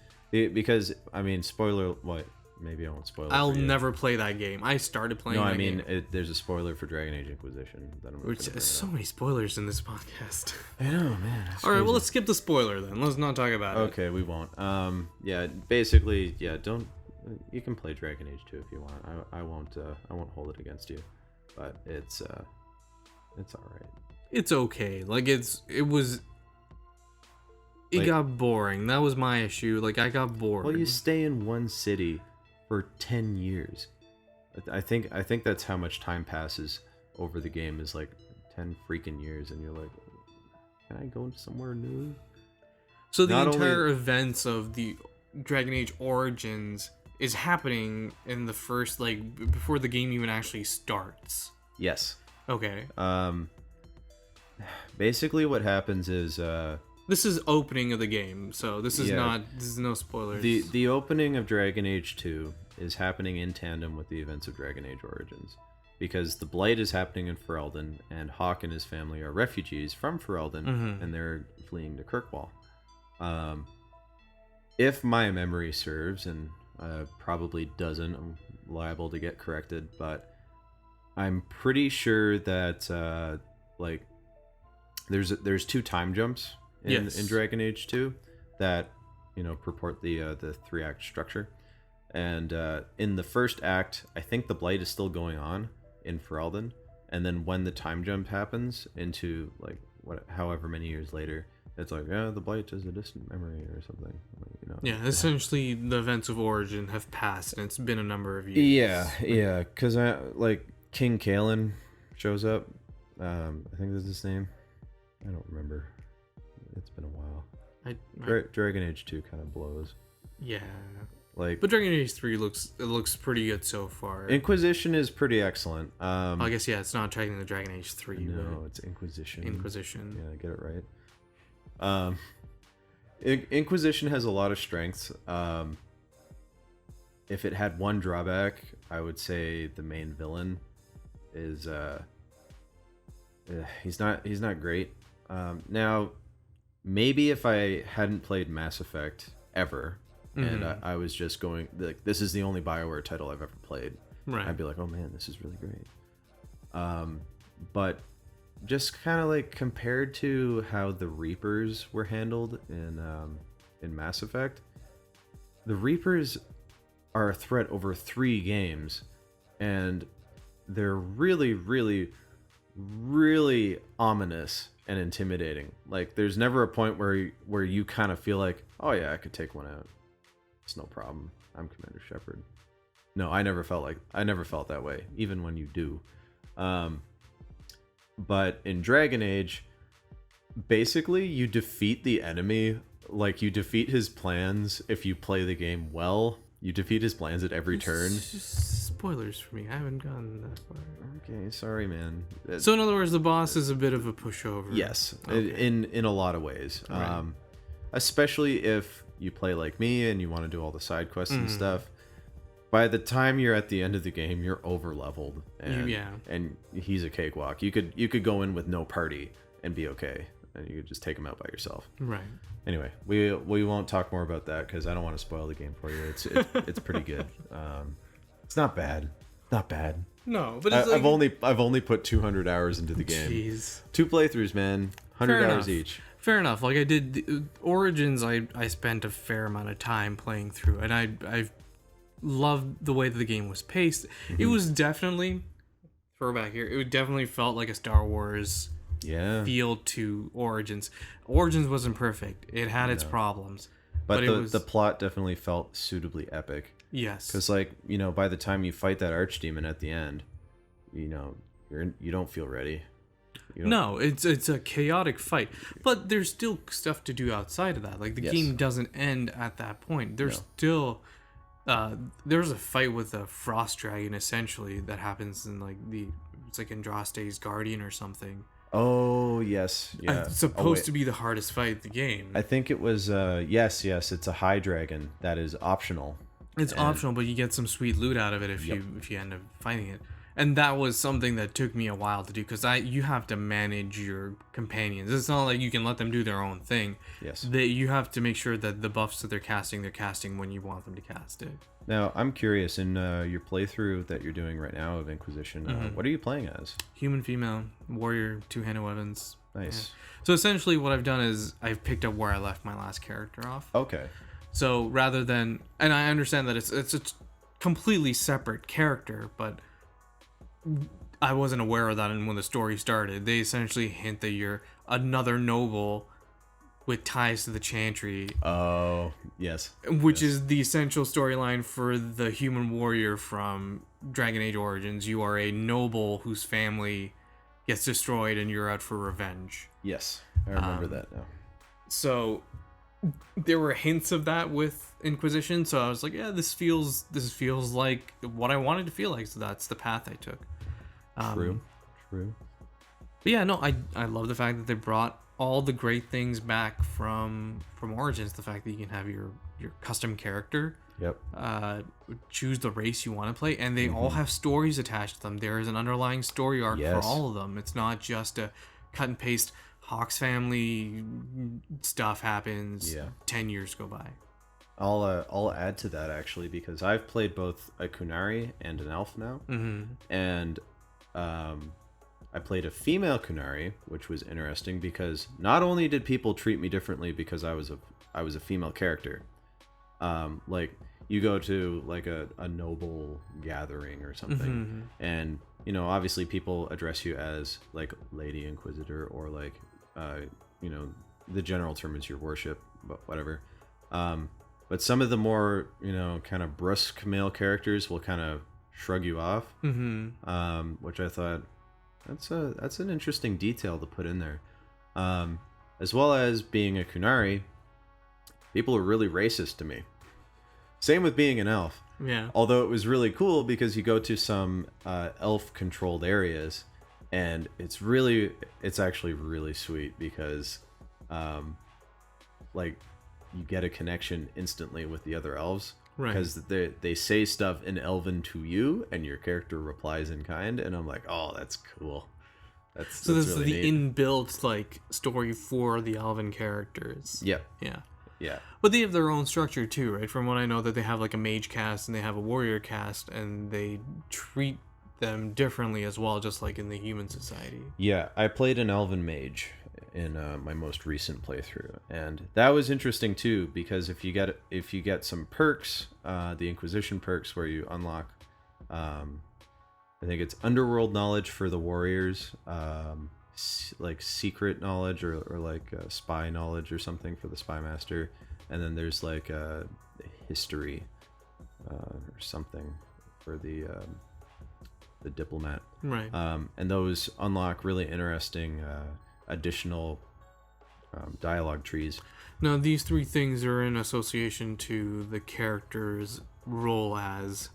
Speaker 3: I mean, spoiler, what? Maybe I won't spoil it.
Speaker 4: I'll never play that game. I started playing
Speaker 3: No,
Speaker 4: that
Speaker 3: I mean,
Speaker 4: game.
Speaker 3: there's a spoiler for Dragon Age Inquisition.
Speaker 4: Which is so many spoilers in this podcast.
Speaker 3: I know, man.
Speaker 4: All right, well, let's skip the spoiler then. Let's not talk about it.
Speaker 3: Okay, we won't. Yeah, basically, yeah, don't. You can play Dragon Age 2 if you want. I won't hold it against you, but it's all right.
Speaker 4: It's okay. Like it got boring. That was my issue. Like I got bored.
Speaker 3: Well, you stay in one city for 10 years. I think that's how much time passes over the game is like 10 freaking years, and you're like, can I go somewhere new?
Speaker 4: So the entire events of the Dragon Age Origins is happening in the first, like, before the game even actually starts.
Speaker 3: Yes.
Speaker 4: Okay.
Speaker 3: Basically what happens is
Speaker 4: this is opening of the game, so this is no spoilers.
Speaker 3: The opening of Dragon Age 2 is happening in tandem with the events of Dragon Age Origins, because the Blight is happening in Ferelden, and Hawk and his family are refugees from Ferelden, and they're fleeing to Kirkwall. If my memory serves, and probably doesn't, I'm liable to get corrected, but I'm pretty sure that like there's 2 time jumps in Dragon Age 2 that, you know, purport the 3-act structure. And in the first act, I think the Blight is still going on in Ferelden, and then when the time jump happens into like however many years later, it's like, yeah, the Blight is a distant memory or something. You know.
Speaker 4: Yeah, essentially the events of Origin have passed, and it's been a number of years.
Speaker 3: Yeah, because like King Kalen shows up. I think that's his name. I don't remember. It's been a while. Dragon Age 2 kind of blows.
Speaker 4: Yeah.
Speaker 3: Like,
Speaker 4: but Dragon Age 3 looks pretty good so far.
Speaker 3: Inquisition is pretty excellent.
Speaker 4: I guess, yeah, it's not tracking the Dragon Age 3.
Speaker 3: No, it's Inquisition. Yeah, get it right. Inquisition has a lot of strengths. If it had one drawback, I would say the main villain is he's not great. Now, maybe if I hadn't played Mass Effect ever, and I was just going like, this is the only BioWare title I've ever played,
Speaker 4: right,
Speaker 3: I'd be like, oh man, this is really great. But just kind of like compared to how the Reapers were handled in Mass Effect, the Reapers are a threat over 3 games, and they're really, really, really ominous and intimidating. Like, there's never a point where you kind of feel like, oh yeah, I could take one out. It's no problem. I'm Commander Shepard. No, I never felt that way, even when you do. But in Dragon Age, basically you defeat the enemy, like you defeat his plans if you play the game well. You defeat his plans at every turn.
Speaker 4: Spoilers for me. I haven't gone that far.
Speaker 3: Okay, sorry, man.
Speaker 4: So in other words, the boss is a bit of a pushover.
Speaker 3: Yes,
Speaker 4: okay.
Speaker 3: in a lot of ways.
Speaker 4: Right.
Speaker 3: especially if you play like me and you want to do all the side quests and stuff. By the time you're at the end of the game, you're over leveled, and he's a cakewalk. You could go in with no party and be okay, and you could just take him out by yourself.
Speaker 4: Right.
Speaker 3: Anyway, we won't talk more about that because I don't want to spoil the game for you. It's pretty good. It's not bad. Not bad.
Speaker 4: No, but
Speaker 3: I've only put 200 hours into the game.
Speaker 4: Jeez.
Speaker 3: 2 playthroughs, man. 100 hours each.
Speaker 4: Fair enough. Like I did Origins, I spent a fair amount of time playing through, and I loved the way that the game was paced. It was definitely, throw back here, it definitely felt like a Star Wars feel to Origins. Origins wasn't perfect. It had its problems.
Speaker 3: But the plot definitely felt suitably epic.
Speaker 4: Yes.
Speaker 3: Because, like, you know, by the time you fight that archdemon at the end, you know, you don't feel ready.
Speaker 4: No, it's a chaotic fight. But there's still stuff to do outside of that. Like, the game doesn't end at that point. There's still... there's a fight with a frost dragon, essentially, that happens in, like, it's like Andraste's Guardian or something.
Speaker 3: Oh, yes. Yeah.
Speaker 4: It's supposed to be the hardest fight of the game.
Speaker 3: I think it was, yes, it's a high dragon that is optional.
Speaker 4: It's optional, but you get some sweet loot out of it if you end up fighting it. And that was something that took me a while to do, because you have to manage your companions. It's not like you can let them do their own thing.
Speaker 3: Yes.
Speaker 4: You have to make sure that the buffs that they're casting when you want them to cast it.
Speaker 3: Now, I'm curious, in your playthrough that you're doing right now of Inquisition, what are you playing as?
Speaker 4: Human, female, warrior, two-handed weapons.
Speaker 3: Nice.
Speaker 4: Yeah. So essentially what I've done is I've picked up where I left my last character off.
Speaker 3: Okay.
Speaker 4: So rather than... And I understand that it's a completely separate character, but... I wasn't aware of that when the story started. They essentially hint that you're another noble with ties to the Chantry.
Speaker 3: Oh, yes.
Speaker 4: Which is the essential storyline for the human warrior from Dragon Age Origins. You are a noble whose family gets destroyed and you're out for revenge.
Speaker 3: Yes, I remember that now.
Speaker 4: So there were hints of that with Inquisition, so I was like, yeah, this feels like what I wanted to feel like, so that's the path I took.
Speaker 3: True.
Speaker 4: But yeah, no, I love the fact that they brought all the great things back from Origins. The fact that you can have your custom character.
Speaker 3: Yep.
Speaker 4: Choose the race you want to play, and they all have stories attached to them. There is an underlying story arc for all of them. It's not just a cut and paste. Hawks family stuff happens. 10 years go by.
Speaker 3: I'll add to that actually, because I've played both a Kunari and an elf now, and I played a female Kunari, which was interesting because not only did people treat me differently because I was a female character, like you go to like a noble gathering or something, and you know obviously people address you as like Lady Inquisitor or like you know the general term is your worship, but whatever. But some of the more, you know, kind of brusque male characters will kind of shrug you off, which I thought that's an interesting detail to put in there. As well as being a Kunari, people are really racist to me. Same with being an elf.
Speaker 4: Yeah.
Speaker 3: Although it was really cool because you go to some elf-controlled areas, and it's actually really sweet because, like, you get a connection instantly with the other elves, right? Because they say stuff in Elven to you, and your character replies in kind, and I'm like, oh, that's cool. That's
Speaker 4: this
Speaker 3: really
Speaker 4: is the
Speaker 3: neat.
Speaker 4: Inbuilt like story for the Elven characters.
Speaker 3: Yep.
Speaker 4: Yeah. But they have their own structure too, right? From what I know, that they have like a mage cast and they have a warrior cast, and they treat them differently as well, just like in the human society.
Speaker 3: Yeah, I played an Elven mage in my most recent playthrough, and that was interesting too, because if you get some perks, the Inquisition perks, where you unlock I think it's underworld knowledge for the warriors, like secret knowledge or like spy knowledge or something for the spy master, and then there's like history or something for the diplomat,
Speaker 4: right?
Speaker 3: And those unlock really interesting additional dialogue trees.
Speaker 4: Now, these three things are in association to the character's role as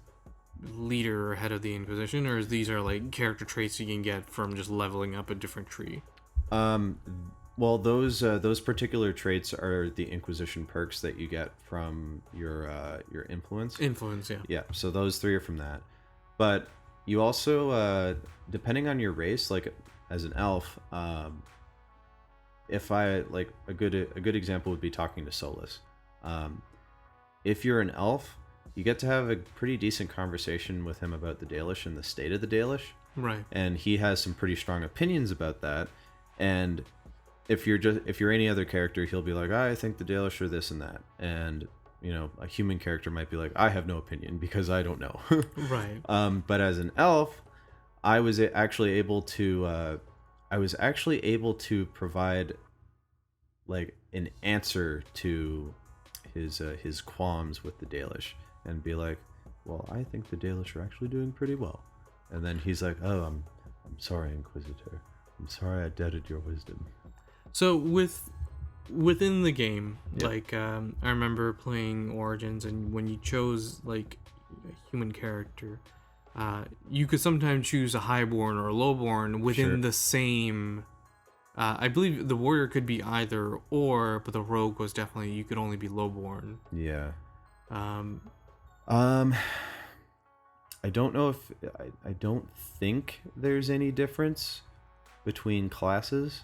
Speaker 4: leader or head of the Inquisition, or these are like character traits you can get from just leveling up a different tree?
Speaker 3: those particular traits are the Inquisition perks that you get from your influence.
Speaker 4: Influence, yeah.
Speaker 3: Yeah, so those 3 are from that. But you also, depending on your race, like as an elf, if I like a good example would be talking to Solus. If you're an elf, you get to have a pretty decent conversation with him about the Dalish and the state of the Dalish.
Speaker 4: Right.
Speaker 3: And he has some pretty strong opinions about that. And if you're any other character, he'll be like, I think the Dalish are this and that. And a human character might be like, I have no opinion because I don't know.
Speaker 4: Right.
Speaker 3: But as an elf, I was actually able to provide like an answer to his qualms with the Dalish and be like, well, I think the Dalish are actually doing pretty well. And then he's like, oh, I'm sorry, Inquisitor. I'm sorry I doubted your wisdom.
Speaker 4: So within the game,
Speaker 3: Yep.
Speaker 4: like I remember playing Origins, and when you chose like a human character, you could sometimes choose a highborn or a lowborn within
Speaker 3: Sure.
Speaker 4: the same. I believe the warrior could be either or, but the rogue was definitely you could only be lowborn.
Speaker 3: Yeah.
Speaker 4: Um,
Speaker 3: I don't know if I don't think there's any difference between classes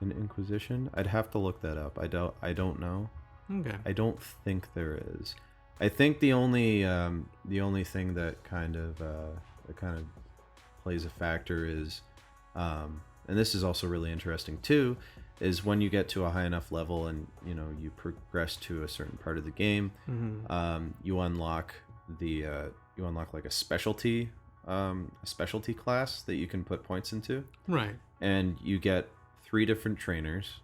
Speaker 3: in Inquisition. I'd have to look that up. I don't know.
Speaker 4: okay.
Speaker 3: I don't think there is. I think the only thing that kind of plays a factor is, and this is also really interesting too, is when you get to a high enough level and you progress to a certain part of the game, you unlock like a specialty class that you can put points into,
Speaker 4: Right.
Speaker 3: and you get 3 different trainers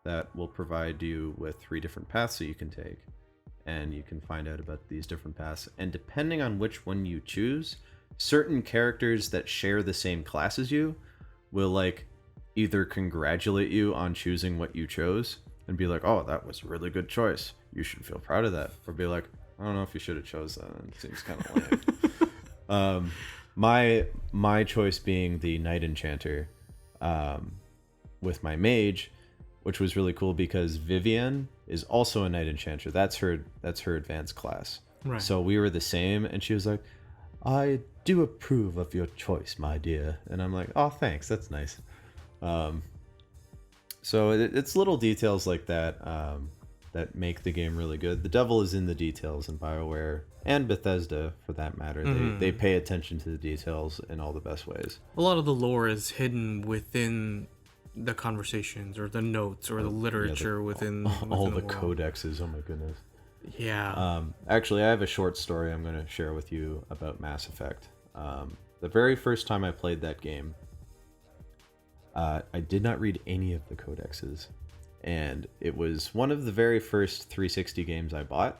Speaker 3: that will provide you with 3 different paths that you can take, and you can find out about these different paths. And depending on which one you choose, certain characters that share the same class as you will like either congratulate you on choosing what you chose and be like, oh, that was a really good choice, you should feel proud of that, or be like, I don't know if you should have chose that, it seems kind of lame. My choice being the Knight Enchanter, with my mage, which was really cool because Vivienne is also a Knight Enchanter. That's her advanced class.
Speaker 4: Right.
Speaker 3: So we were the same, and she was like, I do approve of your choice, my dear. And I'm like, oh, thanks, that's nice. So it's little details like that that make the game really good. The devil is in the details in BioWare, and Bethesda for that matter. They pay attention to the details in all the best ways.
Speaker 4: A lot of the lore is hidden within the conversations or the notes or the literature within
Speaker 3: All
Speaker 4: the
Speaker 3: the
Speaker 4: world.
Speaker 3: codexes, oh my goodness.
Speaker 4: Yeah.
Speaker 3: Actually, I have a short story I'm going to share with you about Mass Effect. The very first time I played that game, I did not read any of the codexes. And it was one of the very first 360 games I bought.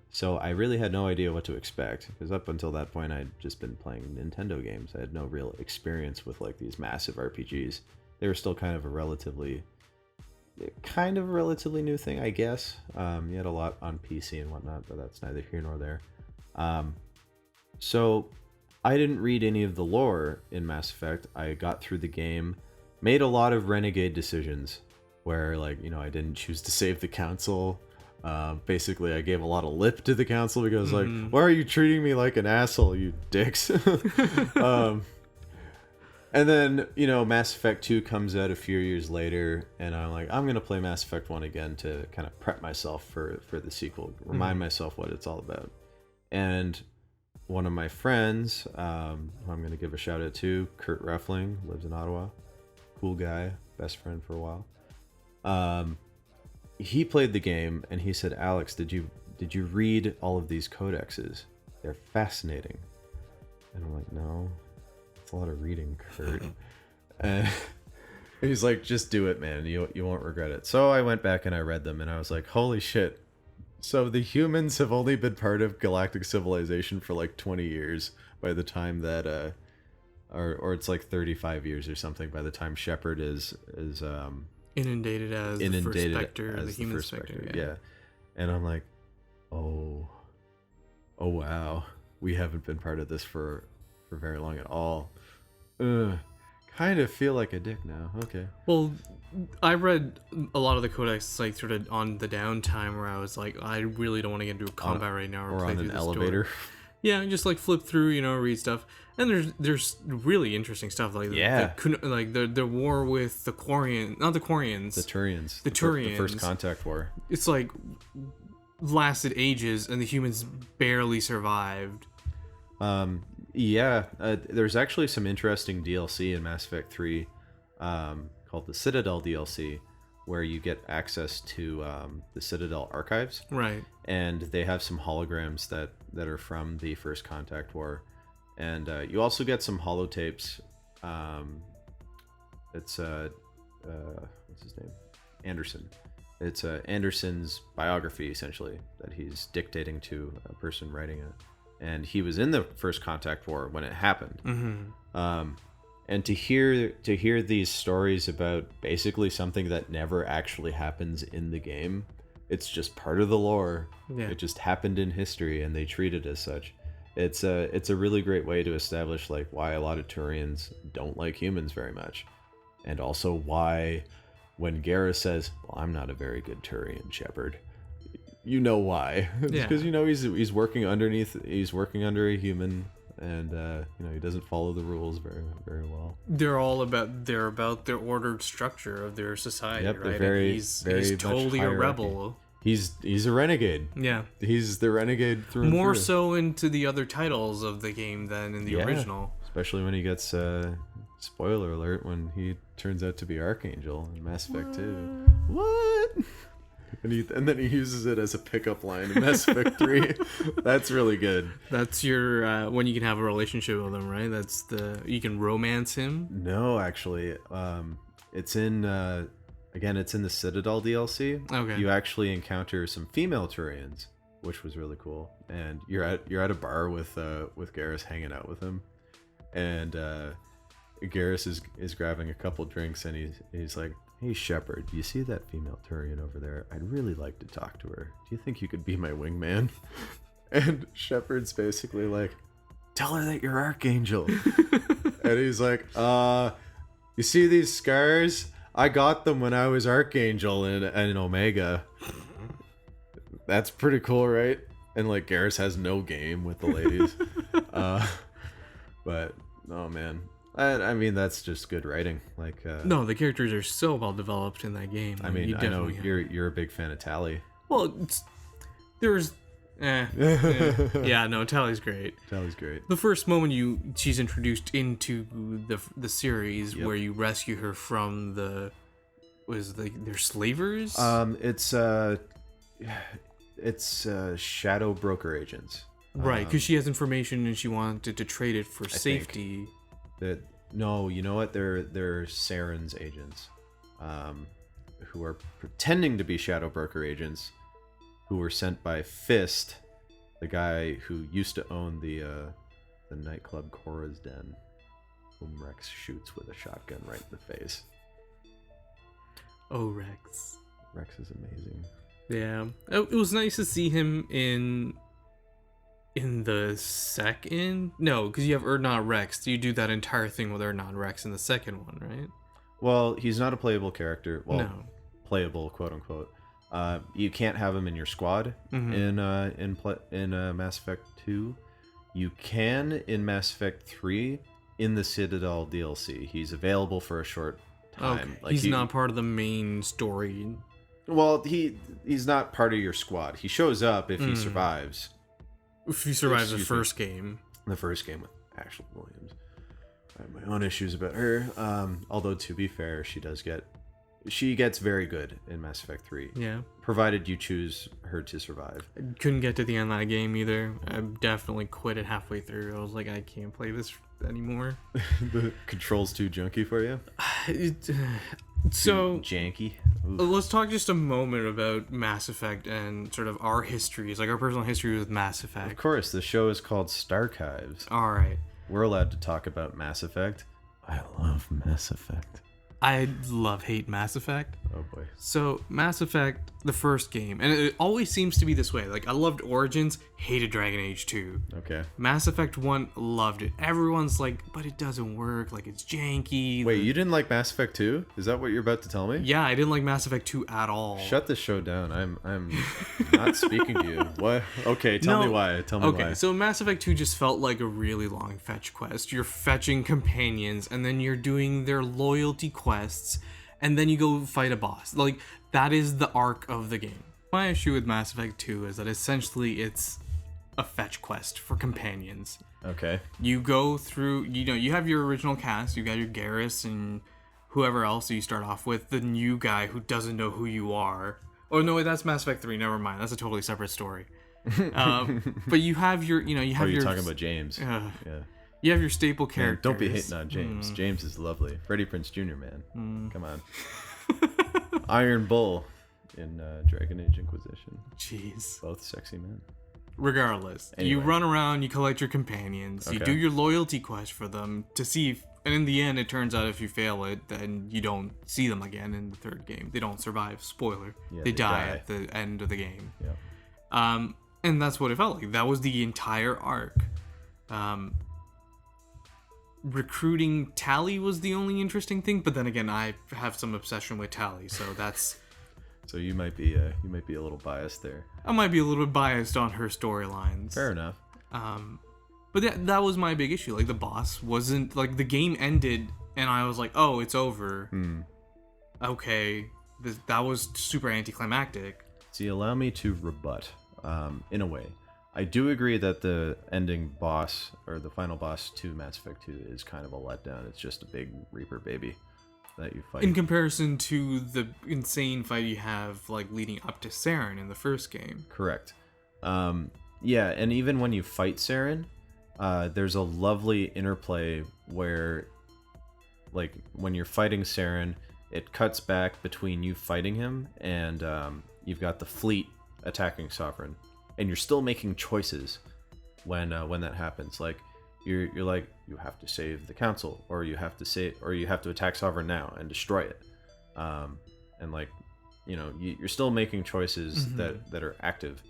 Speaker 3: So I really had no idea what to expect, because up until that point I'd just been playing Nintendo games. I had no real experience with like these massive RPGs. They were still kind of a relatively new thing, I guess. You had a lot on PC and whatnot, but that's neither here nor there. So I didn't read any of the lore in Mass Effect. I got through the game, made a lot of renegade decisions where, like, I didn't choose to save the council. Basically, I gave a lot of lip to the council because, like, why are you treating me like an asshole, you dicks? And then, Mass Effect 2 comes out a few years later, and I'm like, I'm going to play Mass Effect 1 again to kind of prep myself for the sequel, remind myself what it's all about. And one of my friends, who I'm going to give a shout out to, Kurt Ruffling, lives in Ottawa. Cool guy, best friend for a while. He played the game, and he said, Alex, did you read all of these codexes? They're fascinating. And I'm like, no. A lot of reading, Kurt. And he's like, just do it, man, you won't regret it. So I went back and I read them, and I was like, holy shit, so the humans have only been part of galactic civilization for like 20 years by the time that or it's like 35 years or something by the time Shepard is
Speaker 4: inundated as the first Spectre, the human Spectre.
Speaker 3: Yeah. And I'm like, oh wow, we haven't been part of this for very long at all. kind of feel like a dick now. Okay.
Speaker 4: Well, I read a lot of the codex like sort of on the downtime where I was like, I really don't want to get into a combat right now
Speaker 3: Or
Speaker 4: play
Speaker 3: on
Speaker 4: through
Speaker 3: an
Speaker 4: this
Speaker 3: elevator.
Speaker 4: story. Yeah, just like flip through, read stuff, and there's really interesting stuff like the war with the Quarian, not the Quarians,
Speaker 3: The Turians.
Speaker 4: The Turians.
Speaker 3: The first contact war.
Speaker 4: It's like lasted ages, and the humans barely survived.
Speaker 3: There's actually some interesting DLC in Mass Effect 3 called the Citadel DLC, where you get access to the Citadel archives.
Speaker 4: Right.
Speaker 3: And they have some holograms that are from the first contact war. And you also get some holotapes. It's what's his name? Anderson. It's Anderson's biography, essentially, that he's dictating to a person writing it. And he was in the first contact war when it happened.
Speaker 4: Mm-hmm.
Speaker 3: And to hear these stories about basically something that never actually happens in the game, it's just part of the lore.
Speaker 4: Yeah.
Speaker 3: It just happened in history, and they treat it as such. It's a really great way to establish like why a lot of Turians don't like humans very much, and also why when Garrus says, "Well, I'm not a very good Turian, Shepard," you know why? It's because he's working underneath. He's working under a human. And he doesn't follow the rules very, very well.
Speaker 4: They're about their ordered structure of their society,
Speaker 3: Yep,
Speaker 4: right?
Speaker 3: they're very,
Speaker 4: and he's
Speaker 3: very
Speaker 4: totally
Speaker 3: much
Speaker 4: a rebel.
Speaker 3: He's a renegade.
Speaker 4: Yeah,
Speaker 3: he's the renegade through and
Speaker 4: more
Speaker 3: through.
Speaker 4: so into the other titles of the game than in the original.
Speaker 3: Especially when he gets spoiler alert when he turns out to be Archangel in Mass Effect 2. What? And then he uses it as a pickup line in Mass Effect 3. That's really good.
Speaker 4: That's your when you can have a relationship with him, right? You can romance him.
Speaker 3: No, actually, it's in it's in the Citadel DLC.
Speaker 4: Okay.
Speaker 3: You actually encounter some female Turians, which was really cool. And you're at a bar with Garrus hanging out with him, and Garrus is grabbing a couple drinks, and he's like, "Hey Shepard, do you see that female Turian over there? I'd really like to talk to her. Do you think you could be my wingman?" And Shepard's basically like, "Tell her that you're Archangel." And he's like, "You see these scars? I got them when I was Archangel in Omega." That's pretty cool, right? And like Garrus has no game with the ladies. But oh man. I mean, that's just good writing. Like,
Speaker 4: no, the characters are so well developed in that game.
Speaker 3: I mean, I know you're a big fan of Tali.
Speaker 4: Well, yeah, no, Tally's great.
Speaker 3: Tali's great.
Speaker 4: The first moment she's introduced into the series,
Speaker 3: Yep.
Speaker 4: where you rescue her from their slavers.
Speaker 3: It's shadow broker agents.
Speaker 4: Right, because she has information and she wanted to trade it for
Speaker 3: think.
Speaker 4: safety.
Speaker 3: No, you know what? They're Saren's agents, who are pretending to be shadow broker agents, who were sent by Fist, the guy who used to own the nightclub Cora's Den, whom Rex shoots with a shotgun right in the face.
Speaker 4: Oh, Rex.
Speaker 3: Rex is amazing.
Speaker 4: Yeah, it was nice to see him in the second. No, because you have Erdnot Rex. You do that entire thing with Erdnot Rex in the second one, right?
Speaker 3: Well, he's not a playable character. Well,
Speaker 4: No.
Speaker 3: playable, quote unquote. You can't have him in your squad
Speaker 4: Mhm.
Speaker 3: in Mass Effect 2. You can in Mass Effect 3 in the Citadel DLC. He's available for a short time.
Speaker 4: Okay. He's not part of the main story.
Speaker 3: Well, he's not part of your squad. He shows up if he survives.
Speaker 4: If he survives the
Speaker 3: Excuse me.
Speaker 4: first game.
Speaker 3: The first game with Ashley Williams. I have my own issues about her. Although to be fair, she gets very good in Mass Effect 3.
Speaker 4: Yeah.
Speaker 3: Provided you choose her to survive.
Speaker 4: I couldn't get to the end of that game either. I definitely quit it halfway through. I was like, I can't play this anymore.
Speaker 3: The controls too junky for you?
Speaker 4: So
Speaker 3: Janky. Oof.
Speaker 4: let's talk just a moment about Mass Effect and sort of our histories, like our personal history with Mass
Speaker 3: Of
Speaker 4: Effect.
Speaker 3: course, the show is called Starchives.
Speaker 4: All right.
Speaker 3: We're allowed to talk about Mass Effect. I love Mass Effect.
Speaker 4: I hate Mass Effect.
Speaker 3: Oh boy.
Speaker 4: So Mass Effect, the first game, and it always seems to be this way. Like I loved Origins, hated Dragon Age 2.
Speaker 3: Okay.
Speaker 4: Mass Effect 1, loved it. Everyone's like, but it doesn't work. Like it's janky.
Speaker 3: Wait, you didn't like Mass Effect 2? Is that what you're about to tell me?
Speaker 4: Yeah, I didn't like Mass Effect 2 at all.
Speaker 3: Shut this show down. I'm not speaking to you. What? Okay, tell me why. Tell me why.
Speaker 4: Okay, so Mass Effect 2 just felt like a really long fetch quest. You're fetching companions, and then you're doing their loyalty quests, and then you go fight a boss. Like, that is the arc of the game. My issue with Mass Effect 2 is that essentially it's a fetch quest for companions.
Speaker 3: Okay.
Speaker 4: You go through, you have your original cast, you got your Garrus and whoever else you start off with, the new guy who doesn't know who you are. Oh, no, wait, that's Mass Effect 3, never mind. That's a totally separate story. But you have your, you have
Speaker 3: you're
Speaker 4: your...
Speaker 3: talking about James. Yeah.
Speaker 4: You have your staple characters.
Speaker 3: Man, don't be hating on James. James is lovely. Freddie Prinze Jr., man. Come on. Iron Bull in Dragon Age Inquisition.
Speaker 4: Jeez.
Speaker 3: Both sexy men.
Speaker 4: Regardless, you run around, you collect your companions, you do your loyalty quest for them to see if, and in the end it turns out if you fail it, then you don't see them again in the third game. They don't survive. Spoiler. They die at the end of the game.
Speaker 3: Yeah.
Speaker 4: And that's what it felt like. That was the entire arc. Recruiting Tally was the only interesting thing, but then again, I have some obsession with Tally, so that's...
Speaker 3: So you might be a little biased there.
Speaker 4: I might be a little bit biased on her storylines.
Speaker 3: Fair enough.
Speaker 4: But that was my big issue. Like, the boss wasn't... Like, the game ended, and I was like, oh, it's over. Okay. That was super anticlimactic.
Speaker 3: See, allow me to rebut, in a way. I do agree that the ending boss, or the final boss to Mass Effect 2 is kind of a letdown. It's just a big Reaper baby that you fight.
Speaker 4: In comparison to the insane fight you have, like, leading up to Saren in the first game.
Speaker 3: Correct. Yeah, and even when you fight Saren, there's a lovely interplay where, like, when you're fighting Saren, it cuts back between you fighting him and you've got the fleet attacking Sovereign. And you're still making choices when that happens. Like you're like, you have to save the council, or you have to attack Sovereign now and destroy it. And like, you're still making choices that are active.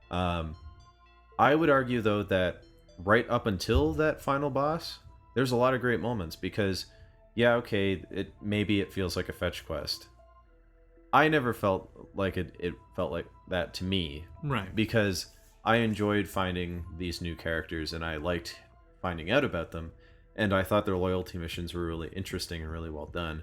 Speaker 3: I would argue though that right up until that final boss, there's a lot of great moments because, yeah, okay, maybe it feels like a fetch quest. I never felt like it felt like that to me.
Speaker 4: Right.
Speaker 3: Because I enjoyed finding these new characters and I liked finding out about them. And I thought their loyalty missions were really interesting and really well done.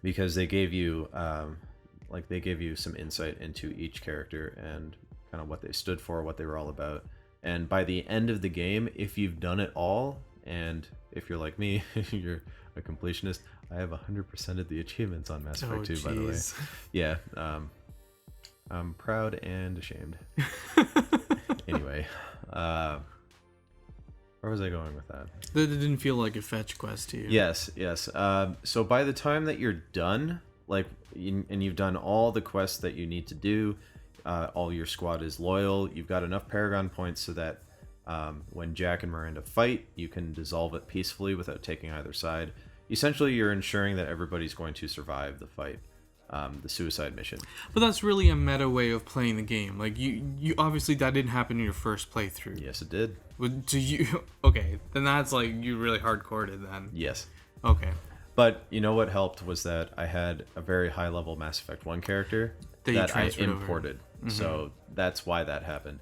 Speaker 3: Because they gave you some insight into each character and kind of what they stood for, what they were all about. And by the end of the game, if you've done it all, and if you're like me, you're a completionist, I have 100% of the achievements on Mass Effect 2, by the way. Yeah, I'm proud and ashamed. Anyway, where was I going with that?
Speaker 4: That it didn't feel like a fetch quest to you.
Speaker 3: Yes. So by the time that you're done, and you've done all the quests that you need to do, all your squad is loyal, you've got enough Paragon points so that when Jack and Miranda fight, you can dissolve it peacefully without taking either side. Essentially, you're ensuring that everybody's going to survive the fight, the suicide mission.
Speaker 4: But that's really a meta way of playing the game. Like, you obviously, that didn't happen in your first playthrough.
Speaker 3: Yes, it did.
Speaker 4: Do you... Okay, then that's like, you really hardcored it then.
Speaker 3: Yes.
Speaker 4: Okay.
Speaker 3: But you know what helped was that I had a very high-level Mass Effect 1 character that I imported. So that's why that happened.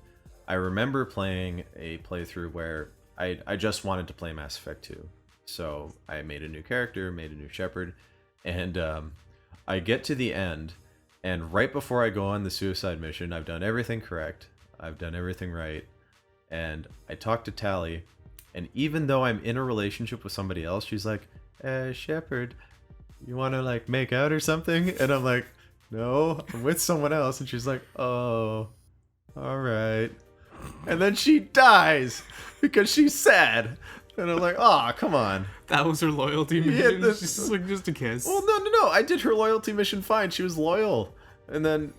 Speaker 3: I remember playing a playthrough where I just wanted to play Mass Effect 2. So I made a new character, made a new Shepard, and I get to the end, and right before I go on the suicide mission, I've done everything correct, I've done everything right, and I talk to Tally, and even though I'm in a relationship with somebody else, she's like, Shepard, you want to like make out or something? And I'm like, no, I'm with someone else, and she's like, oh, all right. And then she dies because she's sad. And I'm like, come on.
Speaker 4: That was her loyalty mission? Yeah, just like, just a kiss.
Speaker 3: Well, no. I did her loyalty mission fine. She was loyal. And then,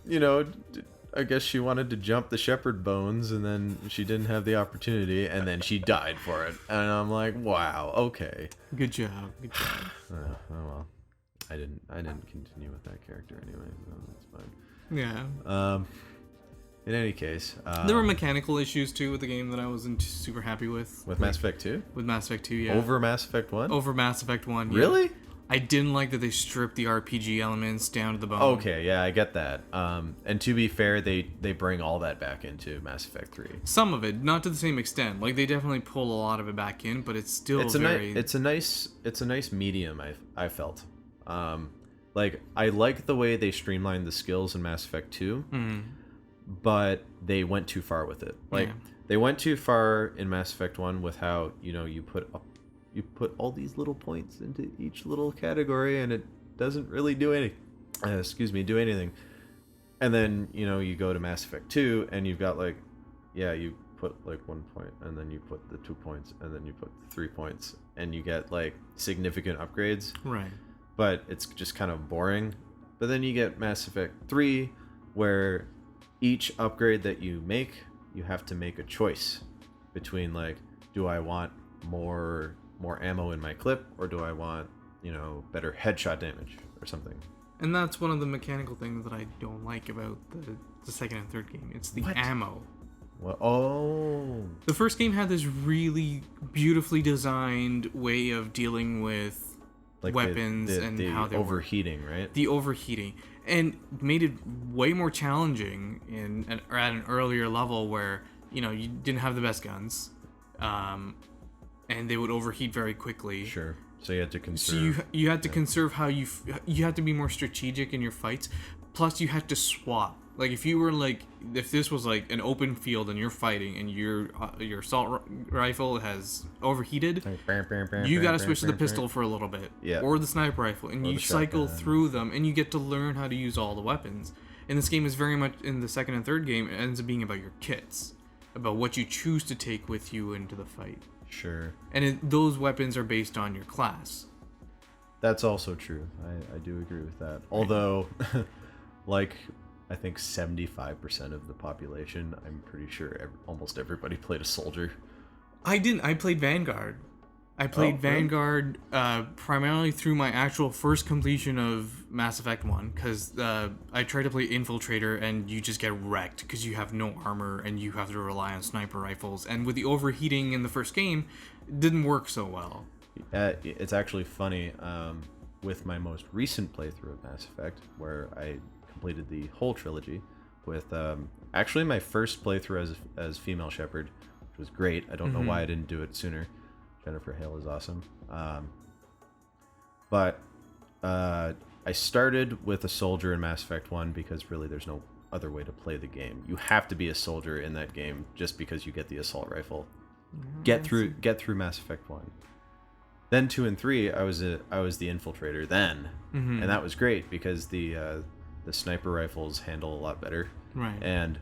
Speaker 3: I guess she wanted to jump the Shepherd bones, and then she didn't have the opportunity, and then she died for it. And I'm like, wow, okay.
Speaker 4: Good job.
Speaker 3: Oh, well. I didn't continue with that character anyway, so that's fine.
Speaker 4: Yeah.
Speaker 3: In any case,
Speaker 4: There were mechanical issues too with the game that I wasn't super happy with.
Speaker 3: with Mass Effect 2
Speaker 4: With Mass Effect 2, yeah.
Speaker 3: over Mass Effect 1.
Speaker 4: Over Mass Effect 1. Yeah.
Speaker 3: Really?
Speaker 4: I didn't like that they stripped the RPG elements down to the bone.
Speaker 3: Okay, yeah, I get that. And to be fair, they bring all that back into Mass Effect 3.
Speaker 4: Some of it, not to the same extent. Like they definitely pull a lot of it back in, but it's still
Speaker 3: It's a nice medium. I felt. Like I like the way they streamlined the skills in Mass Effect 2, but they went too far with it. Like they went too far in Mass Effect 1 with how you put all these little points into each little category, and it doesn't really do anything. Do anything. And then you go to Mass Effect 2, and you've got you put 1 point, and then you put the 2 points, and then you put the 3 points, and you get significant upgrades.
Speaker 4: Right.
Speaker 3: But it's just kind of boring. But then you get Mass Effect 3, where each upgrade that you make, you have to make a choice between do I want more ammo in my clip, or do I want better headshot damage or something.
Speaker 4: And that's one of the mechanical things that I don't like about the second and third game. It's the ammo.
Speaker 3: Well, oh.
Speaker 4: The first game had this really beautifully designed way of dealing with weapons and how they
Speaker 3: overheating, right?
Speaker 4: The overheating, and made it way more challenging at an earlier level where you didn't have the best guns, and they would overheat very quickly.
Speaker 3: Sure. So you had to conserve.
Speaker 4: So you had to conserve how you had to be more strategic in your fights. Plus, you had to swap. Like if you were if this was an open field and you're fighting and your assault rifle has overheated, you got to switch to the pistol for a little bit, or the sniper rifle, and you cycle through them, and you get to learn how to use all the weapons. And this game is very much, in the second and third game, it ends up being about your kits, about what you choose to take with you into the fight.
Speaker 3: Sure.
Speaker 4: And those weapons are based on your class.
Speaker 3: That's also true. I do agree with that. Although, I think 75% of the population, I'm pretty sure almost everybody played a soldier.
Speaker 4: I didn't. I played Vanguard. I played Vanguard primarily through my actual first completion of Mass Effect 1, because I tried to play Infiltrator, and you just get wrecked because you have no armor and you have to rely on sniper rifles. And with the overheating in the first game, it didn't work so well.
Speaker 3: It's actually funny, with my most recent playthrough of Mass Effect, where I completed the whole trilogy with actually my first playthrough as female Shepard, which was great. I don't know why I didn't do it sooner. Jennifer Hale is awesome. But I started with a soldier in Mass Effect 1 because really there's no other way to play the game. You have to be a soldier in that game just because you get the assault rifle. Get through Mass Effect 1. Then 2 and 3, I was the infiltrator then, and that was great because the sniper rifles handle a lot better.
Speaker 4: Right.
Speaker 3: And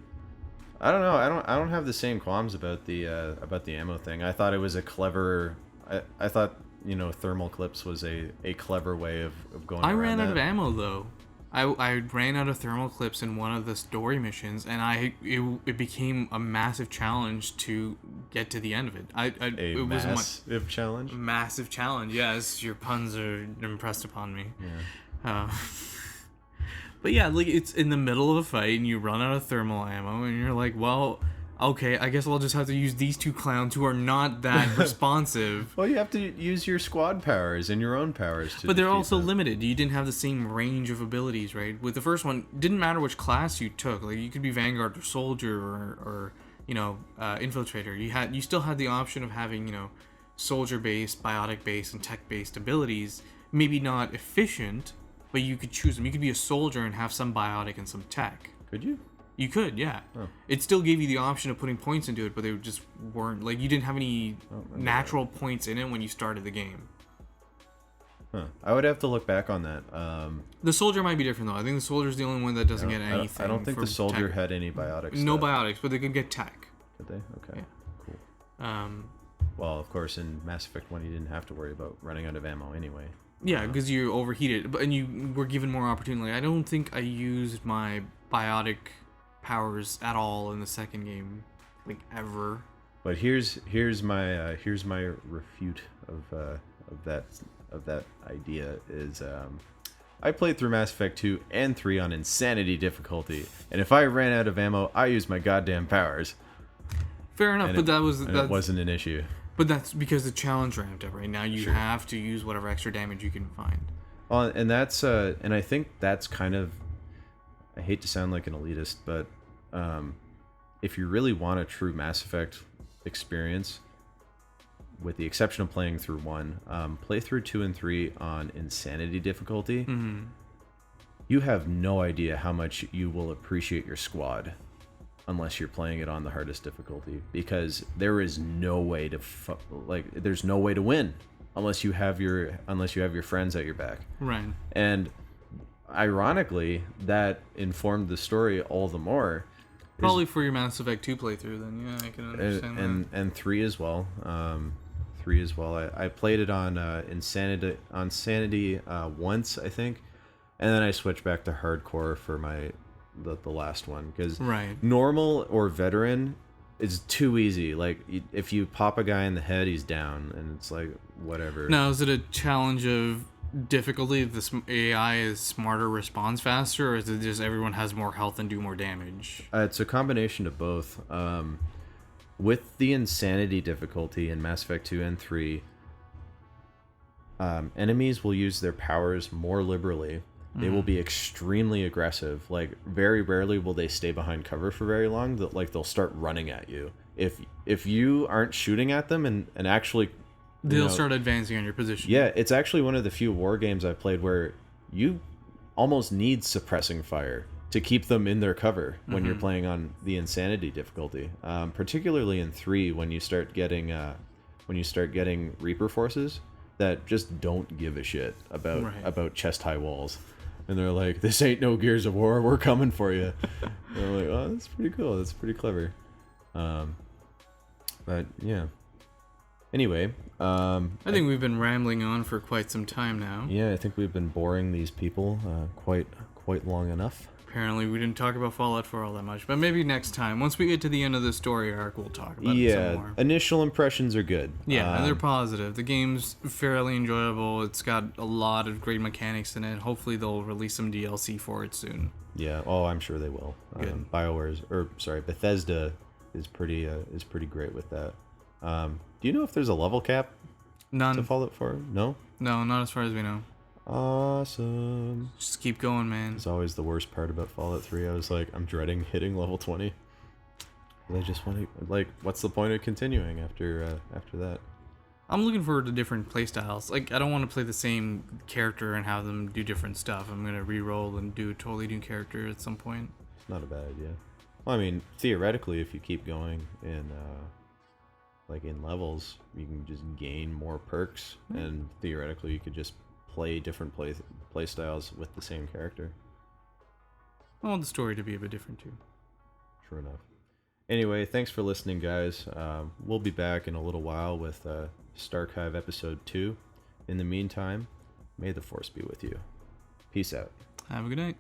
Speaker 3: I don't know. I don't have the same qualms about the ammo thing. I thought it was a clever. I thought thermal clips was a clever way of going.
Speaker 4: I
Speaker 3: around
Speaker 4: ran
Speaker 3: that.
Speaker 4: out of ammo though. I ran out of thermal clips in one of the story missions, and it became a massive challenge to get to the end of it. It was a
Speaker 3: massive challenge.
Speaker 4: Massive challenge. Yes, your puns are impressed upon me.
Speaker 3: Yeah.
Speaker 4: But yeah, it's in the middle of a fight, and you run out of thermal ammo, and you're like, well, okay, I guess I'll just have to use these two clowns who are not that responsive.
Speaker 3: Well, you have to use your squad powers and your own powers to.
Speaker 4: But they're also
Speaker 3: them.
Speaker 4: limited. You didn't have the same range of abilities, right? With the first one, it didn't matter which class you took. You could be Vanguard or Soldier or Infiltrator. You still had the option of having soldier-based, biotic-based, and tech-based abilities. Maybe not efficient, but you could choose them. You could be a soldier and have some biotic and some tech.
Speaker 3: Could you?
Speaker 4: You could, yeah.
Speaker 3: Oh.
Speaker 4: It still gave you the option of putting points into it, but they just weren't you didn't have any natural points in it when you started the game.
Speaker 3: Huh. I would have to look back on that.
Speaker 4: The soldier might be different though. I think the soldier's the only one that doesn't get anything.
Speaker 3: I don't think the soldier had any biotics.
Speaker 4: No biotics, but they could get tech.
Speaker 3: Did they? Okay.
Speaker 4: Yeah.
Speaker 3: Cool. Well, of course, in Mass Effect 1, you didn't have to worry about running out of ammo anyway.
Speaker 4: Yeah, because you overheated, and you were given more opportunity. I don't think I used my biotic powers at all in the second game, ever.
Speaker 3: But here's my refute of that idea is I played through Mass Effect 2 and 3 on insanity difficulty, and if I ran out of ammo, I used my goddamn powers.
Speaker 4: Fair enough,
Speaker 3: And
Speaker 4: but
Speaker 3: it wasn't an issue.
Speaker 4: But that's because the challenge ramped up. Right now, you have to use whatever extra damage you can find.
Speaker 3: Well, and that's and I think that's kind of, I hate to sound like an elitist, but if you really want a true Mass Effect experience, with the exception of playing through 1, play through 2 and 3 on insanity difficulty.
Speaker 4: Mm-hmm.
Speaker 3: You have no idea how much you will appreciate your squad unless you're playing it on the hardest difficulty, because there is no way to there's no way to win unless you have your friends at your back.
Speaker 4: Right.
Speaker 3: And ironically, that informed the story all the more.
Speaker 4: Probably for your Mass Effect 2 playthrough, then. Yeah, I can understand that.
Speaker 3: And 3 as well. 3 as well. I played it on Sanity once, I think, and then I switched back to hardcore for the last one, because normal or veteran is too easy. Like, if you pop a guy in the head, he's down, and it's like, whatever.
Speaker 4: Now, is it a challenge of difficulty if the AI is smarter, responds faster, or is it just everyone has more health and do more damage?
Speaker 3: It's a combination of both. With the insanity difficulty in Mass Effect 2 and 3, enemies will use their powers more liberally. They will be extremely aggressive. Like, very rarely will they stay behind cover for very long. They'll start running at you. If you aren't shooting at them and actually...
Speaker 4: They'll start advancing on your position.
Speaker 3: Yeah, it's actually one of the few war games I've played where you almost need suppressing fire to keep them in their cover when you're playing on the insanity difficulty. Particularly in 3, when you start getting Reaper forces that just don't give a shit about chest high walls. And they're like, this ain't no Gears of War, we're coming for you. And I'm like, oh, that's pretty cool, that's pretty clever. But yeah. Anyway,
Speaker 4: I think we've been rambling on for quite some time now.
Speaker 3: Yeah, I think we've been boring these people quite long enough.
Speaker 4: Apparently, we didn't talk about Fallout 4 all that much, but maybe next time, once we get to the end of the story arc, we'll talk about it some more.
Speaker 3: Initial impressions are good.
Speaker 4: Yeah, and they're positive. The game's fairly enjoyable. It's got a lot of great mechanics in it. Hopefully, they'll release some DLC for it soon.
Speaker 3: Yeah, I'm sure they will.
Speaker 4: Good.
Speaker 3: Bethesda is pretty great with that. Do you know if there's a level cap?
Speaker 4: None.
Speaker 3: To Fallout 4? No?
Speaker 4: No, not as far as we know.
Speaker 3: Awesome.
Speaker 4: Just keep going, man.
Speaker 3: It's always the worst part about Fallout 3. I was like, I'm dreading hitting level 20. I just want to, what's the point of continuing after that?
Speaker 4: I'm looking forward to different playstyles. Like, I don't want to play the same character and have them do different stuff. I'm going to re-roll and do a totally new character at some point.
Speaker 3: It's not a bad idea. Well, I mean, theoretically, if you keep going in levels, you can just gain more perks, and theoretically, you could just play different play styles with the same character.
Speaker 4: I want the story to be a bit different too.
Speaker 3: True enough. Anyway, thanks for listening, guys. We'll be back in a little while with Starchive Episode 2. In the meantime, may the Force be with you. Peace out.
Speaker 4: Have a good night.